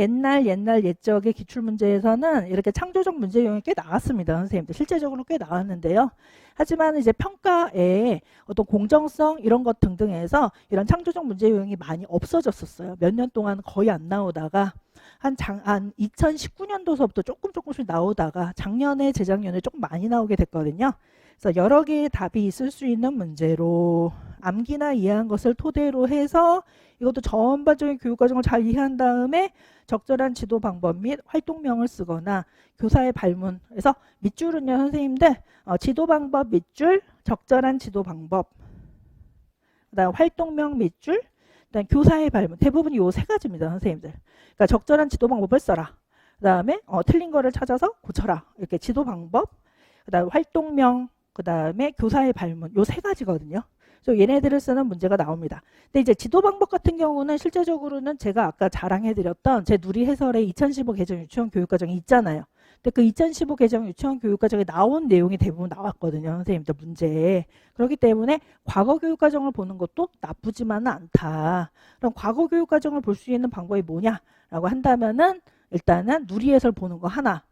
옛적의 기출문제에서는 이렇게 창조적 문제 유형이 꽤 나왔습니다, 선생님들. 실제적으로 꽤 나왔는데요. 하지만 이제 평가에 어떤 공정성 이런 것 등등에서 이런 창조적 문제 유형이 많이 없어졌었어요. 몇 년 동안 거의 안 나오다가 한 2019년도서부터 조금씩 나오다가 작년에 재작년에 조금 많이 나오게 됐거든요. 그래서 여러 개의 답이 있을 수 있는 문제로 암기나 이해한 것을 토대로 해서 이것도 전반적인 교육과정을 잘 이해한 다음에 적절한 지도 방법 및 활동명을 쓰거나 교사의 발문에서 밑줄은요, 선생님들 지도 방법 밑줄, 적절한 지도 방법, 그다음 활동명 밑줄, 그다음 교사의 발문. 대부분이 요 세 가지입니다, 선생님들. 그러니까 적절한 지도 방법을 써라. 그다음에 틀린 거를 찾아서 고쳐라. 이렇게 지도 방법, 그다음 활동명, 그다음에 교사의 발문. 요 세 가지거든요. 그래서 얘네들을 쓰는 문제가 나옵니다. 근데 이제 지도 방법 같은 경우는 실제적으로는 제가 아까 자랑해드렸던 제 누리 해설의 2015 개정 유치원 교육과정이 있잖아요. 근데 그 2015 개정 유치원 교육과정에 나온 내용이 대부분 나왔거든요, 선생님들 문제에. 그렇기 때문에 과거 교육과정을 보는 것도 나쁘지만은 않다. 그럼 과거 교육과정을 볼 수 있는 방법이 뭐냐라고 한다면은 일단은 누리 해설 보는 거 하나.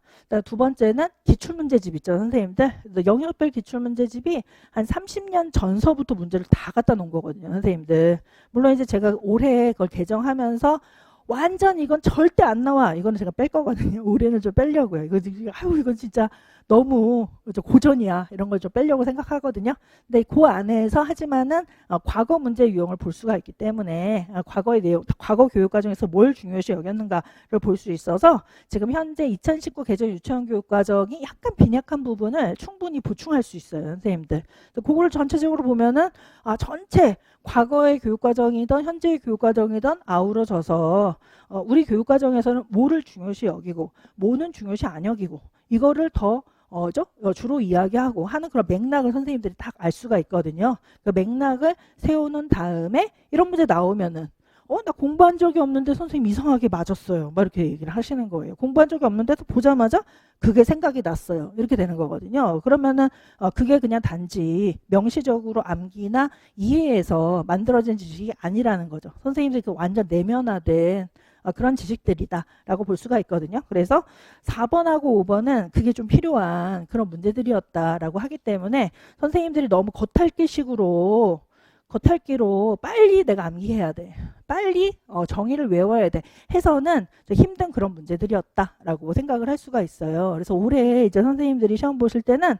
두 번째는 기출문제집 있죠, 선생님들. 영역별 기출문제집이 한 30년 전서부터 문제를 다 갖다 놓은 거거든요, 선생님들. 물론 이제 제가 올해 그걸 개정하면서 완전 이건 절대 안 나와. 이거는 제가 뺄 거거든요. 올해는 좀 빼려고요. 이건 진짜 너무 고전이야. 이런 걸 좀 빼려고 생각하거든요. 근데 그 안에서 하지만은 과거 문제 유형을 볼 수가 있기 때문에 과거의 내용, 과거 교육 과정에서 뭘 중요시 여겼는가를 볼 수 있어서 지금 현재 2019 개정 유치원 교육 과정이 약간 빈약한 부분을 충분히 보충할 수 있어요, 선생님들. 그거를 전체적으로 보면은 전체 과거의 교육 과정이든 현재의 교육 과정이든 아우러져서 우리 교육 과정에서는 뭐를 중요시 여기고 뭐는 중요시 안 여기고 이거를 더 주로 이야기하고 하는 그런 맥락을 선생님들이 딱 알 수가 있거든요. 그 맥락을 세우는 다음에 이런 문제 나오면은 나 공부한 적이 없는데 선생님 이상하게 맞았어요. 막 이렇게 얘기를 하시는 거예요. 공부한 적이 없는데도 보자마자 그게 생각이 났어요. 이렇게 되는 거거든요. 그러면은 그게 그냥 단지 명시적으로 암기나 이해해서 만들어진 지식이 아니라는 거죠. 선생님들이 그 완전 내면화된 그런 지식들이다라고 볼 수가 있거든요. 그래서 4번하고 5번은 그게 좀 필요한 그런 문제들이었다라고 하기 때문에 선생님들이 너무 겉핥기로 빨리 내가 암기해야 돼. 빨리 정의를 외워야 돼. 해서는 힘든 그런 문제들이었다라고 생각을 할 수가 있어요. 그래서 올해 이제 선생님들이 시험 보실 때는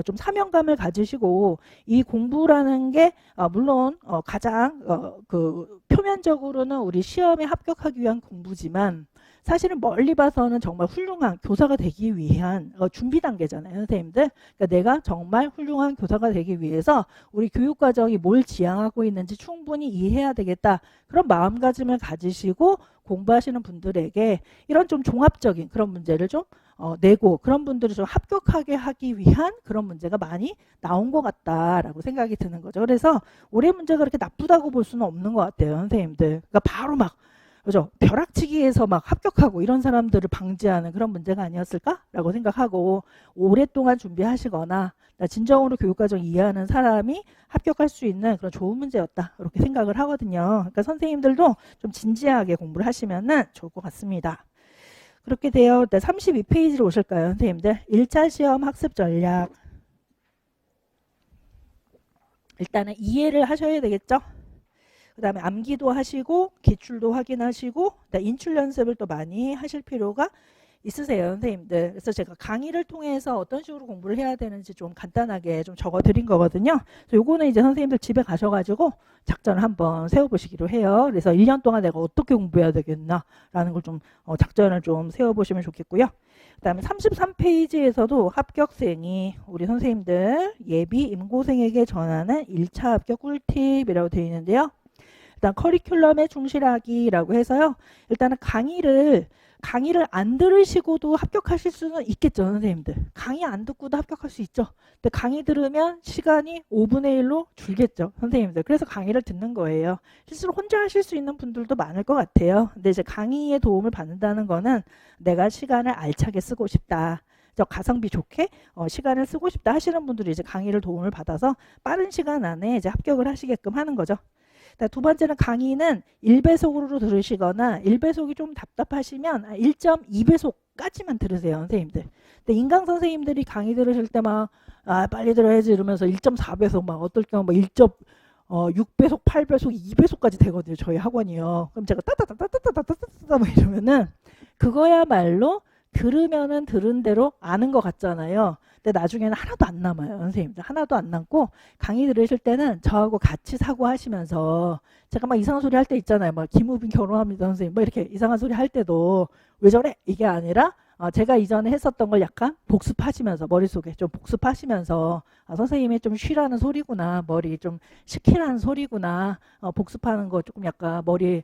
좀 사명감을 가지시고 이 공부라는 게 물론 가장 그 표면적으로는 우리 시험에 합격하기 위한 공부지만 사실은 멀리 봐서는 정말 훌륭한 교사가 되기 위한 준비 단계잖아요, 선생님들. 그러니까 내가 정말 훌륭한 교사가 되기 위해서 우리 교육과정이 뭘 지향하고 있는지 충분히 이해해야 되겠다. 그런 마음가짐을 가지시고 공부하시는 분들에게 이런 좀 종합적인 그런 문제를 좀 내고 그런 분들을 좀 합격하게 하기 위한 그런 문제가 많이 나온 것 같다라고 생각이 드는 거죠. 그래서 올해 문제가 그렇게 나쁘다고 볼 수는 없는 것 같아요, 선생님들. 그러니까 바로 막 그죠? 벼락치기에서 막 합격하고 이런 사람들을 방지하는 그런 문제가 아니었을까라고 생각하고 오랫동안 준비하시거나 진정으로 교육과정 이해하는 사람이 합격할 수 있는 그런 좋은 문제였다 이렇게 생각을 하거든요. 그러니까 선생님들도 좀 진지하게 공부를 하시면 좋을 것 같습니다. 그렇게 되어 32페이지로 오실까요, 선생님들? 1차 시험 학습 전략. 일단은 이해를 하셔야 되겠죠? 그 다음에 암기도 하시고 기출도 확인하시고 인출 연습을 또 많이 하실 필요가 있으세요, 선생님들. 그래서 제가 강의를 통해서 어떤 식으로 공부를 해야 되는지 좀 간단하게 좀 적어 드린 거거든요. 그래서 요거는 이제 선생님들 집에 가셔가지고 작전을 한번 세워보시기로 해요. 그래서 1년 동안 내가 어떻게 공부해야 되겠나라는 걸 좀 작전을 좀 세워보시면 좋겠고요. 그 다음에 33페이지에서도 합격생이 우리 선생님들 예비 임고생에게 전하는 1차 합격 꿀팁이라고 되어 있는데요. 일단 커리큘럼에 충실하기라고 해서요. 일단은 강의를 안 들으시고도 합격하실 수는 있겠죠, 선생님들. 강의 안 듣고도 합격할 수 있죠. 근데 강의 들으면 시간이 5분의 1로 줄겠죠, 선생님들. 그래서 강의를 듣는 거예요. 실제로 혼자 하실 수 있는 분들도 많을 것 같아요. 근데 이제 강의의 도움을 받는다는 거는 내가 시간을 알차게 쓰고 싶다. 가성비 좋게 시간을 쓰고 싶다 하시는 분들이 이제 강의를 도움을 받아서 빠른 시간 안에 이제 합격을 하시게끔 하는 거죠. 두 번째는 강의는 1배속으로 들으시거나 1배속이 좀 답답하시면 1.2배속까지만 들으세요, 선생님들. 근데 인강 선생님들이 강의 들으실 때 막 빨리 들어야지 이러면서 1.4배속 막 어떨 경우 뭐 1.6배속, 8배속, 2배속까지 되거든요, 저희 학원이요. 그럼 제가 따따따따따따따따따 막 이러면은 그거야말로 들으면은 들은 대로 아는 것 같잖아요. 근데 나중에는 하나도 안 남아요, 선생님들. 하나도 안 남고 강의 들으실 때는 저하고 같이 사고하시면서 제가 막 이상한 소리 할 때 있잖아요. 막 김우빈 결혼합니다, 선생님. 뭐 이렇게 이상한 소리 할 때도 왜 저래? 이게 아니라 제가 이전에 했었던 걸 약간 복습하시면서 머릿속에 좀 복습하시면서 선생님이 좀 쉬라는 소리구나, 머리 좀 식히라는 소리구나, 복습하는 거 조금 약간 머리에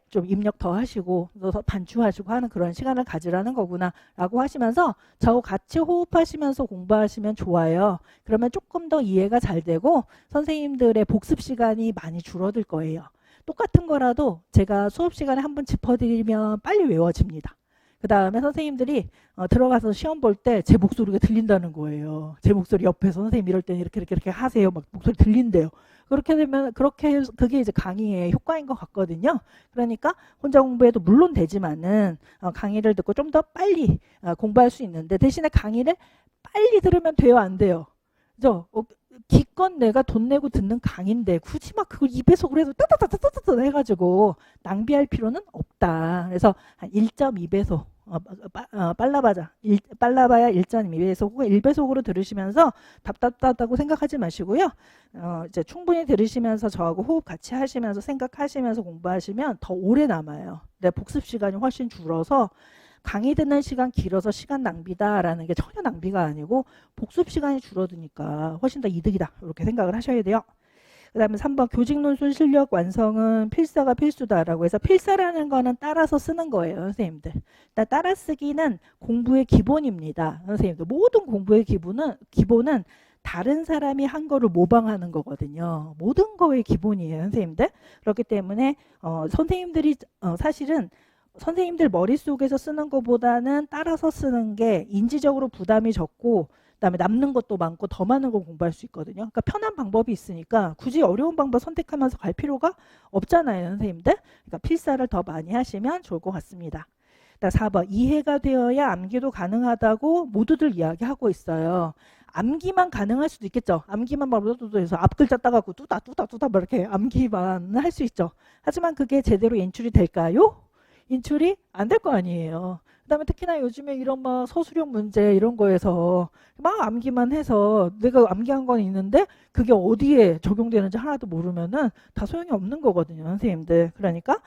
좀 입력 더 하시고 더 반추하시고 하는 그런 시간을 가지라는 거구나 라고 하시면서 저하고 같이 호흡하시면서 공부하시면 좋아요. 그러면 조금 더 이해가 잘 되고 선생님들의 복습 시간이 많이 줄어들 거예요. 똑같은 거라도 제가 수업 시간에 한번 짚어드리면 빨리 외워집니다. 그 다음에 선생님들이 들어가서 시험 볼 때 제 목소리가 들린다는 거예요. 제 목소리 옆에서 선생님 이럴 때는 이렇게 하세요. 막 목소리 들린대요. 그렇게 되면 그게 이제 강의의 효과인 것 같거든요. 그러니까 혼자 공부해도 물론 되지만은 강의를 듣고 좀 더 빨리 공부할 수 있는데 대신에 강의를 빨리 들으면 돼요, 안 돼요? 그죠? 기껏 내가 돈 내고 듣는 강의인데 굳이 막 그걸 2배속으로 해서 따따따따따따 해가지고 낭비할 필요는 없다. 그래서 한 1.2배속 빨라봐야 1.2배속 혹은 1배속으로 들으시면서 답답하다고 생각하지 마시고요. 이제 충분히 들으시면서 저하고 호흡 같이 하시면서 생각하시면서 공부하시면 더 오래 남아요. 내 복습 시간이 훨씬 줄어서 강의 듣는 시간 길어서 시간 낭비다라는 게 전혀 낭비가 아니고 복습 시간이 줄어드니까 훨씬 더 이득이다. 이렇게 생각을 하셔야 돼요. 그 다음에 3번 교직 논술 실력 완성은 필사가 필수다라고 해서 필사라는 거는 따라서 쓰는 거예요. 선생님들. 따라 쓰기는 공부의 기본입니다. 선생님들. 모든 공부의 기본은 다른 사람이 한 거를 모방하는 거거든요. 모든 거의 기본이에요. 선생님들. 그렇기 때문에 선생님들이 사실은 선생님들 머릿속에서 쓰는 것보다는 따라서 쓰는 게 인지적으로 부담이 적고 그다음에 남는 것도 많고 더 많은 걸 공부할 수 있거든요. 그러니까 편한 방법이 있으니까 굳이 어려운 방법 선택하면서 갈 필요가 없잖아요. 선생님들. 그러니까 필사를 더 많이 하시면 좋을 것 같습니다. 4번 이해가 되어야 암기도 가능하다고 모두들 이야기하고 있어요. 암기만 가능할 수도 있겠죠. 암기만 막 해서 앞글자 따갖고 뚜다 막 이렇게 암기만 할 수 있죠. 하지만 그게 제대로 연출이 될까요? 인출이 안 될 거 아니에요. 그 다음에 특히나 요즘에 이런 막 서술형 문제 이런 거에서 막 암기만 해서 내가 암기한 건 있는데 그게 어디에 적용되는지 하나도 모르면은 다 소용이 없는 거거든요. 선생님들. 그러니까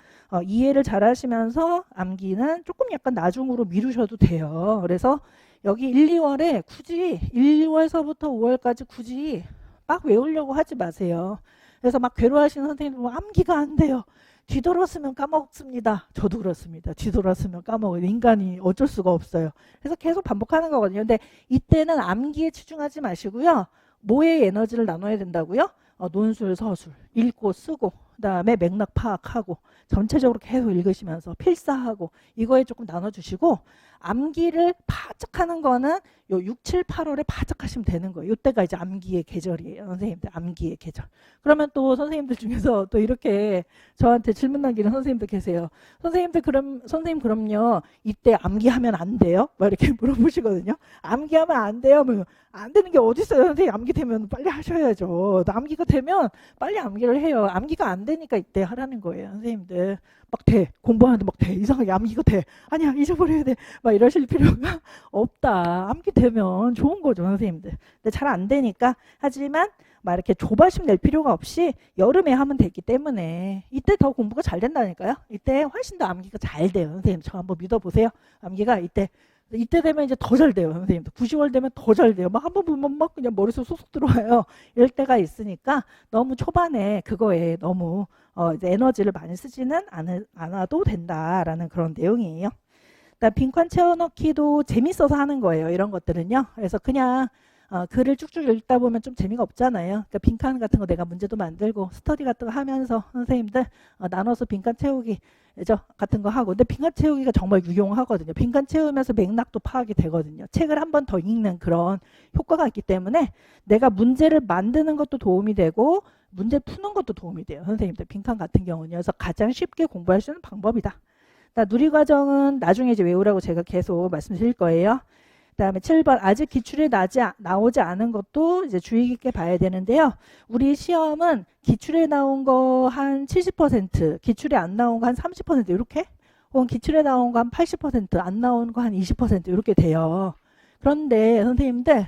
이해를 잘 하시면서 암기는 조금 약간 나중으로 미루셔도 돼요. 그래서 여기 1, 2월에 굳이 1월서부터 5월까지 굳이 막 외우려고 하지 마세요. 그래서 막 괴로워하시는 선생님들 뭐 암기가 안 돼요. 뒤돌았으면 까먹습니다. 저도 그렇습니다. 뒤돌았으면 까먹어요. 인간이 어쩔 수가 없어요. 그래서 계속 반복하는 거거든요. 근데 이때는 암기에 치중하지 마시고요. 뭐에 에너지를 나눠야 된다고요? 논술, 서술, 읽고 쓰고 그다음에 맥락 파악하고 전체적으로 계속 읽으시면서 필사하고 이거에 조금 나눠주시고 암기를 바짝 하는 거는 요 6, 7, 8월에 바짝 하시면 되는 거예요. 이때가 이제 암기의 계절이에요. 선생님들 암기의 계절. 그러면 또 선생님들 중에서 또 이렇게 저한테 질문 남기는 선생님들 계세요. 선생님 그럼요. 이때 암기하면 안 돼요? 막 이렇게 물어보시거든요. 암기하면 안 돼요? 뭐 안 되는 게 어디 있어요? 선생님 암기 되면 빨리 하셔야죠. 암기가 되면 빨리 암기를 해요. 암기가 안 되니까 이때 하라는 거예요. 선생님들. 막 돼. 공부하는데 막 돼. 이상하게 암기가 돼. 아니야 잊어버려야 돼. 막 이러실 필요가 없다. 암기 되면 좋은 거죠. 선생님들. 근데 잘 안 되니까 하지만 막 이렇게 조바심 낼 필요가 없이 여름에 하면 되기 때문에 이때 더 공부가 잘 된다니까요. 이때 훨씬 더 암기가 잘 돼요. 선생님 저 한번 믿어보세요. 암기가 이때 되면 이제 더 잘 돼요. 선생님도 9, 10월 되면 더 잘 돼요. 막 한 번 보면 막 그냥 머릿속 쏙쏙 들어와요. 이럴 때가 있으니까 너무 초반에 그거에 너무 이제 에너지를 많이 쓰지는 않아도 된다라는 그런 내용이에요. 빈칸 채워넣기도 재밌어서 하는 거예요. 이런 것들은요. 그래서 그냥 글을 쭉쭉 읽다 보면 좀 재미가 없잖아요. 그러니까 빈칸 같은 거 내가 문제도 만들고 스터디 같은 거 하면서 선생님들 나눠서 빈칸 채우기 같은 거 하고 근데 빈칸 채우기가 정말 유용하거든요. 빈칸 채우면서 맥락도 파악이 되거든요. 책을 한 번 더 읽는 그런 효과가 있기 때문에 내가 문제를 만드는 것도 도움이 되고 문제 푸는 것도 도움이 돼요. 선생님들 빈칸 같은 경우는 그래서 가장 쉽게 공부할 수 있는 방법이다. 누리과정은 나중에 이제 외우라고 제가 계속 말씀드릴 거예요. 그다음에 7번 아직 기출에 나오지 않은 것도 이제 주의 깊게 봐야 되는데요. 우리 시험은 기출에 나온 거 한 70%, 기출에 안 나온 거 한 30% 이렇게 혹은 기출에 나온 거 한 80%, 안 나온 거 한 20% 이렇게 돼요. 그런데 선생님들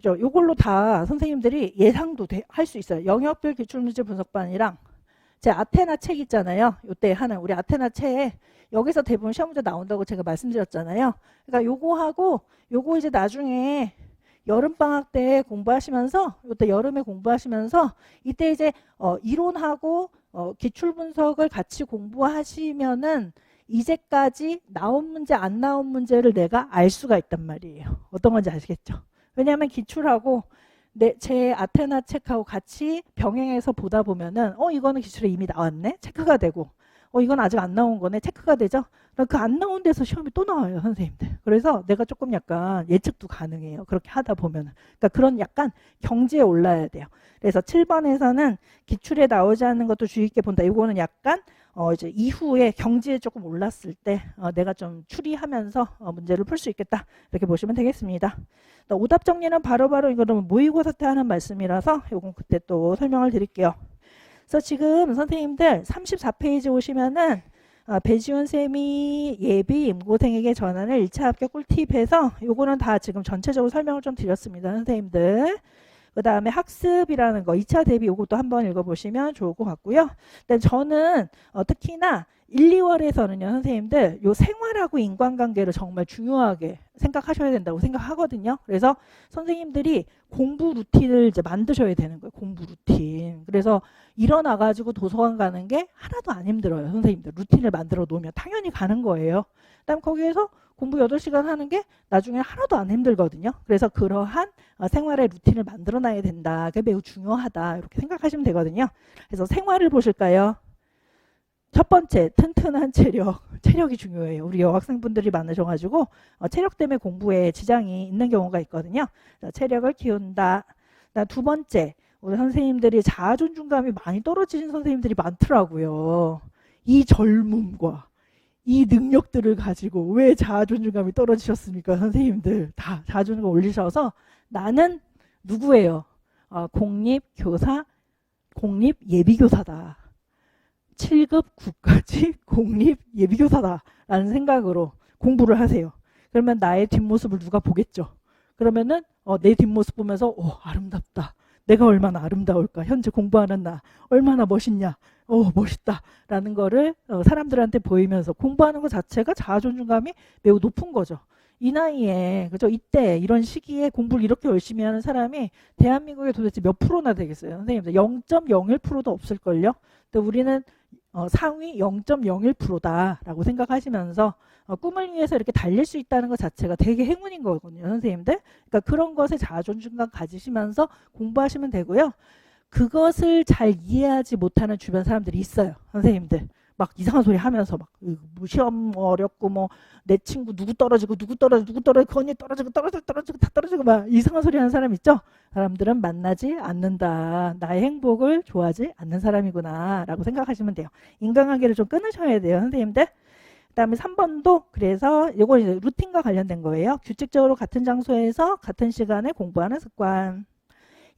요걸로 다 선생님들이 예상도 할 수 있어요. 영역별 기출문제 분석반이랑 제 아테나 책 있잖아요. 요때 하는 우리 아테나 책에 여기서 대부분 시험 문제 나온다고 제가 말씀드렸잖아요. 그러니까 요거 이제 나중에 여름방학 때 공부하시면서 요때 여름에 공부하시면서 이때 이제 이론하고 기출 분석을 같이 공부하시면은 이제까지 나온 문제 안 나온 문제를 내가 알 수가 있단 말이에요. 어떤 건지 아시겠죠? 왜냐하면 기출하고 제 아테나 책하고 같이 병행해서 보다 보면은 이거는 기출에 이미 나왔네 체크가 되고 이건 아직 안 나온 거네 체크가 되죠. 그 안 나온 데서 시험이 또 나와요 선생님들. 그래서 내가 조금 약간 예측도 가능해요. 그렇게 하다 보면은 그러니까 그런 약간 경지에 올라야 돼요. 그래서 7번에서는 기출에 나오지 않는 것도 주의 있게 본다. 이거는 약간 이제 이후에 경지에 조금 올랐을 때 내가 좀 추리하면서 문제를 풀 수 있겠다. 이렇게 보시면 되겠습니다. 오답 정리는 바로바로 이거는 모의고사 때 하는 말씀이라서 요건 그때 또 설명을 드릴게요. 그래서 지금 선생님들 34페이지 오시면은 배지훈 쌤이 예비 임고생에게 전하는 1차 합격 꿀팁에서 요거는 다 지금 전체적으로 설명을 좀 드렸습니다. 선생님들. 그 다음에 학습이라는 거 2차 대비 요것도 한번 읽어보시면 좋을 것 같고요. 근데 저는 특히나 1, 2월에서는요 선생님들 요 생활하고 인간관계를 정말 중요하게 생각하셔야 된다고 생각하거든요. 그래서 선생님들이 공부 루틴을 이제 만드셔야 되는 거예요. 공부 루틴. 그래서 일어나 가지고 도서관 가는 게 하나도 안 힘들어요. 선생님들 루틴을 만들어 놓으면 당연히 가는 거예요. 그다음 거기에서 공부 8시간 하는 게 나중에 하나도 안 힘들거든요. 그래서 그러한 생활의 루틴을 만들어 놔야 된다. 그게 매우 중요하다. 이렇게 생각하시면 되거든요. 그래서 생활을 보실까요? 첫 번째, 튼튼한 체력. 체력이 중요해요. 우리 여학생분들이 많으셔가지고 체력 때문에 공부에 지장이 있는 경우가 있거든요. 체력을 키운다. 두 번째, 우리 선생님들이 자아존중감이 많이 떨어지는 선생님들이 많더라고요. 이 젊음과 이 능력들을 가지고 왜 자아존중감이 떨어지셨습니까? 선생님들 다 자아존중감 올리셔서 나는 누구예요? 공립교사, 공립예비교사다. 7급 9까지 공립예비교사다라는 생각으로 공부를 하세요. 그러면 나의 뒷모습을 누가 보겠죠? 그러면은 내 뒷모습 보면서 아름답다. 내가 얼마나 아름다울까? 현재 공부하는 나 얼마나 멋있냐? 멋있다. 라는 거를 사람들한테 보이면서 공부하는 것 자체가 자아존중감이 매우 높은 거죠. 이 나이에, 그죠? 이때, 이런 시기에 공부를 이렇게 열심히 하는 사람이 대한민국에 도대체 몇 프로나 되겠어요? 선생님들 0.01%도 없을걸요? 근데 우리는 상위 0.01%다라고 생각하시면서 꿈을 위해서 이렇게 달릴 수 있다는 것 자체가 되게 행운인 거거든요, 선생님들. 그러니까 그런 것에 자존심감 가지시면서 공부하시면 되고요. 그것을 잘 이해하지 못하는 주변 사람들이 있어요, 선생님들. 막 이상한 소리 하면서 막 시험 어렵고 내 친구 누구 떨어지고 그 언니 떨어지고 다 떨어지고 막 이상한 소리 하는 사람 있죠? 사람들은 만나지 않는다. 나의 행복을 좋아하지 않는 사람이구나 라고 생각하시면 돼요. 인간관계를 좀 끊으셔야 돼요, 선생님들. 그 다음에 3번도 그래서 이건 이제 루틴과 관련된 거예요. 규칙적으로 같은 장소에서 같은 시간에 공부하는 습관.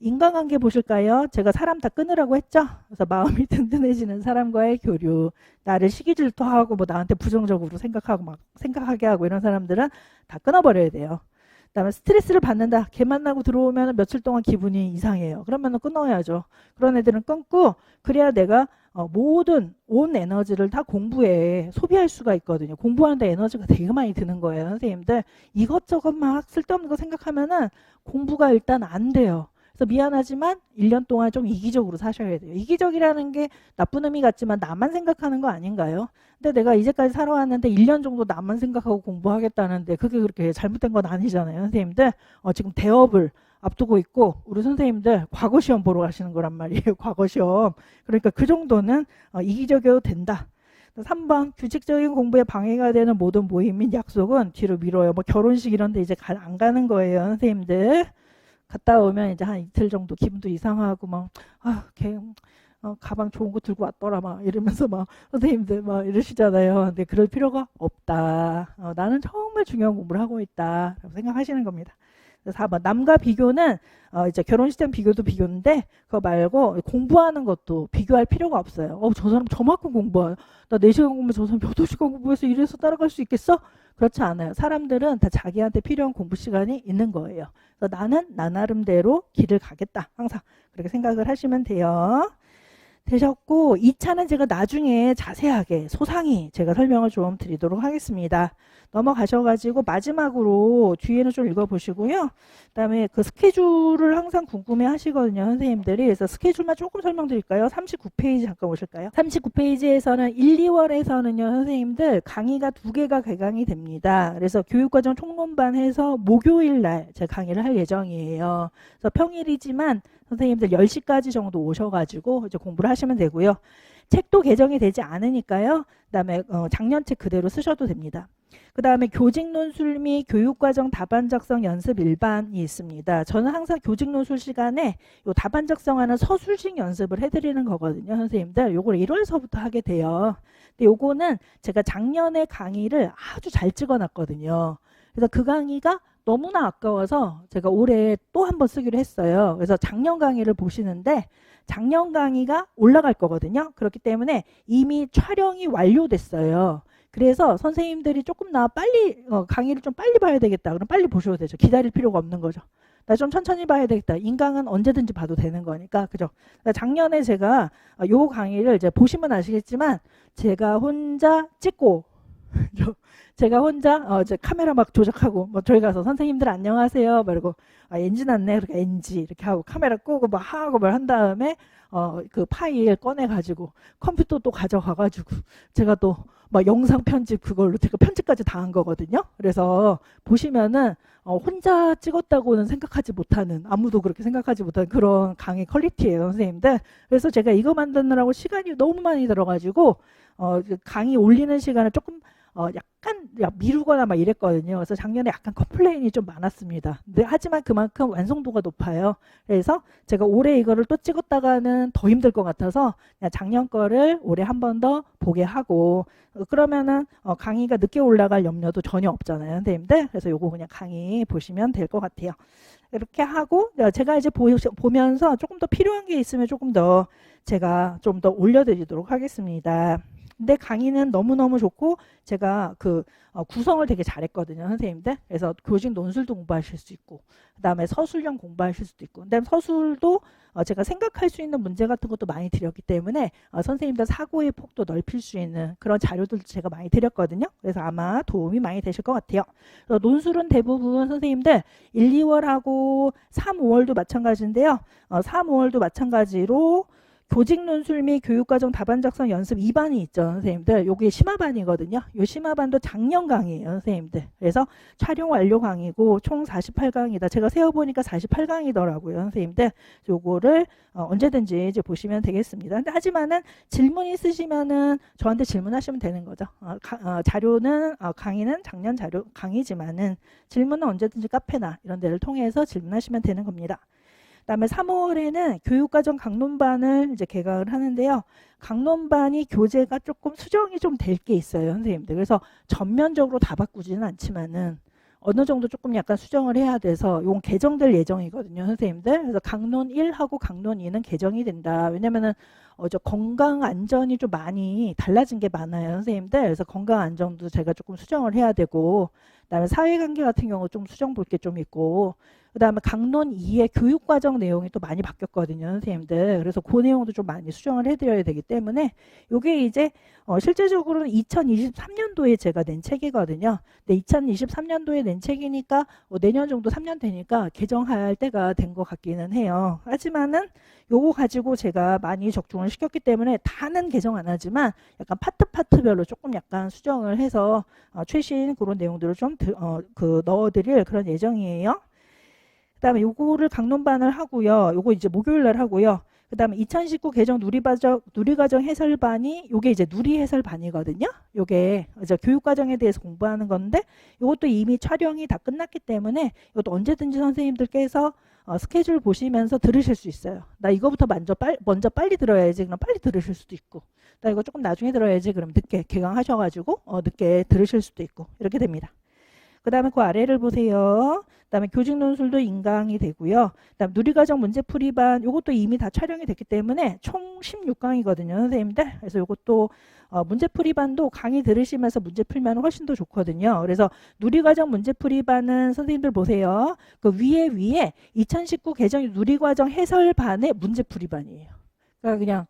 인간관계 보실까요? 제가 사람 다 끊으라고 했죠? 그래서 마음이 든든해지는 사람과의 교류. 나를 시기 질투하고 나한테 부정적으로 생각하게 하고 이런 사람들은 다 끊어버려야 돼요. 그다음에 스트레스를 받는다. 걔 만나고 들어오면 며칠 동안 기분이 이상해요. 그러면 끊어야죠. 그런 애들은 끊고 그래야 내가 모든 온 에너지를 다 공부에 소비할 수가 있거든요. 공부하는데 에너지가 되게 많이 드는 거예요, 선생님들. 이것저것 막 쓸데없는 거 생각하면은 공부가 일단 안 돼요. 그래서 미안하지만 1년 동안 좀 이기적으로 사셔야 돼요. 이기적이라는 게 나쁜 의미 같지만 나만 생각하는 거 아닌가요? 근데 내가 이제까지 살아왔는데 1년 정도 나만 생각하고 공부하겠다는데 그게 그렇게 잘못된 건 아니잖아요. 선생님들 지금 대업을 앞두고 있고 우리 선생님들 과거 시험 보러 가시는 거란 말이에요. 과거 시험. 그러니까 그 정도는 이기적이어도 된다. 3번 규칙적인 공부에 방해가 되는 모든 모임 및 약속은 뒤로 미뤄요. 결혼식 이런 데 이제 안 가는 거예요, 선생님들. 갔다 오면 이제 한 이틀 정도 기분도 이상하고 걔 가방 좋은 거 들고 왔더라 이러면서 선생님들 이러시잖아요. 근데 그럴 필요가 없다. 나는 정말 중요한 공부를 하고 있다 라고 생각하시는 겁니다. 4번 남과 비교는 이제 결혼식 때 비교도 비교인데 그거 말고 공부하는 것도 비교할 필요가 없어요. 저 사람 저만큼 공부해. 나 4시간 공부해 저 사람 8시간 공부해서 이래서 따라갈 수 있겠어? 그렇지 않아요. 사람들은 다 자기한테 필요한 공부 시간이 있는 거예요. 그래서 나는 나 나름대로 길을 가겠다. 항상 그렇게 생각을 하시면 돼요. 되셨고 2차는 제가 나중에 자세하게 소상히 제가 설명을 좀 드리도록 하겠습니다. 넘어가셔가지고 마지막으로 뒤에는 좀 읽어보시고요. 그 다음에 그 스케줄을 항상 궁금해 하시거든요, 선생님들이. 그래서 스케줄만 조금 설명드릴까요? 39페이지 잠깐 오실까요? 39페이지에서는 1, 2월에서는요, 선생님들 강의가 2개가 개강이 됩니다. 그래서 교육과정 총론반 해서 목요일 날 제가 강의를 할 예정이에요. 그래서 평일이지만 선생님들 10시까지 정도 오셔가지고 이제 공부를 하시면 되고요. 책도 개정이 되지 않으니까요. 그 다음에 작년 책 그대로 쓰셔도 됩니다. 그 다음에 교직 논술 및 교육과정 답안 작성 연습 일반이 있습니다. 저는 항상 교직 논술 시간에 요 답안 작성하는 서술식 연습을 해드리는 거거든요. 선생님들 요걸 1월서부터 하게 돼요. 근데 요거는 제가 작년에 강의를 아주 잘 찍어놨거든요. 그래서 그 강의가 너무나 아까워서 제가 올해 또 한 번 쓰기로 했어요. 그래서 작년 강의를 보시는데 작년 강의가 올라갈 거거든요. 그렇기 때문에 이미 촬영이 완료됐어요. 그래서 선생님들이 조금 빨리 강의를 좀 빨리 봐야 되겠다. 그럼 빨리 보셔도 되죠. 기다릴 필요가 없는 거죠. 나 좀 천천히 봐야 되겠다. 인강은 언제든지 봐도 되는 거니까. 그죠? 작년에 제가 요 강의를 이제 보시면 아시겠지만 제가 혼자 찍고 제가 혼자 이제 카메라 막 조작하고 뭐 저희 가서 선생님들 안녕하세요 말고 엔진 왔네 이렇게 엔지 이렇게 하고 카메라 끄고 막 하고 뭘 한 다음에 그 파일 꺼내 가지고 컴퓨터 또 가져가 가지고 제가 또 막 영상 편집 그걸로 제가 편집까지 다 한 거거든요. 그래서 보시면은 혼자 찍었다고는 생각하지 못하는 아무도 그렇게 생각하지 못하는 그런 강의 퀄리티예요, 선생님들. 그래서 제가 이거 만드느라고 시간이 너무 많이 들어가지고 강의 올리는 시간을 조금 약간 미루거나 막 이랬거든요. 그래서 작년에 약간 컴플레인이 좀 많았습니다. 근데 하지만 그만큼 완성도가 높아요. 그래서 제가 올해 이거를 또 찍었다가는 더 힘들 것 같아서 그냥 작년 거를 올해 한 번 더 보게 하고 그러면은 강의가 늦게 올라갈 염려도 전혀 없잖아요, 선생님들. 그래서 요거 그냥 강의 보시면 될 것 같아요. 이렇게 하고 제가 이제 보면서 조금 더 필요한 게 있으면 조금 더 제가 좀 더 올려드리도록 하겠습니다. 근데 강의는 너무너무 좋고 제가 구성을 되게 잘했거든요, 선생님들. 그래서 교직 논술도 공부하실 수 있고 그다음에 서술형 공부하실 수도 있고 그다음에 서술도 제가 생각할 수 있는 문제 같은 것도 많이 드렸기 때문에 선생님들 사고의 폭도 넓힐 수 있는 그런 자료들도 제가 많이 드렸거든요. 그래서 아마 도움이 많이 되실 것 같아요. 논술은 대부분 선생님들 1, 2월하고 3, 5월도 마찬가지인데요. 3, 5월도 마찬가지로 교직 논술 및 교육과정 답안 작성 연습 2반이 있죠, 선생님들. 요게 심화반이거든요. 요 심화반도 작년 강의예요, 선생님들. 그래서 촬영 완료 강의고 총 48강이다. 제가 세어보니까 48강이더라고요, 선생님들. 요거를 언제든지 이제 보시면 되겠습니다. 근데 하지만은 질문 있으시면은 저한테 질문하시면 되는 거죠. 자료는 강의는 작년 자료 강의지만은 질문은 언제든지 카페나 이런 데를 통해서 질문하시면 되는 겁니다. 그다음에 3월에는 교육과정 강론반을 이제 개강을 하는데요. 강론반이 교재가 조금 수정이 좀 될 게 있어요, 선생님들. 그래서 전면적으로 다 바꾸지는 않지만은 어느 정도 조금 약간 수정을 해야 돼서 이건 개정될 예정이거든요, 선생님들. 그래서 강론 1하고 강론 2는 개정이 된다. 왜냐면은 저 건강 안전이 좀 많이 달라진 게 많아요, 선생님들. 그래서 건강 안전도 제가 조금 수정을 해야 되고, 그다음에 사회관계 같은 경우 좀 수정 볼 게 좀 있고, 그다음에 강론 2의 교육과정 내용이 또 많이 바뀌었거든요, 선생님들. 그래서 그 내용도 좀 많이 수정을 해드려야 되기 때문에 이게 이제 실제적으로는 2023년도에 제가 낸 책이거든요. 근데 2023년도에 낸 책이니까 내년 정도 3년 되니까 개정할 때가 된 것 같기는 해요. 하지만은 요거 가지고 제가 많이 적중을 시켰기 때문에 다는 개정 안 하지만 약간 파트별로 조금 약간 수정을 해서 최신 그런 내용들을 좀 넣어드릴 그런 예정이에요. 그다음에 요거를 강론반을 하고요. 요거 이제 목요일 날 하고요. 그다음에 2019 개정 누리과정 해설반이 요게 이제 누리 해설반이거든요. 요게 이제 교육과정에 대해서 공부하는 건데 요것도 이미 촬영이 다 끝났기 때문에 이것도 언제든지 선생님들께서 스케줄 보시면서 들으실 수 있어요. 나 이거부터 먼저 빨리 들어야지. 그럼 빨리 들으실 수도 있고, 나 이거 조금 나중에 들어야지. 그럼 늦게 개강하셔가지고 늦게 들으실 수도 있고 이렇게 됩니다. 그 다음에 그 아래를 보세요. 그 다음에 교직 논술도 인강이 되고요. 그 다음 누리과정 문제풀이반 이것도 이미 다 촬영이 됐기 때문에 총 16강이거든요, 선생님들. 그래서 이것도 문제풀이반도 강의 들으시면서 문제 풀면 훨씬 더 좋거든요. 그래서 누리과정 문제풀이반은 선생님들 보세요. 그 위에 2019 개정 누리과정 해설반의 문제풀이반이에요. 그러니까 그냥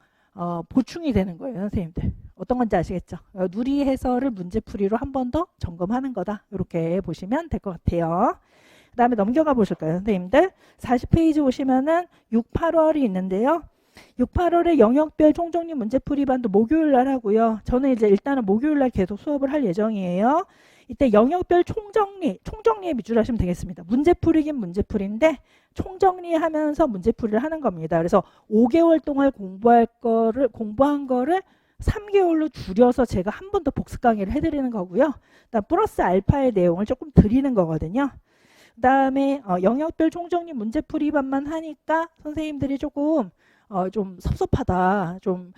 보충이 되는 거예요, 선생님들. 어떤 건지 아시겠죠? 누리 해설을 문제풀이로 한 번 더 점검하는 거다. 이렇게 보시면 될 것 같아요. 그 다음에 넘겨가 보실까요, 선생님들? 40페이지 오시면은 6, 8월이 있는데요. 6, 8월에 영역별 총정리 문제풀이반도 목요일 날 하고요. 저는 이제 일단은 목요일 날 계속 수업을 할 예정이에요. 이때 영역별 총정리에 밑줄하시면 되겠습니다. 문제풀이긴 문제풀이인데 총정리하면서 문제풀이를 하는 겁니다. 그래서 5개월 동안 공부한 거를 3개월로 줄여서 제가 한 번 더 복습 강의를 해드리는 거고요. 그다음 플러스 알파의 내용을 조금 드리는 거거든요. 그다음에 영역별 총정리 문제풀이반만 하니까 선생님들이 조금 좀 섭섭하다, 좀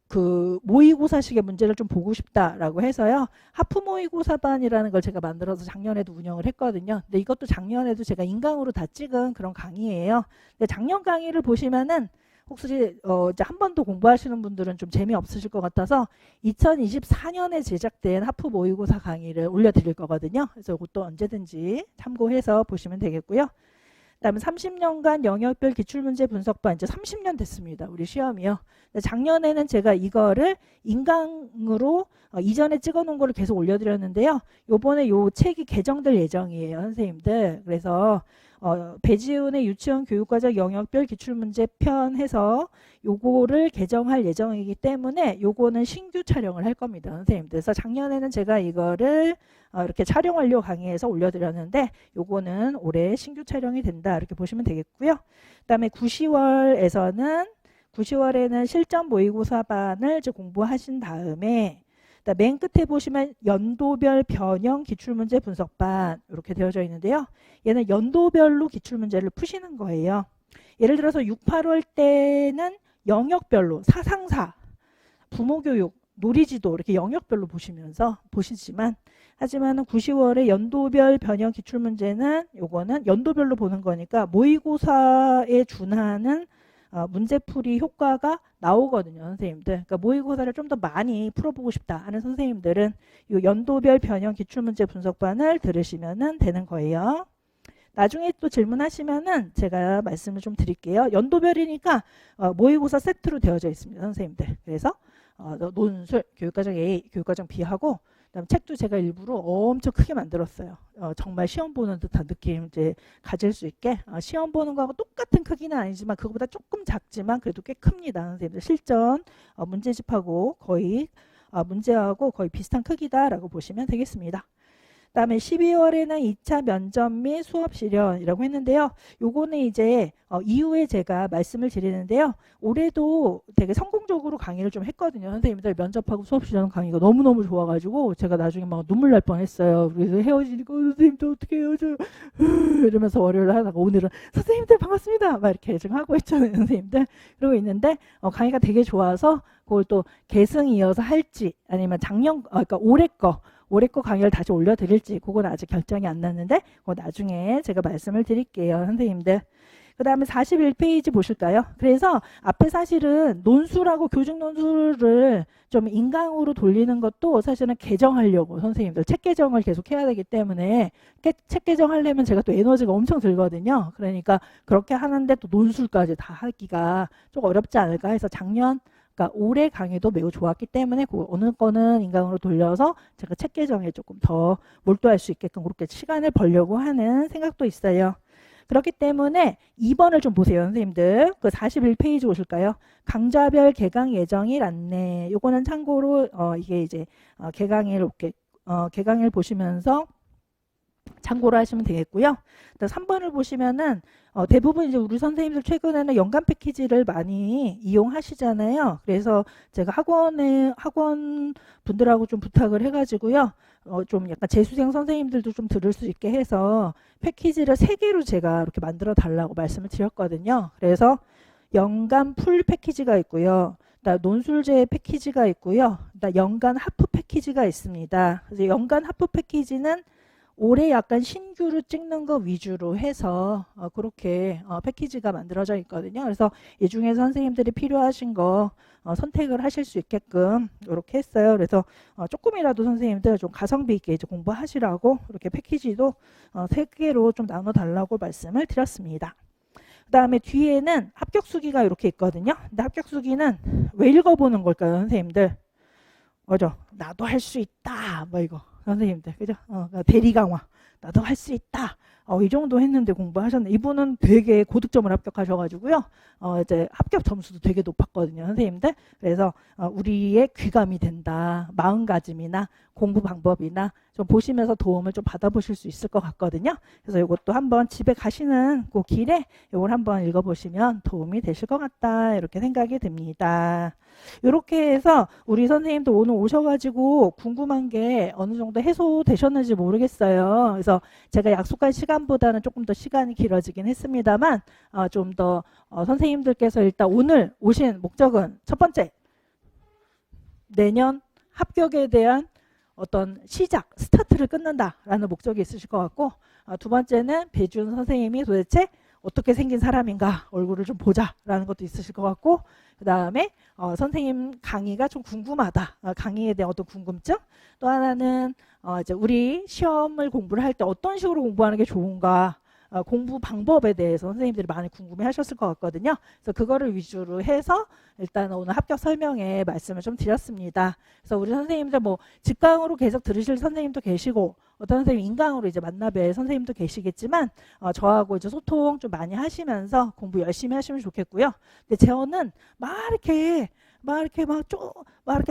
그 모의고사식의 문제를 좀 보고 싶다라고 해서요. 하프 모의고사반이라는 걸 제가 만들어서 작년에도 운영을 했거든요. 근데 이것도 작년에도 제가 인강으로 다 찍은 그런 강의예요. 근데 작년 강의를 보시면은 혹시 이제 한 번 더 공부하시는 분들은 좀 재미없으실 것 같아서 2024년에 제작된 하프 모의고사 강의를 올려드릴 거거든요. 그래서 이것도 언제든지 참고해서 보시면 되겠고요. 그다음에 30년간 영역별 기출문제 분석반, 이제 30년 됐습니다. 우리 시험이요. 작년에는 제가 이거를 인강으로 이전에 찍어놓은 거를 계속 올려드렸는데요. 요번에 요 책이 개정될 예정이에요, 선생님들. 그래서 배지훈의 유치원 교육과정 영역별 기출문제 편 해서 요거를 개정할 예정이기 때문에 요거는 신규 촬영을 할 겁니다, 선생님들. 그래서 작년에는 제가 이거를 이렇게 촬영 완료 강의에서 올려드렸는데 요거는 올해 신규 촬영이 된다, 이렇게 보시면 되겠고요. 그다음에 9시월에는 실전 모의고사반을 이제 공부하신 다음에 맨 끝에 보시면 연도별 변형 기출문제 분석반 이렇게 되어져 있는데요. 얘는 연도별로 기출문제를 푸시는 거예요. 예를 들어서 6, 8월 때는 영역별로 사상사, 부모교육, 놀이지도 이렇게 영역별로 보시지만 하지만 9, 10월에 연도별 변형 기출문제는 요거는 연도별로 보는 거니까 모의고사에 준하는 문제풀이 효과가 나오거든요, 선생님들. 그러니까 모의고사를 좀 더 많이 풀어보고 싶다 하는 선생님들은 이 연도별 변형 기출문제 분석반을 들으시면 되는 거예요. 나중에 또 질문하시면은 제가 말씀을 좀 드릴게요. 연도별이니까 모의고사 세트로 되어져 있습니다, 선생님들. 그래서 논술, 교육과정 A, 교육과정 B하고 그다음 책도 제가 일부러 엄청 크게 만들었어요. 정말 시험 보는 듯한 느낌 이제 가질 수 있게. 시험 보는 거하고 똑같은 크기는 아니지만 그거보다 조금 작지만 그래도 꽤 큽니다, 선생님들. 실전 문제집하고 거의 문제하고 거의 비슷한 크기다라고 보시면 되겠습니다. 그다음에 12월에는 2차 면접 및 수업 실현이라고 했는데요. 요거는 이제 이후에 제가 말씀을 드리는데요. 올해도 되게 성공적으로 강의를 좀 했거든요. 선생님들 면접하고 수업 실현 강의가 너무너무 좋아가지고 제가 나중에 막 눈물 날 뻔했어요. 그래서 헤어지니까 선생님 저 어떻게 헤어져요? 이러면서 월요일 하다가 오늘은 선생님들 반갑습니다. 막 이렇게 지금 하고 있잖아요, 선생님들. 그러고 있는데 강의가 되게 좋아서 그걸 또 계승 이어서 할지 아니면 그러니까 올해 거 강의를 다시 올려드릴지 그건 아직 결정이 안 났는데 그거 나중에 제가 말씀을 드릴게요, 선생님들. 그 다음에 41페이지 보실까요? 그래서 앞에 사실은 논술하고 교직 논술을 좀 인강으로 돌리는 것도 사실은 개정하려고 선생님들 책 개정을 계속 해야 되기 때문에 책 개정하려면 제가 또 에너지가 엄청 들거든요. 그러니까 그렇게 하는데 또 논술까지 다 하기가 좀 어렵지 않을까 해서 그러니까 올해 강의도 매우 좋았기 때문에 어느 거는 인강으로 돌려서 제가 책 개정에 조금 더 몰두할 수 있게끔 그렇게 시간을 벌려고 하는 생각도 있어요. 그렇기 때문에 2번을 좀 보세요, 선생님들. 그 41페이지 오실까요? 강좌별 개강 예정일 안내. 요거는 참고로 이게 이제 개강일 보시면서 참고를 하시면 되겠고요. 3번을 보시면은 대부분 이제 우리 선생님들 최근에는 연간 패키지를 많이 이용하시잖아요. 그래서 제가 학원 분들하고 좀 부탁을 해가지고요. 좀 약간 재수생 선생님들도 좀 들을 수 있게 해서 패키지를 3개로 제가 이렇게 만들어 달라고 말씀을 드렸거든요. 그래서 연간 풀 패키지가 있고요. 논술제 패키지가 있고요. 연간 하프 패키지가 있습니다. 그래서 연간 하프 패키지는 올해 약간 신규로 찍는 거 위주로 해서 그렇게 패키지가 만들어져 있거든요. 그래서 이 중에 선생님들이 필요하신 거 선택을 하실 수 있게끔 이렇게 했어요. 그래서 조금이라도 선생님들 좀 가성비 있게 이제 공부하시라고 이렇게 패키지도 3개로 좀 나눠 달라고 말씀을 드렸습니다. 그 다음에 뒤에는 합격수기가 이렇게 있거든요. 근데 합격수기는 왜 읽어보는 걸까요, 선생님들? 맞아. 나도 할 수 있다. 뭐 이거. 선생님들, 그죠? 대리 강화. 나도 할 수 있다. 이 정도 했는데 공부하셨네. 이분은 되게 고득점을 합격하셔가지고요. 이제 합격 점수도 되게 높았거든요, 선생님들. 그래서 우리의 귀감이 된다. 마음가짐이나 공부 방법이나 좀 보시면서 도움을 좀 받아보실 수 있을 것 같거든요. 그래서 이것도 한번 집에 가시는 그 길에 이걸 한번 읽어보시면 도움이 되실 것 같다 이렇게 생각이 듭니다. 이렇게 해서 우리 선생님도 오늘 오셔가지고 궁금한 게 어느 정도 해소되셨는지 모르겠어요. 그래서 제가 약속한 시간보다는 조금 더 시간이 길어지긴 했습니다만 좀 더 선생님들께서 일단 오늘 오신 목적은 첫 번째, 내년 합격에 대한 어떤 시작, 스타트를 끊는다라는 목적이 있으실 것 같고, 두 번째는 배준 선생님이 도대체 어떻게 생긴 사람인가 얼굴을 좀 보자라는 것도 있으실 것 같고, 그 다음에 선생님 강의가 좀 궁금하다, 강의에 대한 어떤 궁금증, 또 하나는 이제 우리 시험을 공부를 할 때 어떤 식으로 공부하는 게 좋은가, 공부 방법에 대해서 선생님들이 많이 궁금해 하셨을 것 같거든요. 그래서 그거를 위주로 해서 일단 오늘 합격 설명에 말씀을 좀 드렸습니다. 그래서 우리 선생님들 뭐 직강으로 계속 들으실 선생님도 계시고, 어떤 선생님 인강으로 이제 만나뵐 선생님도 계시겠지만 저하고 이제 소통 좀 많이 하시면서 공부 열심히 하시면 좋겠고요. 근데 저는 막 이렇게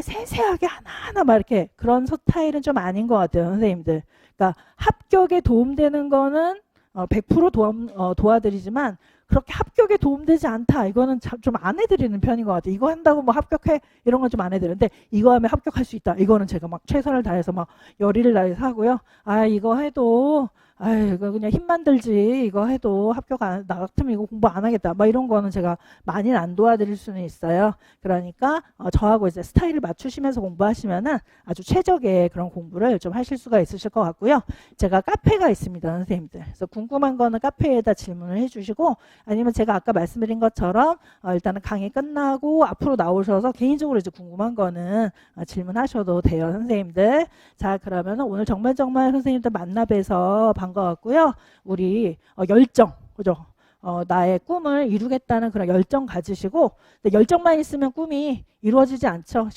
세세하게 하나하나 막 이렇게 그런 스타일은 좀 아닌 것 같아요, 선생님들. 그러니까 합격에 도움되는 거는 100% 도와드리지만 그렇게 합격에 도움되지 않다, 이거는 좀 안 해드리는 편인 것 같아요. 이거 한다고 뭐 합격해 이런 건 좀 안 해드리는데, 이거 하면 합격할 수 있다, 이거는 제가 막 최선을 다해서 막 열의를 다해서 하고요. 이거 해도 이거 그냥 힘만 들지, 이거 해도 합격 안, 나 같으면 이거 공부 안 하겠다, 막 이런 거는 제가 많이는 안 도와드릴 수는 있어요. 그러니까 저하고 이제 스타일을 맞추시면서 공부하시면은 아주 최적의 그런 공부를 좀 하실 수가 있으실 것 같고요. 제가 카페가 있습니다, 선생님들. 그래서 궁금한 거는 카페에다 질문을 해주시고, 아니면 제가 아까 말씀드린 것처럼 일단은 강의 끝나고 앞으로 나오셔서 개인적으로 이제 궁금한 거는 질문하셔도 돼요, 선생님들. 자, 그러면 오늘 정말 선생님들 만나 뵈서 반가웠고요. 우리 열정, 그죠? 나의 꿈을 이루겠다는 그런 열정 가지시고, 근데 열정만 있으면 꿈이 이루어지지 않죠.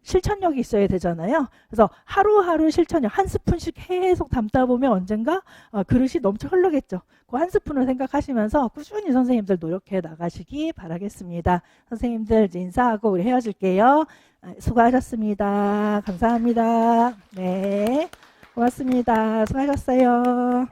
실천력이 있어야 되잖아요. 그래서 하루하루 실천력, 한 스푼씩 계속 담다 보면 언젠가 그릇이 넘쳐 흐르겠죠. 그 한 스푼을 생각하시면서 꾸준히 선생님들 노력해 나가시기 바라겠습니다. 선생님들 이제 인사하고 우리 헤어질게요. 수고하셨습니다. 감사합니다. 네, 고맙습니다. 수고하셨어요.